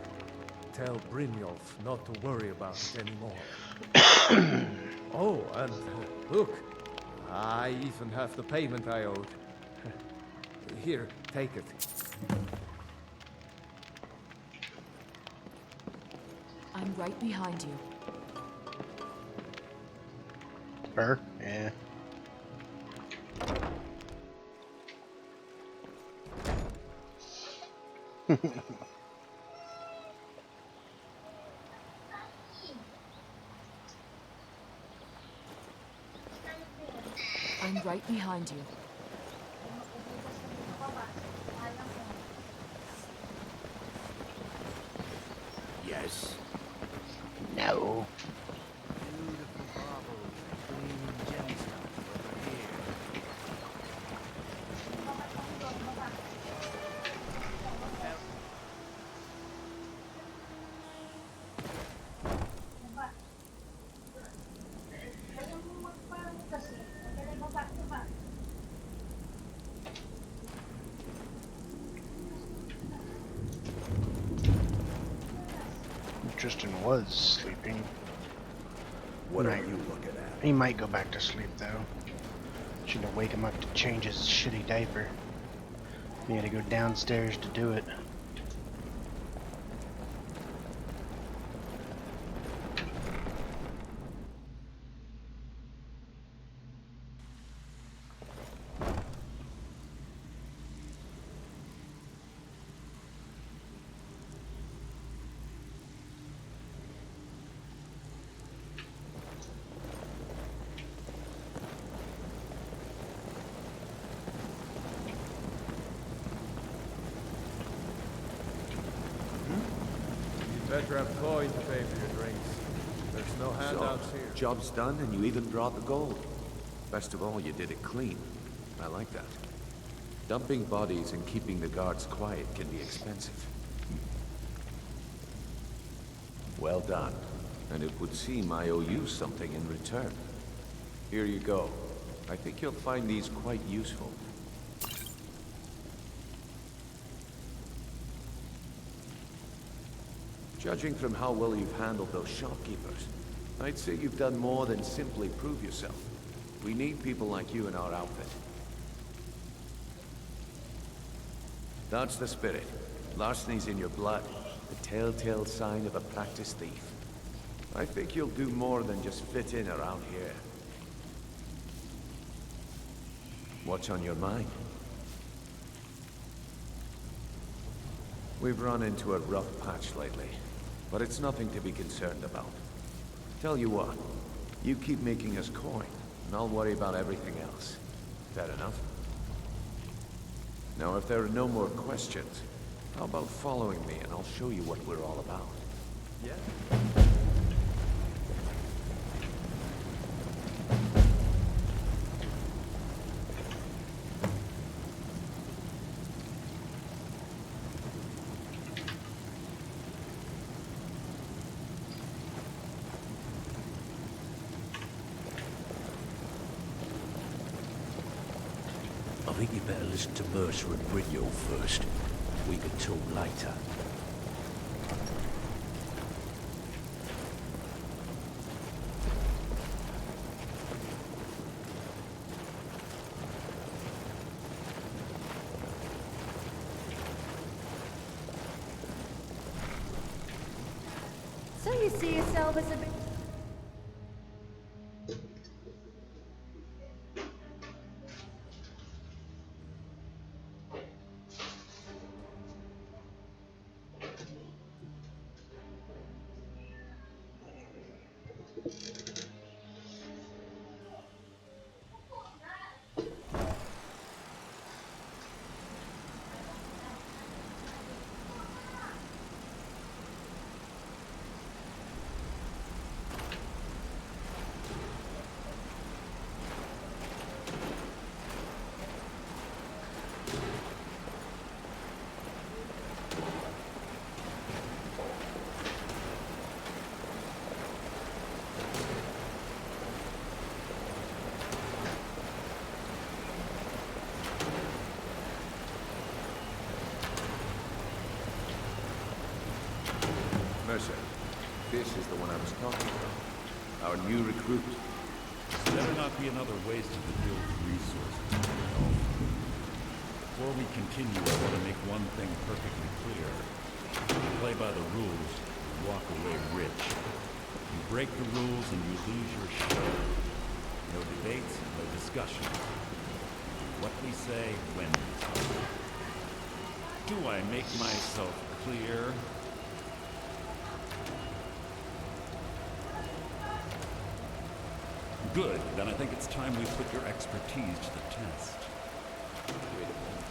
Tell Brynjolf not to worry about it anymore. Oh, and look, I even have the payment I owed. Here, take it. I'm right behind you. Her? Yeah. I'm right behind you. Yes. No. Beautiful baubles and gleaming gemstones over here. Tristan was sleeping. What are you looking at? He might go back to sleep though. Shouldn't wake him up to change his shitty diaper. He had to go downstairs to do it. Better have coin to pay for your drinks. There's no handouts So, here. job's done and you even brought the gold. Best of all, you did it clean. I like that. Dumping bodies and keeping the guards quiet can be expensive. Well done. And it would seem I owe you something in return. Here you go. I think you'll find these quite useful. Judging from how well you've handled those shopkeepers, I'd say you've done more than simply prove yourself. We need people like you in our outfit. That's the spirit. Larceny's in your blood, the telltale sign of a practiced thief. I think you'll do more than just fit in around here. What's on your mind? We've run into a rough patch lately, but it's nothing to be concerned about. Tell you what, you keep making us coin, and I'll worry about everything else. Fair enough? Now, if there are no more questions, how about following me and I'll show you what we're all about? Yeah? I think you better listen to Mercer and Brynjolf first. We can talk later. himself as a bit. Mercer, this is the one I was talking about. Our new recruit. Better not be another waste of the guild's resources. Before we continue, I want to make one thing perfectly clear. You play by the rules, you walk away rich. You break the rules and you lose your show. No debates, no discussion. What we say, when we say. Do I make myself clear? Good. Then I think it's time we put your expertise to the test. Wait a minute.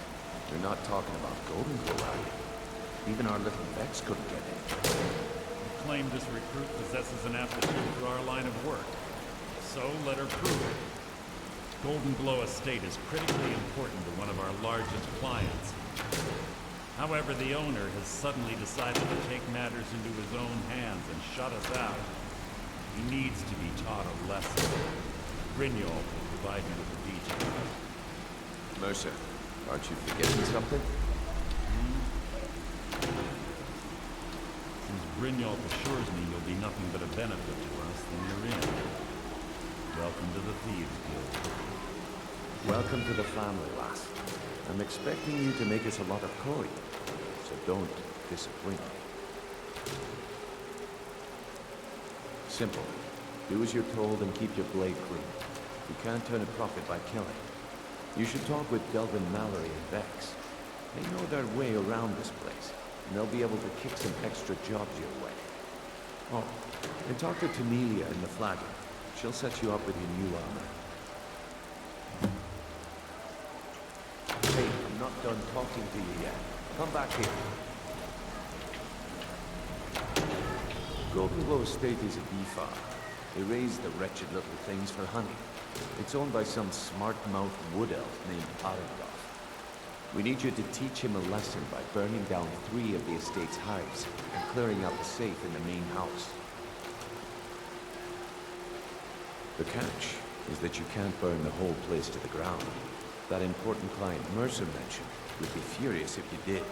You're not talking about Golden Glow, are you? Even our little Vex couldn't get in. You claim this recruit possesses an aptitude for our line of work. So let her prove it. Golden Glow Estate is critically important to one of our largest clients. However, the owner has suddenly decided to take matters into his own hands and shut us out. He needs to be taught a lesson. Grignol will provide you with the details. Mercer, aren't you forgetting something? Since Grignol assures me you'll be nothing but a benefit to us, then you're in. Welcome to the Thieves Guild. Welcome to the family, lass. I'm expecting you to make us a lot of coin, so don't disappoint me. Simple. Do as you're told and keep your blade clean. You can't turn a profit by killing. You should talk with Delvin Mallory and Vex. They know their way around this place, and they'll be able to kick some extra jobs your way. Oh, and talk to Tamelia in the Flagon. She'll set you up with your new armor. Hey, I'm not done talking to you yet. Come back here. Golden Glow Estate is a bee farm. They raise the wretched little things for honey. It's owned by some smart-mouthed wood elf named Arengoth. We need you to teach him a lesson by burning down 3 of the estate's hives and clearing out the safe in the main house. The catch is that you can't burn the whole place to the ground. That important client Mercer mentioned would be furious if you did.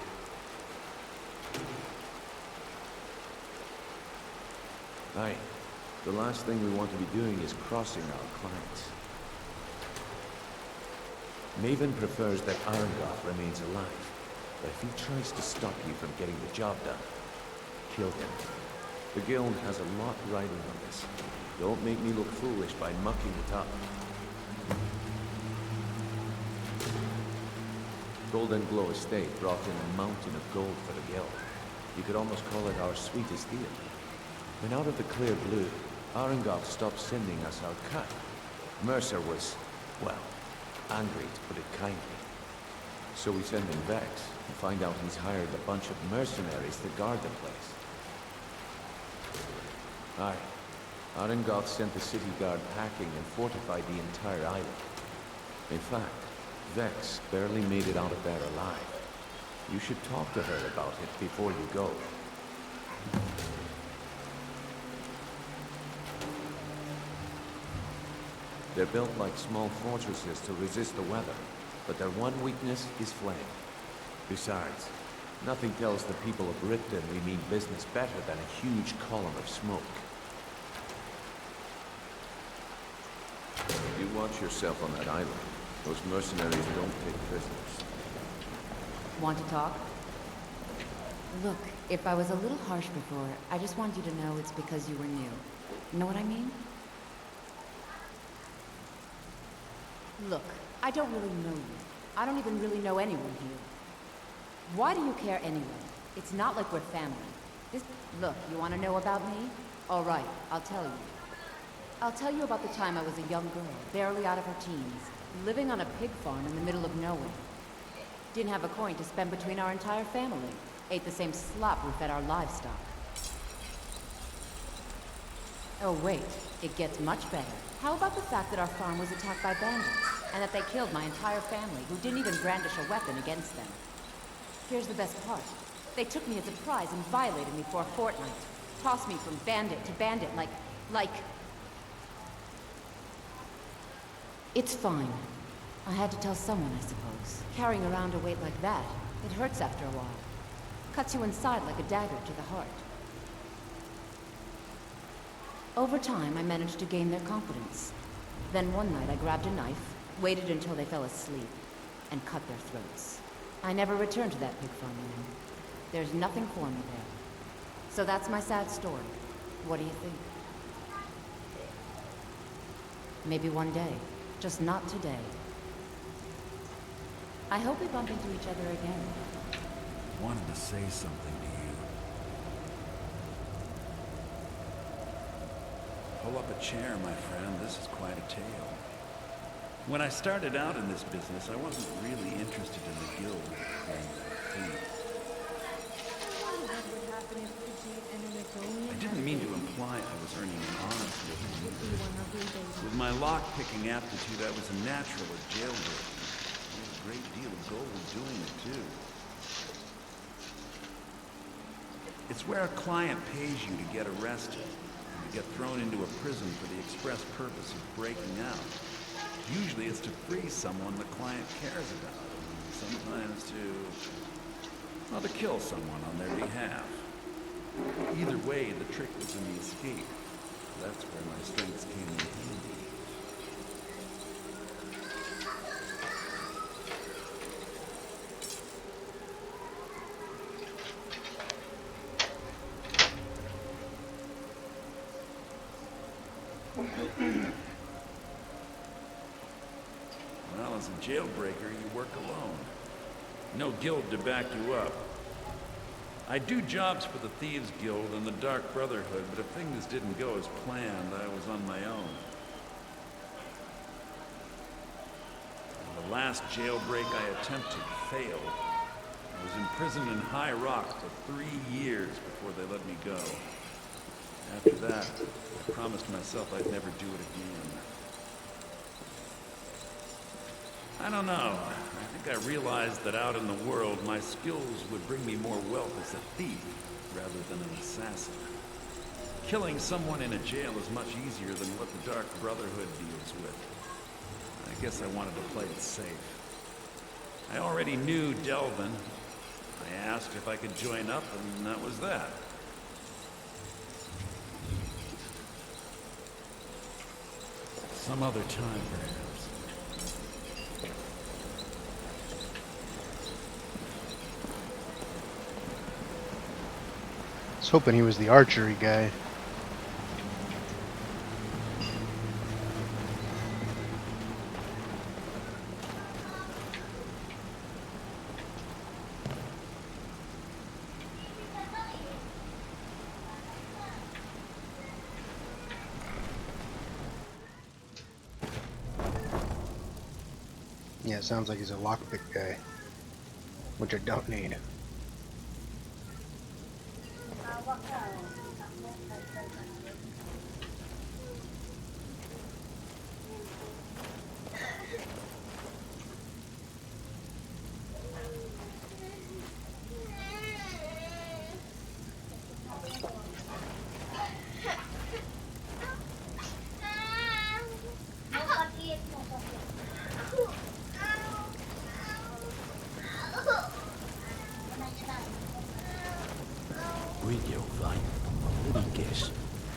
Aye. The last thing we want to be doing is crossing our clients. Maven prefers that Arengoth remains alive, but if he tries to stop you from getting the job done, kill him. The guild has a lot riding on this. Don't make me look foolish by mucking it up. Golden Glow Estate brought in a mountain of gold for the guild. You could almost call it our sweetest deal. When out of the clear blue, Arengoth stopped sending us our cut. Mercer was, well, angry to put it kindly. So we send in Vex and find out he's hired a bunch of mercenaries to guard the place. Aye. Arengoth sent the city guard packing and fortified the entire island. In fact, Vex barely made it out of there alive. You should talk to her about it before you go. They're built like small fortresses to resist the weather, but their one weakness is flame. Besides, nothing tells the people of Riften we mean business better than a huge column of smoke. You watch yourself on that island. Those mercenaries don't take prisoners. Want to talk? Look, If I was a little harsh before, I just want you to know it's because you were new. Know what I mean? Look, I don't really know you. I don't even really know anyone here. Why do you care anyway? It's not like we're family. Look, you want to know about me? All right, I'll tell you. I'll tell you about the time I was a young girl, barely out of her teens, living on a pig farm in the middle of nowhere. Didn't have a coin to spend between our entire family. Ate the same slop we fed our livestock. Oh wait, it gets much better. How about the fact that our farm was attacked by bandits, and that they killed my entire family, who didn't even brandish a weapon against them? Here's the best part. They took me as a prize and violated me for a fortnight. Tossed me from bandit to bandit like... It's fine. I had to tell someone, I suppose. Carrying around a weight like that, it hurts after a while. Cuts you inside like a dagger to the heart. Over time, I managed to gain their confidence. Then one night I grabbed a knife, waited until they fell asleep, and cut their throats. I never returned to that pig farm anymore. There's nothing for me there. So that's my sad story. What do you think? Maybe one day. Just not today. I hope we bump into each other again. Wanted to say something to you. Pull up a chair, my friend. This is quite a tale. When I started out in this business, I wasn't really interested in the guild and the thieves. I didn't mean to imply I was earning an honest living. With my lock-picking aptitude, I was a natural at jailbreaking. There's a great deal of gold doing it, too. It's where a client pays you to get arrested, and to get thrown into a prison for the express purpose of breaking out. Usually it's to free someone the client cares about, and sometimes to kill someone on their behalf. Either way, the trick was in the escape. That's where my strengths came in handy. Well, as a jailbreaker, you work alone. No guild to back you up. I do jobs for the Thieves Guild and the Dark Brotherhood, but if things didn't go as planned, I was on my own. The last jailbreak I attempted failed. I was imprisoned in High Rock for 3 years before they let me go. After that, I promised myself I'd never do it again. I don't know. I think I realized that out in the world, my skills would bring me more wealth as a thief rather than an assassin. Killing someone in a jail is much easier than what the Dark Brotherhood deals with. I guess I wanted to play it safe. I already knew Delvin. I asked if I could join up, and that was that. Some other time, perhaps. I was hoping he was the archery guy. Yeah, it sounds like he's a lockpick guy, which I don't need.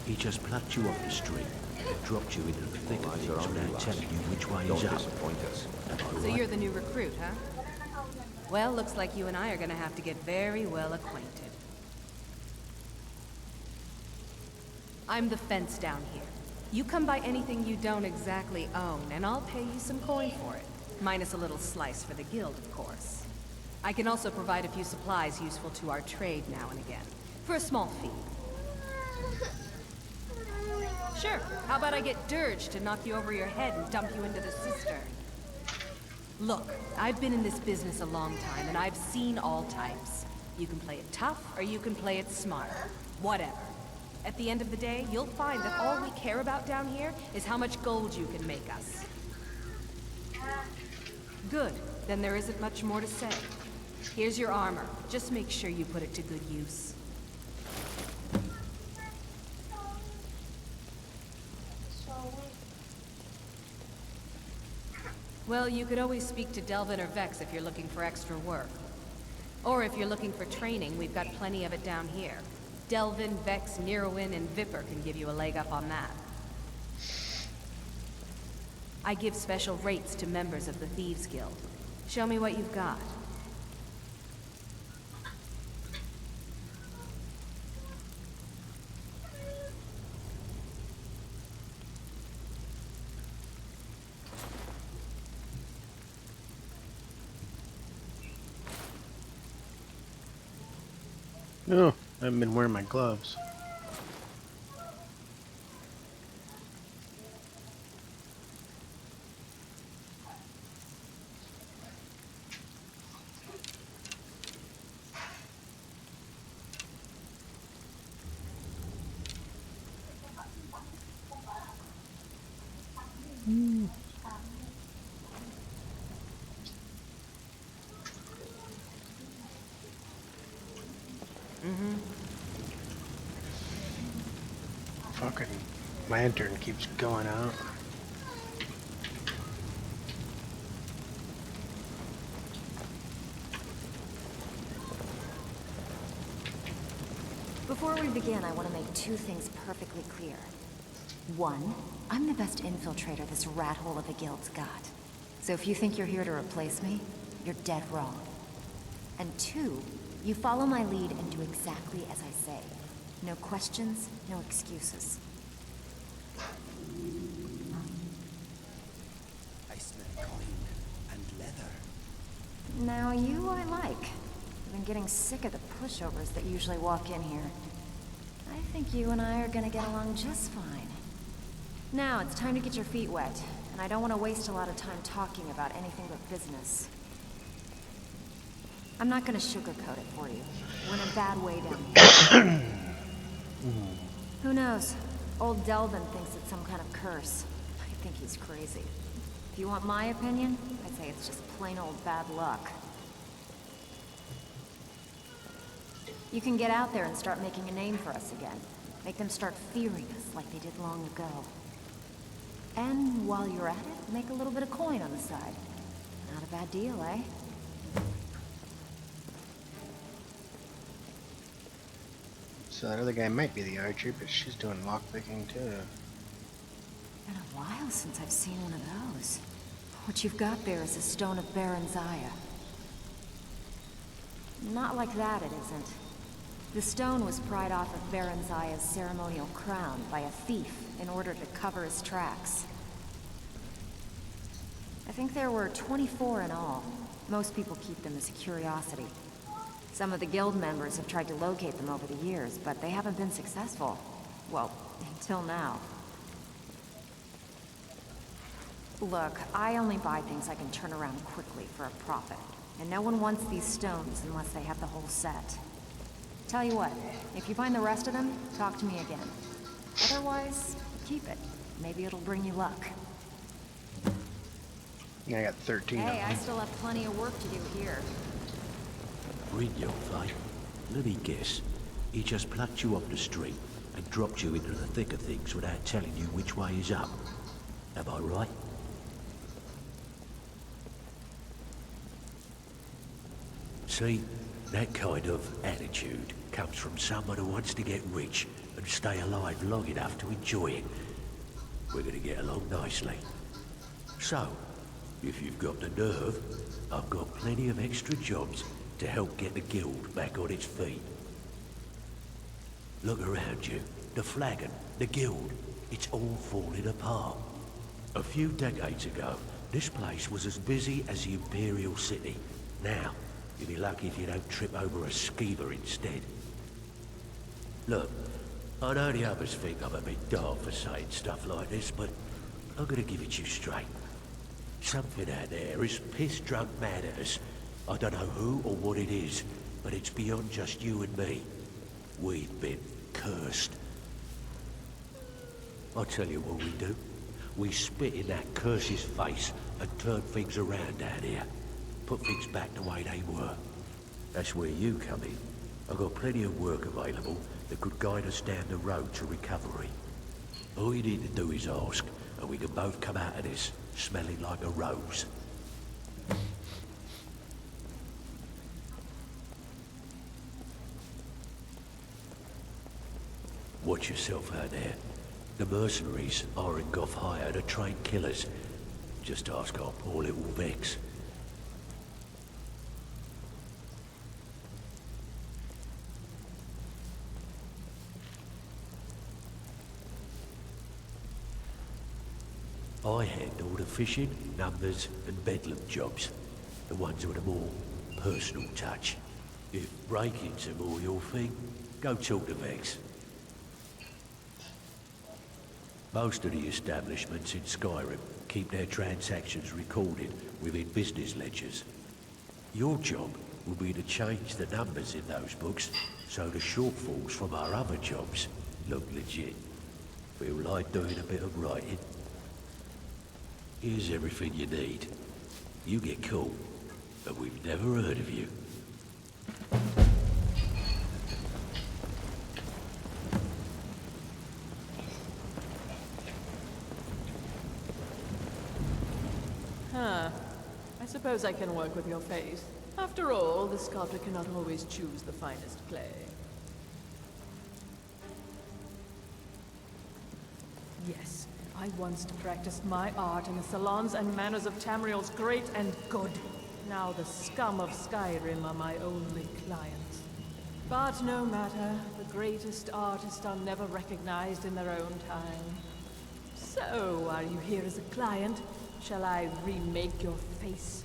He just plucked you off the street, dropped you into the thick of things without telling you which way is up. So you're the new recruit, huh? Well, looks like you and I are gonna have to get very well acquainted. I'm the fence down here. You come by anything you don't exactly own, and I'll pay you some coin for it. Minus a little slice for the guild, of course. I can also provide a few supplies useful to our trade now and again, for a small fee. Sure, how about I get Dirge to knock you over your head and dump you into the cistern? Look, I've been in this business a long time, and I've seen all types. You can play it tough, or you can play it smart. Whatever. At the end of the day, you'll find that all we care about down here is how much gold you can make us. Good. Then there isn't much more to say. Here's your armor. Just make sure you put it to good use. Well, you could always speak to Delvin or Vex if you're looking for extra work. Or if you're looking for training, we've got plenty of it down here. Delvin, Vex, Neruin, and Viper can give you a leg up on that. I give special rates to members of the Thieves Guild. Show me what you've got. Oh, I haven't been wearing my gloves. Fucking lantern keeps going out. Before we begin, I want to make two things perfectly clear. One, I'm the best infiltrator this rat hole of a guild's got. So if you think you're here to replace me, you're dead wrong. And two, you follow my lead and do exactly as I say. No questions, no excuses. I smell coin and leather. Now you I like. I've been getting sick of the pushovers that usually walk in here. I think you and I are gonna get along just fine. Now it's time to get your feet wet, and I don't want to waste a lot of time talking about anything but business. I'm not gonna sugarcoat it for you. We're in a bad way down here. Who knows? Old Delvin thinks it's some kind of curse. I think he's crazy. If you want my opinion, I'd say it's just plain old bad luck. You can get out there and start making a name for us again. Make them start fearing us like they did long ago. And while you're at it, make a little bit of coin on the side. Not a bad deal, eh? So that other guy might be the archer, but she's doing lockpicking too. Been a while since I've seen one of those. What you've got there is a stone of Baron Zaya. Not like that, it isn't. The stone was pried off of Baron Zaya's ceremonial crown by a thief in order to cover his tracks. I think there were 24 in all. Most people keep them as a curiosity. Some of the guild members have tried to locate them over the years, but they haven't been successful. Well, until now. Look, I only buy things I can turn around quickly for a profit. And no one wants these stones unless they have the whole set. Tell you what, if you find the rest of them, talk to me again. Otherwise, keep it. Maybe it'll bring you luck. I got 13 of Hey, them. I still have plenty of work to do here. Brilliant, right? Let me guess. He just plucked you off the street and dropped you into the thick of things without telling you which way is up. Am I right? See, that kind of attitude comes from someone who wants to get rich and stay alive long enough to enjoy it. We're gonna get along nicely. So, if you've got the nerve, I've got plenty of extra jobs to help get the guild back on its feet. Look around you. The flagon, The guild, it's all falling apart. A few decades ago, this place was as busy as the Imperial City. Now, you'll be lucky if you don't trip over a skeever instead. Look, I know the others think I'm a bit dark for saying stuff like this, but I'm gonna give it you straight. Something out there is piss-drunk mad at us. I don't know who or what it is, but it's beyond just you and me. We've been cursed. I'll tell you what we do. We spit in that curse's face and turn things around down here. Put things back the way they were. That's where you come in. I've got plenty of work available that could guide us down the road to recovery. All you need to do is ask, and we can both come out of this smelling like a rose. Watch yourself out there. The mercenaries Arengoth hired are trained killers. Just ask our poor little Vex. I handle the fishing, numbers, and bedlam jobs. The ones with a more personal touch. If breaking's a more your thing, go talk to Vex. Most of the establishments in Skyrim keep their transactions recorded within business ledgers. Your job will be to change the numbers in those books so the shortfalls from our other jobs look legit. Feel like doing a bit of writing? Here's everything you need. You get caught, but we've never heard of you. Huh. I suppose I can work with your face. After all, the sculptor cannot always choose the finest clay. Yes, I once practiced my art in the salons and manners of Tamriel's great and good. Now the scum of Skyrim are my only clients. But no matter, the greatest artists are never recognized in their own time. So, are you here as a client? Shall I remake your face?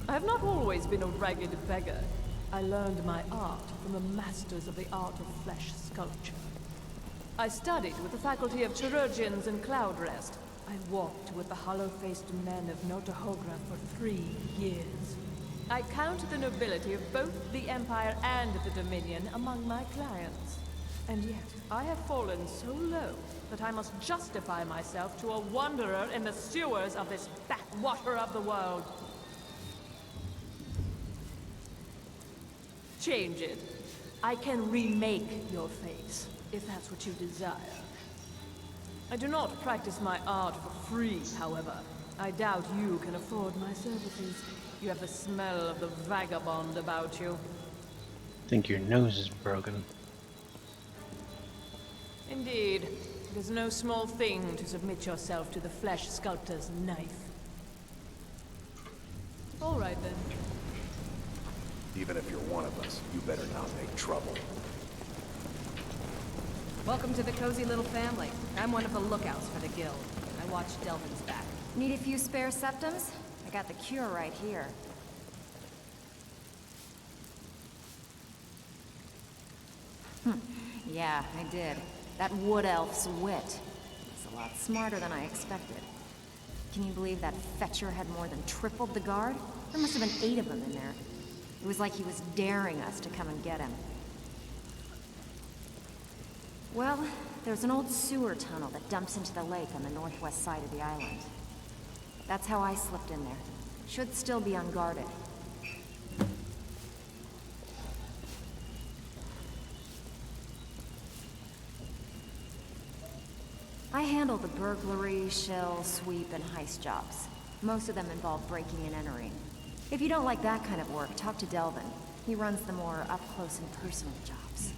I have not always been a ragged beggar. I learned my art from the masters of the art of flesh sculpture. I studied with the faculty of chirurgeons in Cloudrest. I walked with the hollow-faced men of Notahogra for 3 years. I count the nobility of both the Empire and the Dominion among my clients. And yet, I have fallen so low that I must justify myself to a wanderer in the sewers of this backwater of the world. Change it. I can remake your face, if that's what you desire. I do not practice my art for free, however. I doubt you can afford my services. You have the smell of the vagabond about you. I think your nose is broken. Indeed. It is no small thing to submit yourself to the flesh sculptor's knife. All right, then. Even if you're one of us, you better not make trouble. Welcome to the cozy little family. I'm one of the lookouts for the guild. I watch Delvin's back. Need a few spare septums? I got the cure right here. Yeah, I did. That wood elf's wit. He's a lot smarter than I expected. Can you believe that fetcher had more than tripled the guard? There must have been 8 of them in there. It was like he was daring us to come and get him. Well, there's an old sewer tunnel that dumps into the lake on the northwest side of the island. That's how I slipped in there. Should still be unguarded. I handle the burglary, shell, sweep, and heist jobs. Most of them involve breaking and entering. If you don't like that kind of work, talk to Delvin. He runs the more up-close and personal jobs.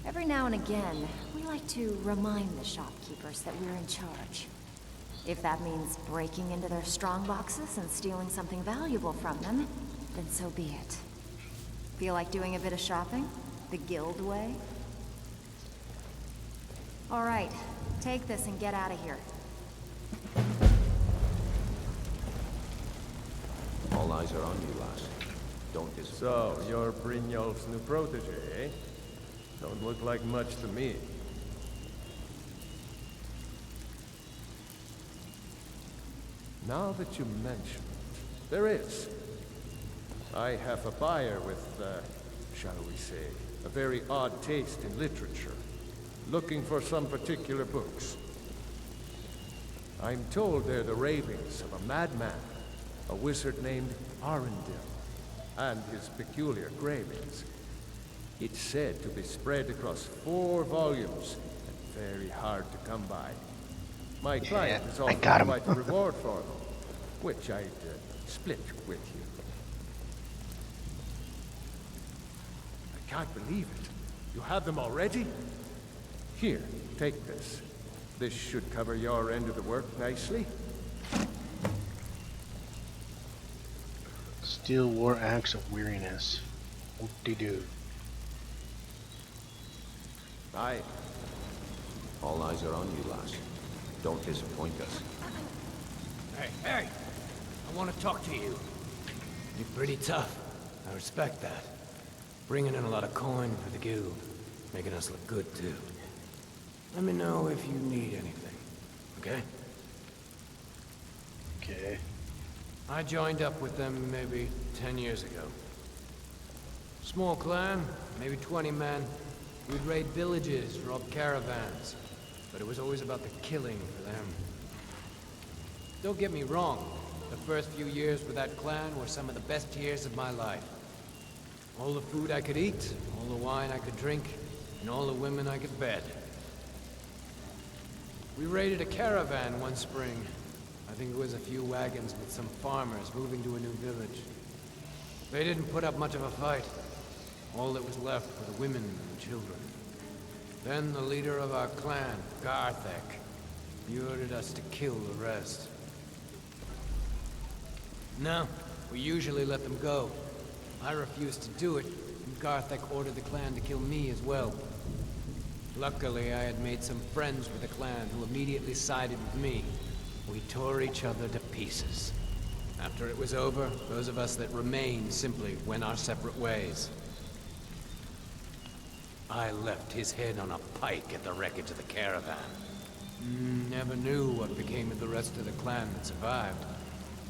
Every now and again, we like to remind the shopkeepers that we're in charge. If that means breaking into their strong boxes and stealing something valuable from them, then so be it. Feel like doing a bit of shopping? The guild way? All right, take this and get out of here. All eyes are on you, lass. Don't disappoint So, us. you're Brynjolf's new protege, eh? Don't look like much to me. Now that you mention it, there is. I have a buyer with, shall we say, a very odd taste in literature, looking for some particular books. I'm told they're the ravings of a madman, a wizard named Arundel, and his peculiar gravings. It's said to be spread across 4 volumes, and very hard to come by. My client is offering quite a reward for them, which I'd split with you. I can't believe it. You have them already? Here, take this. This should cover your end of the work nicely. Steel War Axe of Weariness. Whoop-de-doo. Aye. All eyes are on you, lass. Don't disappoint us. Hey, hey! I want to talk to you. You're pretty tough. I respect that. Bringing in a lot of coin for the guild. Making us look good, too. Let me know if you need anything, okay? Okay. I joined up with them maybe 10 years ago. Small clan, maybe 20 men. We'd raid villages, rob caravans. But it was always about the killing for them. Don't get me wrong. The first few years with that clan were some of the best years of my life. All the food I could eat, all the wine I could drink, and all the women I could bed. We raided a caravan one spring. I think it was a few wagons with some farmers moving to a new village. They didn't put up much of a fight. All that was left were the women and children. Then the leader of our clan, Garthek, he ordered us to kill the rest. No, we usually let them go. I refused to do it, and Garthek ordered the clan to kill me as well. Luckily, I had made some friends with the clan who immediately sided with me. We tore each other to pieces. After it was over, those of us that remained simply went our separate ways. I left his head on a pike at the wreckage of the caravan. Never knew what became of the rest of the clan that survived.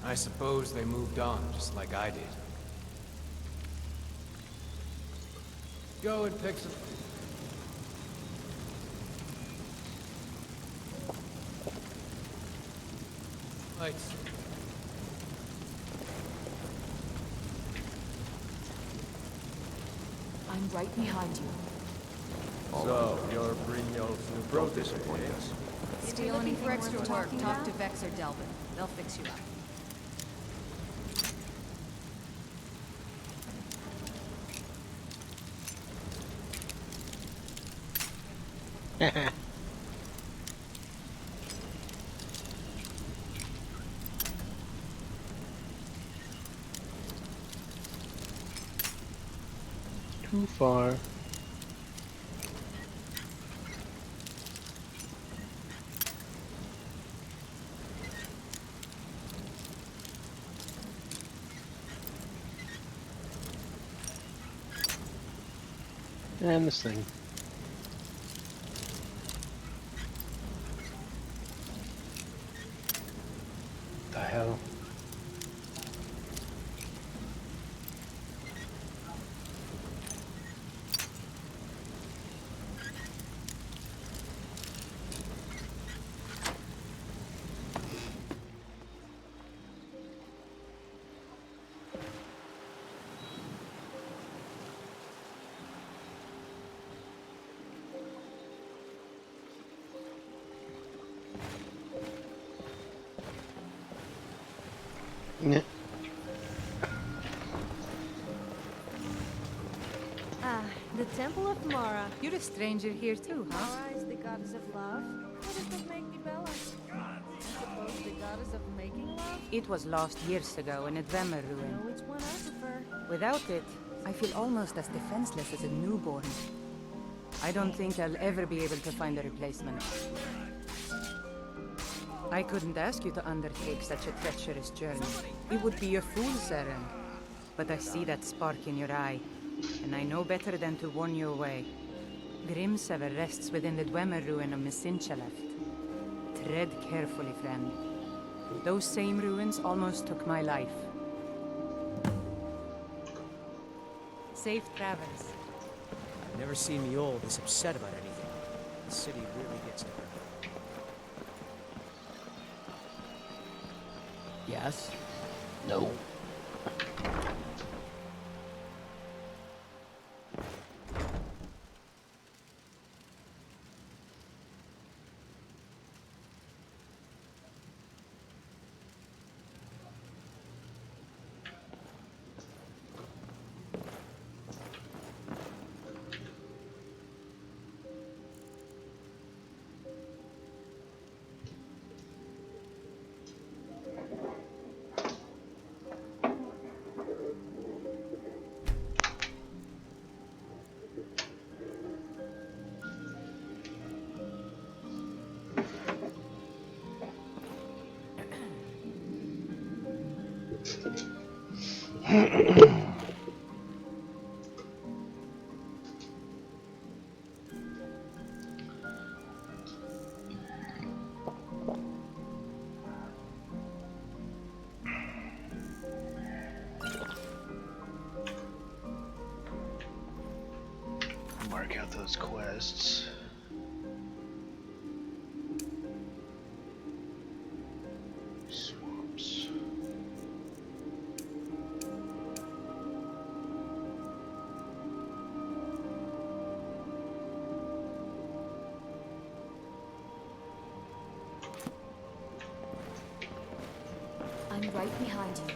I suppose they moved on, just like I did. Go and pick some... lights. I'm right behind you. So, you're Brynjolf's new protege, us. Steal anything For extra worth work, talking talk about? to Vex or Delvin. They'll fix you up. Too far. And this thing. The hell? Yeah. Ah, the Temple of Mara. You're a stranger here too, huh? Mara is the goddess of love. What does that make me, Bella? I suppose goddess of making love? It was lost years ago in a Dwemer ruin. Know which one I prefer. Without it, I feel almost as defenseless as a newborn. I don't think I'll ever be able to find a replacement. I couldn't ask you to undertake such a treacherous journey. It would be a fool's errand. But I see that spark in your eye, and I know better than to warn you away. Grimsever rests within the Dwemer ruin of Messinchaleft. Tread carefully, friend. Those same ruins almost took my life. Safe travels. I've never seen Mjol this upset about anything. The city really gets to her. Yes? No. Mark out those quests. Swamps. I'm right behind you.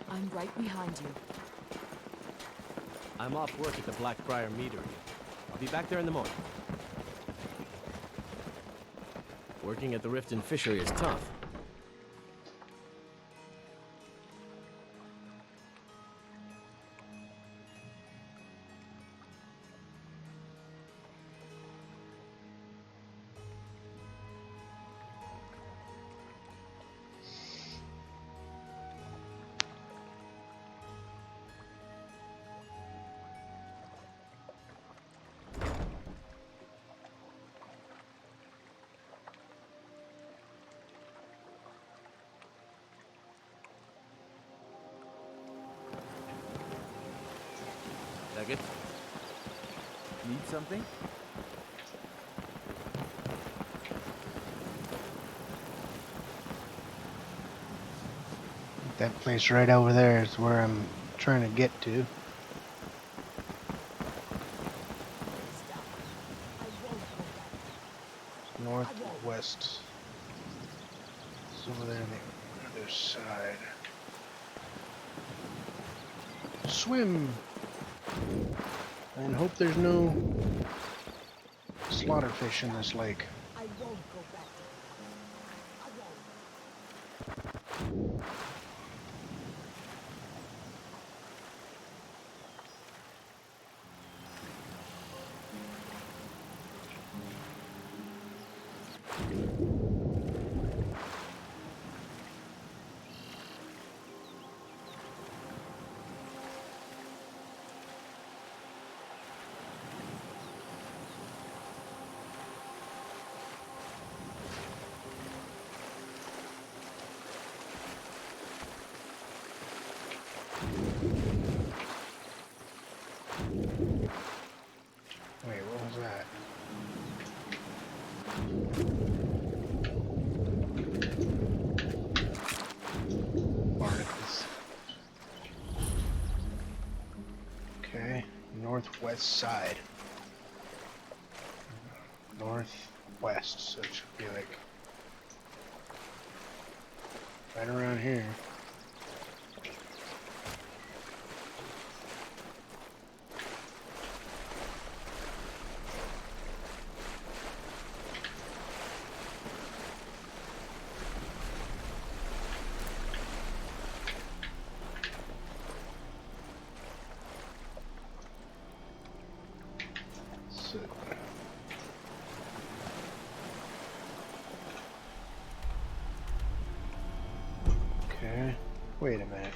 I'm right behind you. I'm off work at the Blackbriar Meadery. I'll be back there in the morning. Working at the Riften Fishery is tough. Daggett? Need something? That place right over there is where I'm trying to get to. Northwest. It's over there on the other side. Swim! And hope there's no slaughterfish in this lake. Wait, what was that? Barnacles. Okay, northwest side. Northwest, so it should be like Right around here. So. Okay. Wait a minute.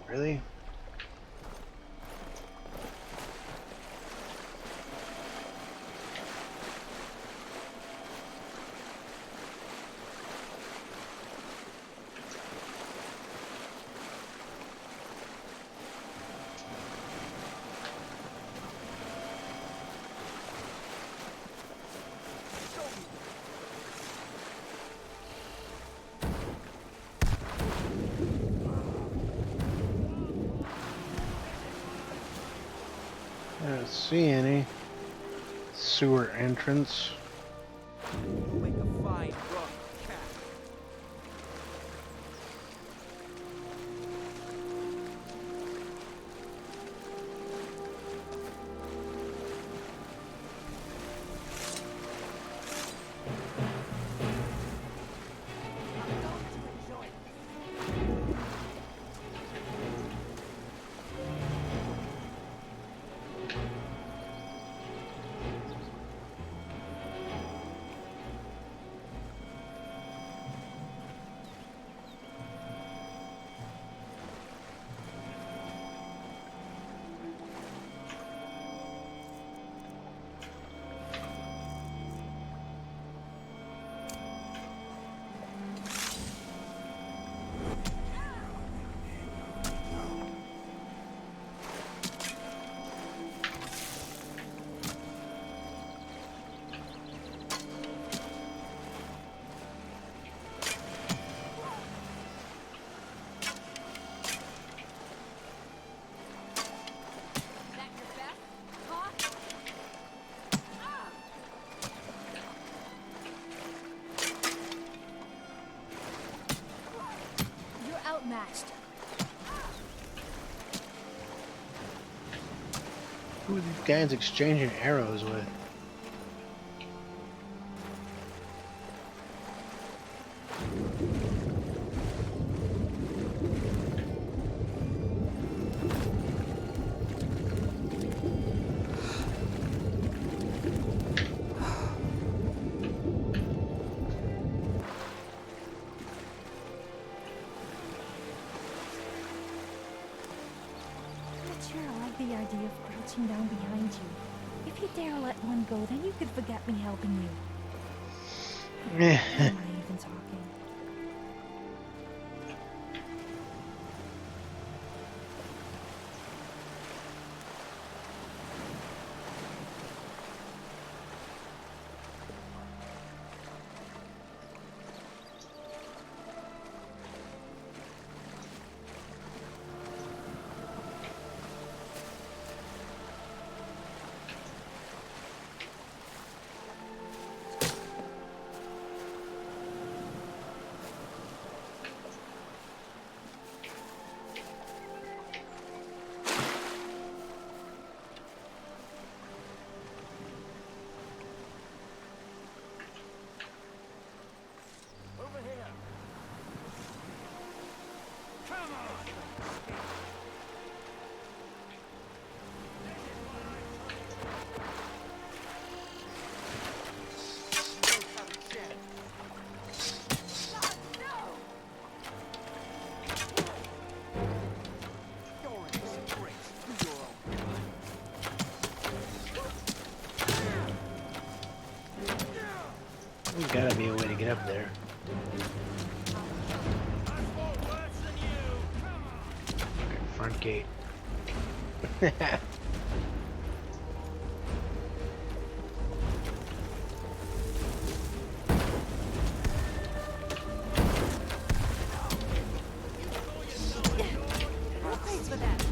Really? I don't see any sewer entrance. Like a fine rough cat. Outmatched. Who are these guys exchanging arrows with? I like the idea of crouching down behind you. If you dare let one go, then you could forget me helping you. Why am I even talking? There's gotta be a way to get up there. Front gate. Thanks for that.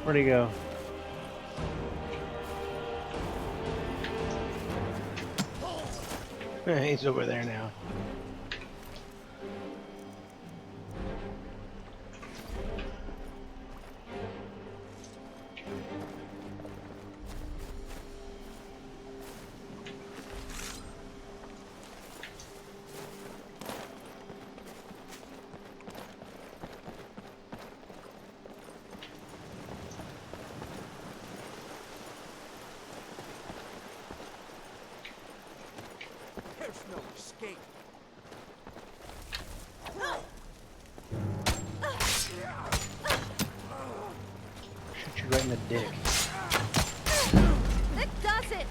Where'd he go? He's over there now. There's no escape. Shoot you right in the dick. That does it!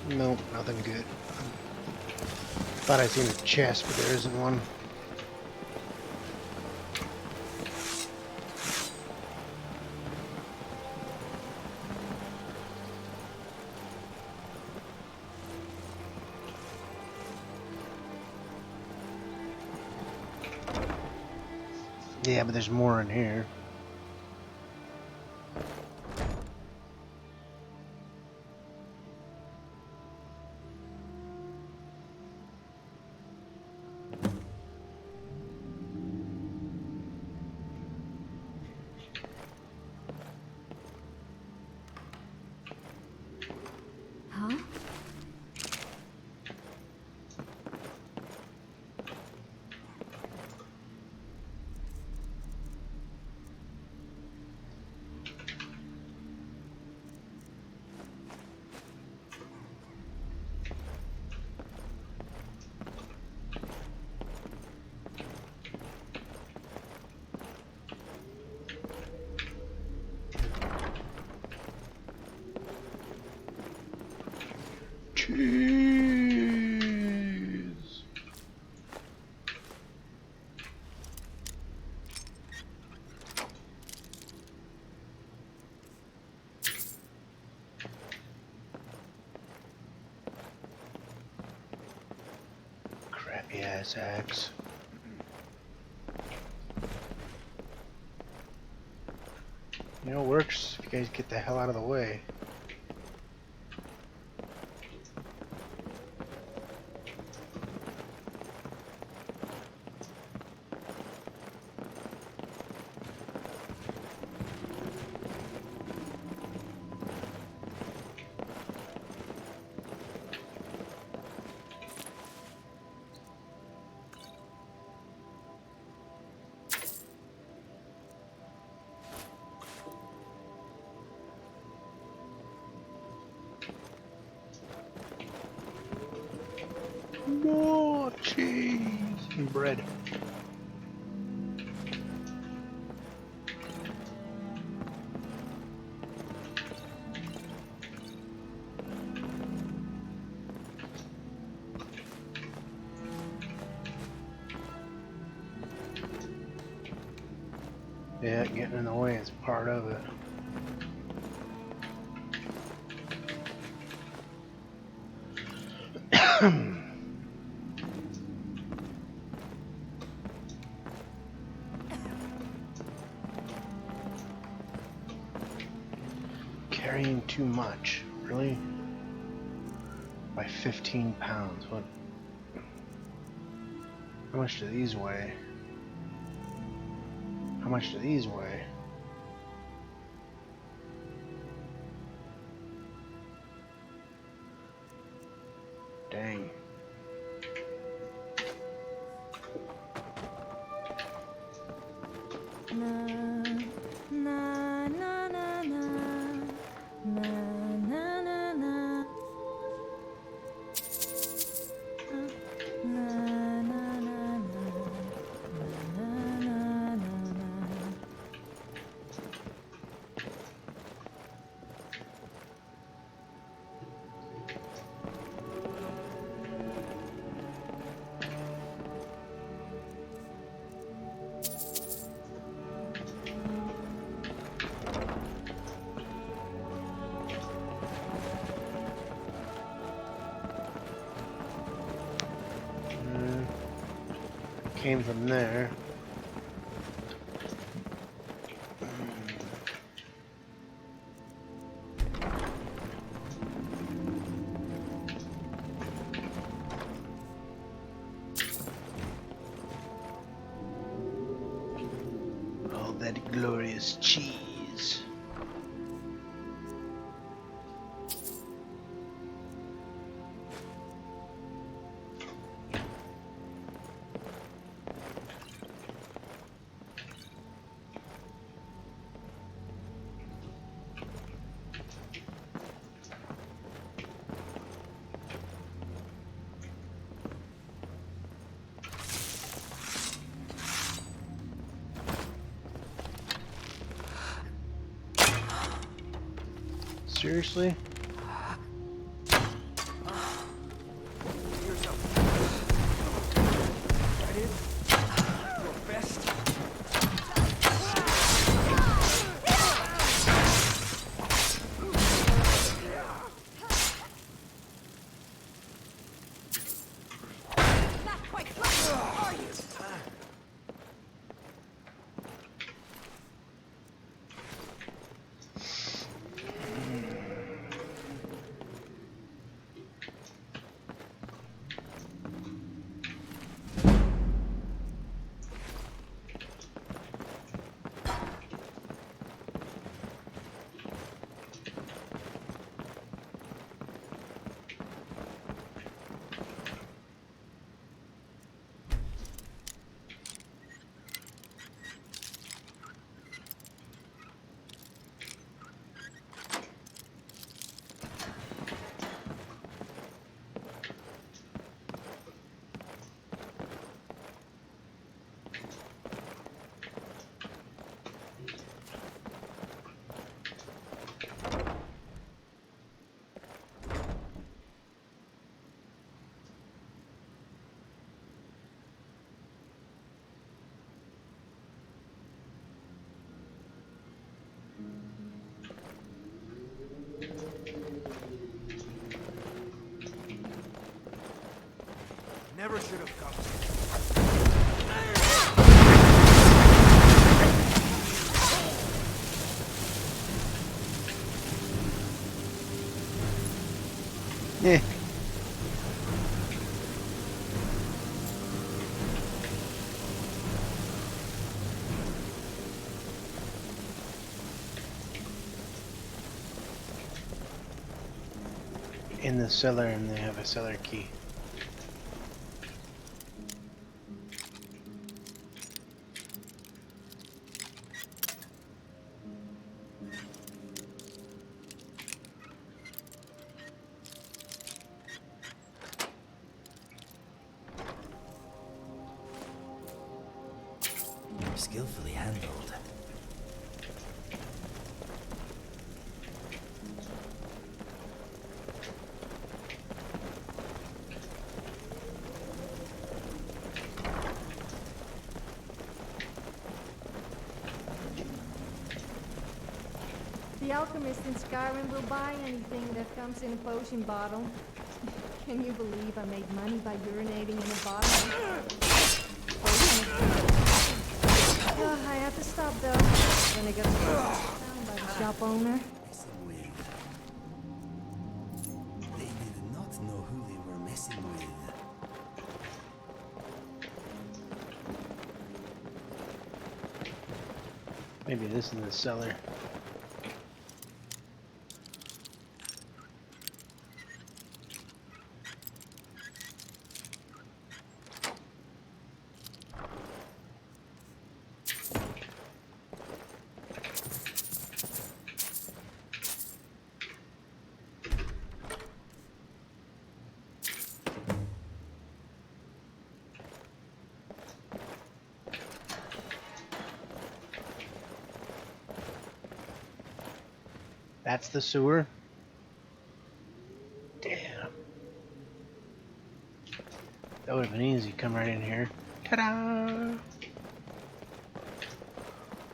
Nope, nothing good. Thought I seen a chest, but there isn't one. Yeah, but there's more in here. Huh? Cheese. Crappy ass axe. You know, it works if you guys get the hell out of the way. More cheese and bread. Yeah, getting in the way is part of it. Carrying too much, really? By 15 pounds. What? How much do these weigh? How much do these weigh? Dang. Na na na na na na na na na. Na na na na na na na. Came from there. All that glorious cheese. Seriously? Never should have come. Yeah. In the cellar, and they have a cellar key. Skillfully handled. The alchemist in Skyrim will buy anything that comes in a potion bottle. Can you believe I made money by urinating in a bottle? Oh, I have to stop though. Then I got down by the shop owner. Messing with. They did not know who they were messing with. Maybe this is the cellar. That's the sewer? Damn. That would have been easy. Come right in here. Ta-da!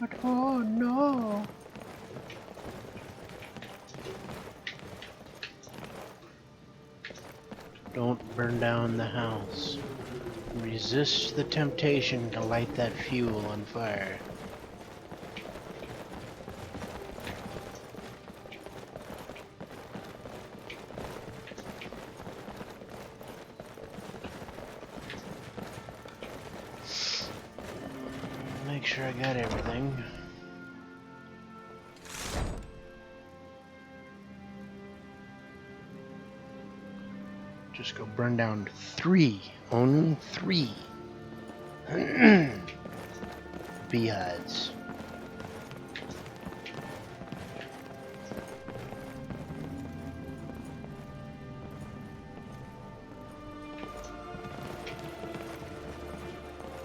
But oh no! Don't burn down the house. Resist the temptation to light that fuel on fire. Make sure I got everything. Just go burn down 3. Only 3. Beehives.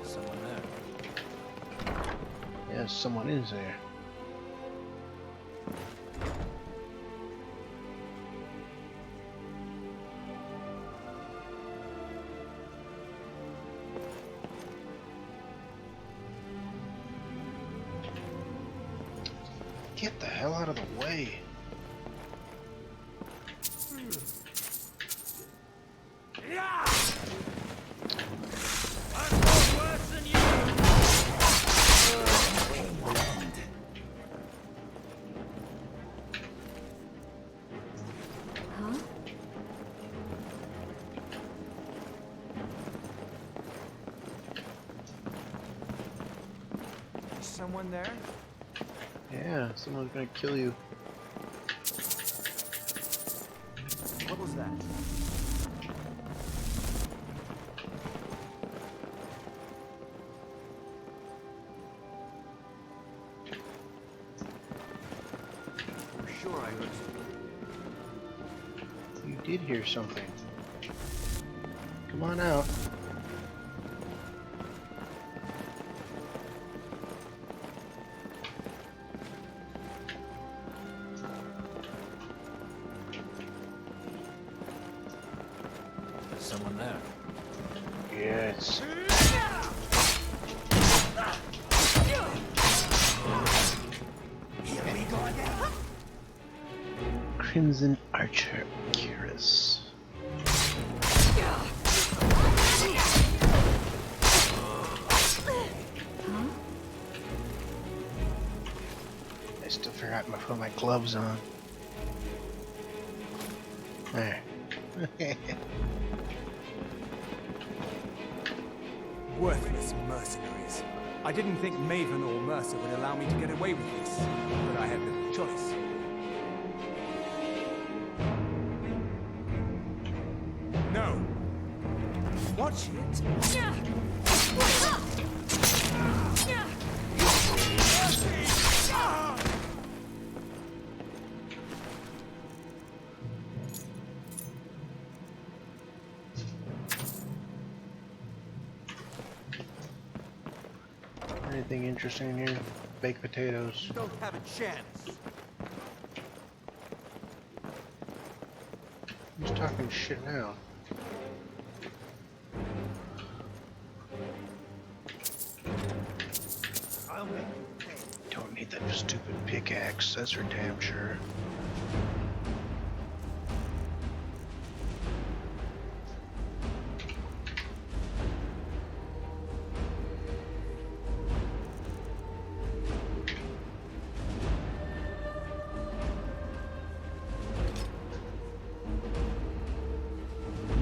Someone there. Yes, someone is there. Get the hell out of the way. Huh? Is someone there? Yeah, someone's gonna kill you. What was that? I'm sure I heard something. You did hear something. Come on out. Someone there. Yes. Here we go again. Crimson Archer Curious. I still forgot to put my gloves on. There. Worthless mercenaries. I didn't think Maven or Mercer would allow me to get away with this, but I had no choice. No. Watch Anything interesting in here? Baked potatoes. You don't have a chance. Who's talking shit now? Don't need that stupid pickaxe, that's for damn sure.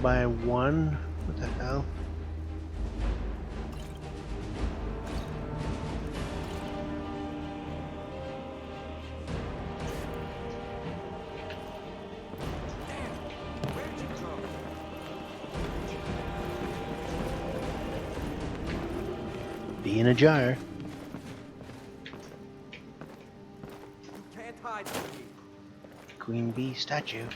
By 1? What the hell? Be in a jar. You can't hide from me. Queen Bee statue.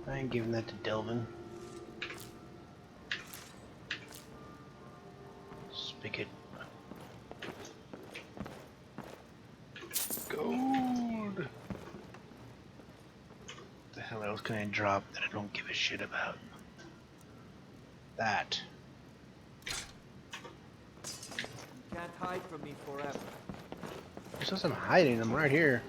I ain't giving that to Delvin. Spigot. can I drop that I don't give a shit about? That. You can't hide from me forever. It's just I'm hiding. I'm right here.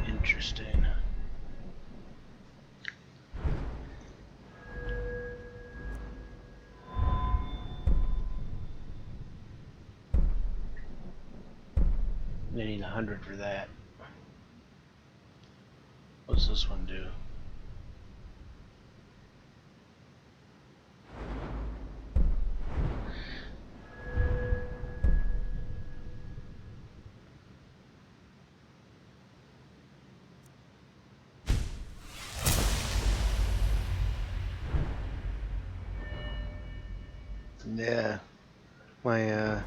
Interesting. They need 100 for that. What's this one do? Yeah, my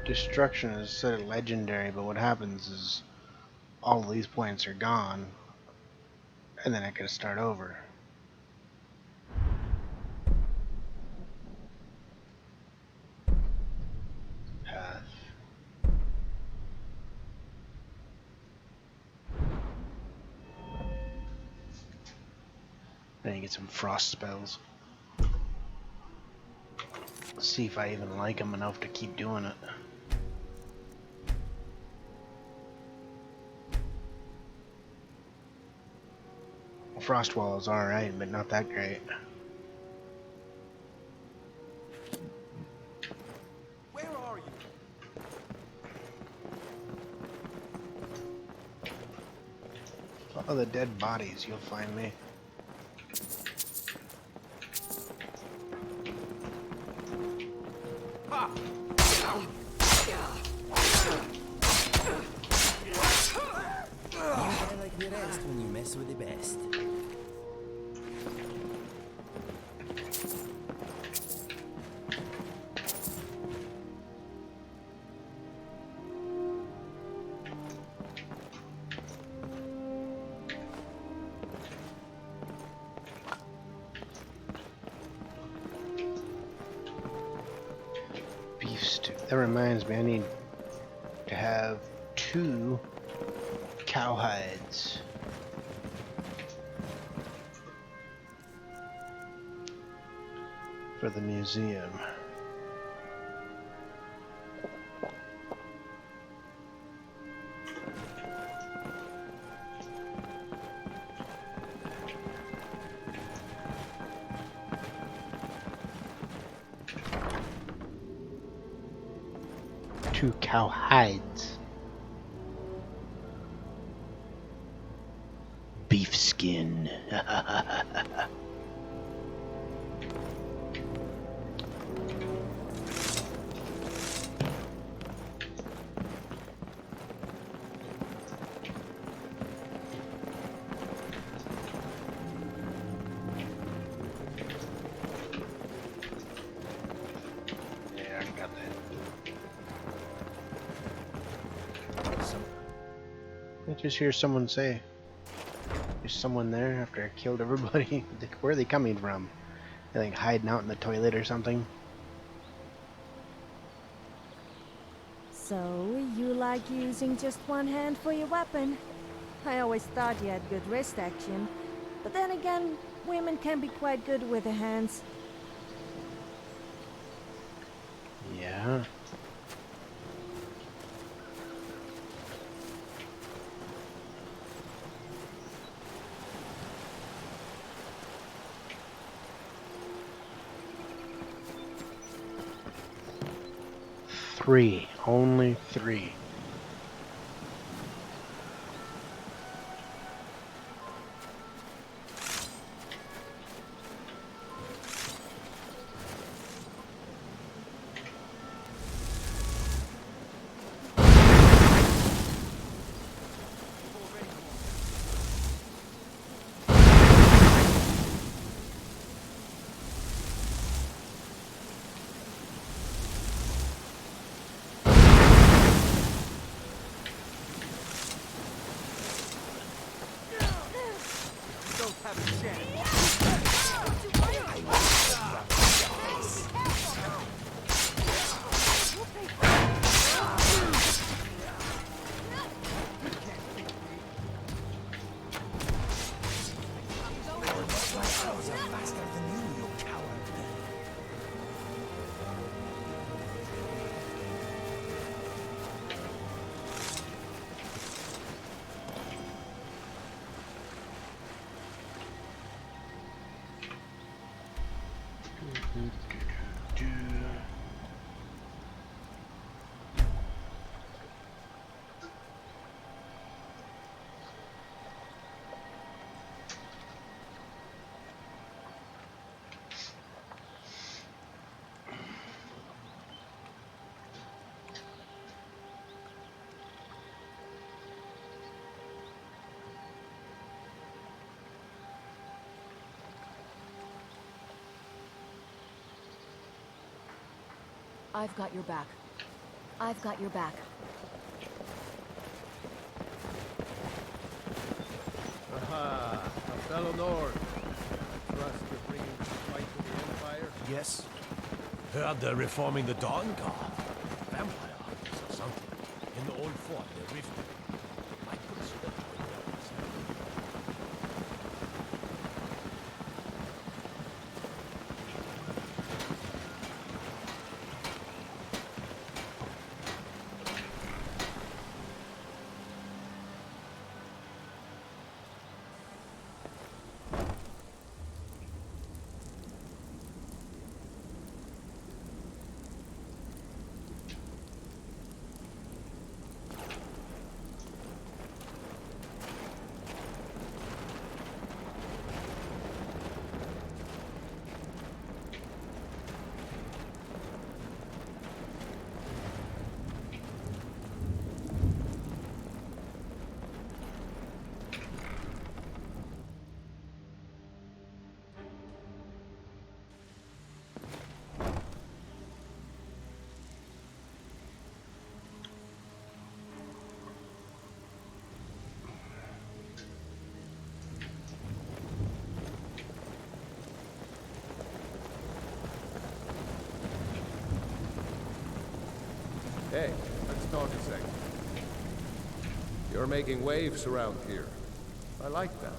destruction is set at legendary, but what happens is all these points are gone, and then I gotta start over. Path. Then you get some frost spells. See if I even like them enough to keep doing it. Frost wall is alright, but not that great. Where are you? Follow the dead bodies, you'll find me. I like the rest when you mess with the best. Beef stew. That reminds me, I need to have 2 cowhides. For the museum. Two cowhides. Beef skin. I just hear someone say, "There's someone there," after I killed everybody. Where are they coming from? They're like hiding out in the toilet or something. So, you like using just one hand for your weapon? I always thought you had good wrist action. But then again, women can be quite good with their hands. Yeah. Three. Only three. I've got your back. I've got your back. Aha! A fellow Nord. I trust you're bringing the fight to the Empire? Yes. Heard they're reforming the Dawn Guard. Vampire hunters or something. In the old fort near Riften. I consider joining up myself. Hey, let's talk a second. You're making waves around here. I like that.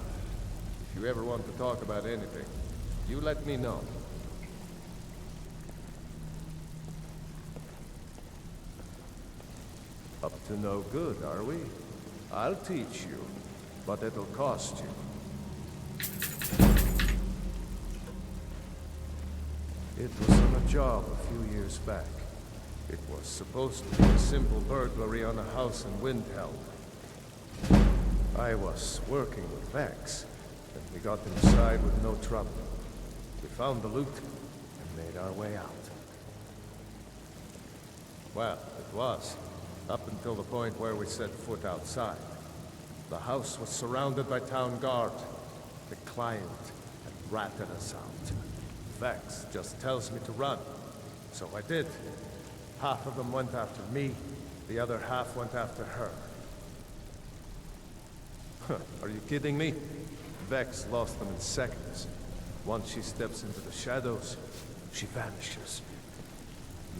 If you ever want to talk about anything, you let me know. Up to no good, are we? I'll teach you, but it'll cost you. It was on a job a few years back. It was supposed to be a simple burglary on a house in Windhelm. I was working with Vex, and we got inside with no trouble. We found the loot, and made our way out. Well, it was, up until the point where we set foot outside. The house was surrounded by town guard. The client had ratted us out. Vex just tells me to run, so I did. Half of them went after me, the other half went after her. Are you kidding me? Vex lost them in seconds. Once she steps into the shadows, she vanishes.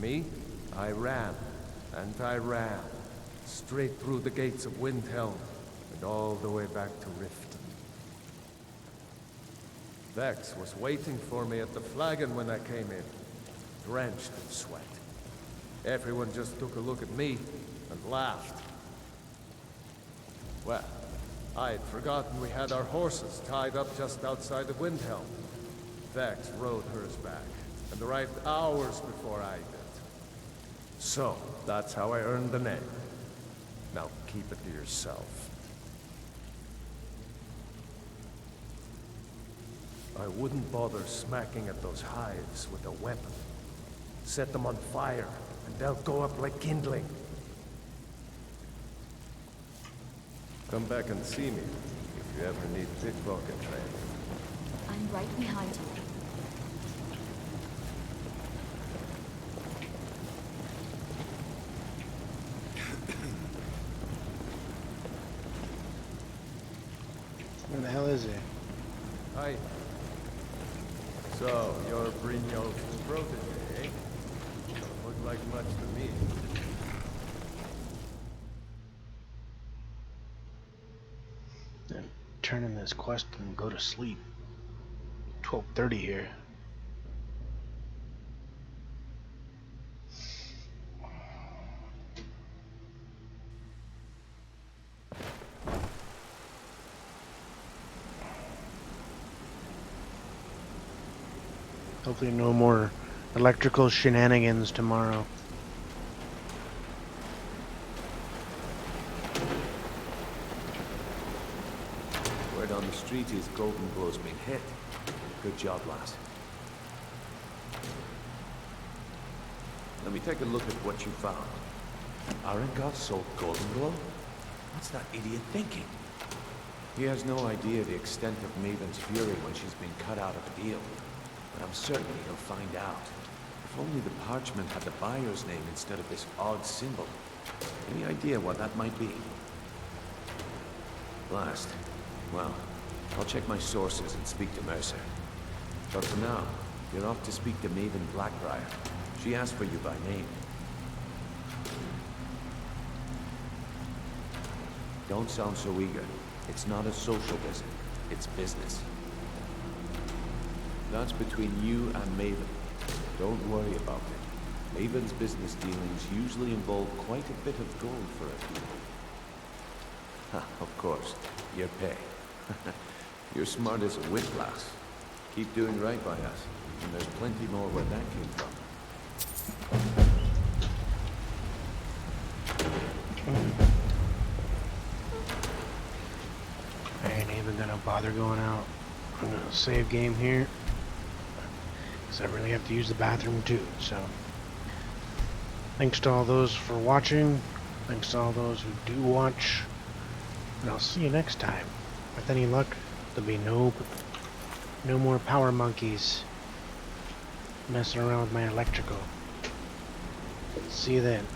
Me? I ran, and I ran, straight through the gates of Windhelm, and all the way back to Riften. Vex was waiting for me at the flagon when I came in, drenched in sweat. Everyone just took a look at me and laughed. Well, I had forgotten we had our horses tied up just outside the Windhelm. Vex rode hers back, and arrived hours before I did. So, that's how I earned the name. Now keep it to yourself. I wouldn't bother smacking at those hives with a weapon. Set them on fire, and they'll go up like kindling. Come back and see me if you ever need pickpocket training. I'm right behind you. Where the hell is it? Hi. So, you're Brynjolf's protege, eh? Don't look like much to me. Then turn in this quest and go to sleep. 12:30 here. Hopefully no more electrical shenanigans tomorrow. Word on the street is Golden Glow's been hit. Good job, lass. Let me take a look at what you found. Arengoth sold Golden Glow? What's that idiot thinking? He has no idea the extent of Maven's fury when she's been cut out of a deal. But I'm certain he'll find out. If only the parchment had the buyer's name instead of this odd symbol. Any idea what that might be? Last. Well, I'll check my sources and speak to Mercer. But for now, you're off to speak to Maven Blackbriar. She asked for you by name. Don't sound so eager. It's not a social visit. It's business. That's between you and Maven. Don't worry about it. Maven's business dealings usually involve quite a bit of gold for a deal. Ha, of course. Your pay. You're smart as a whip, lass. Keep doing right by us, and there's plenty more where that came from. I ain't even gonna bother going out. I'm gonna save game here. Because I really have to use the bathroom too, so. Thanks to all those for watching. Thanks to all those who do watch. And I'll see you next time. With any luck, there'll be no more power monkeys messing around with my electrical. See you then.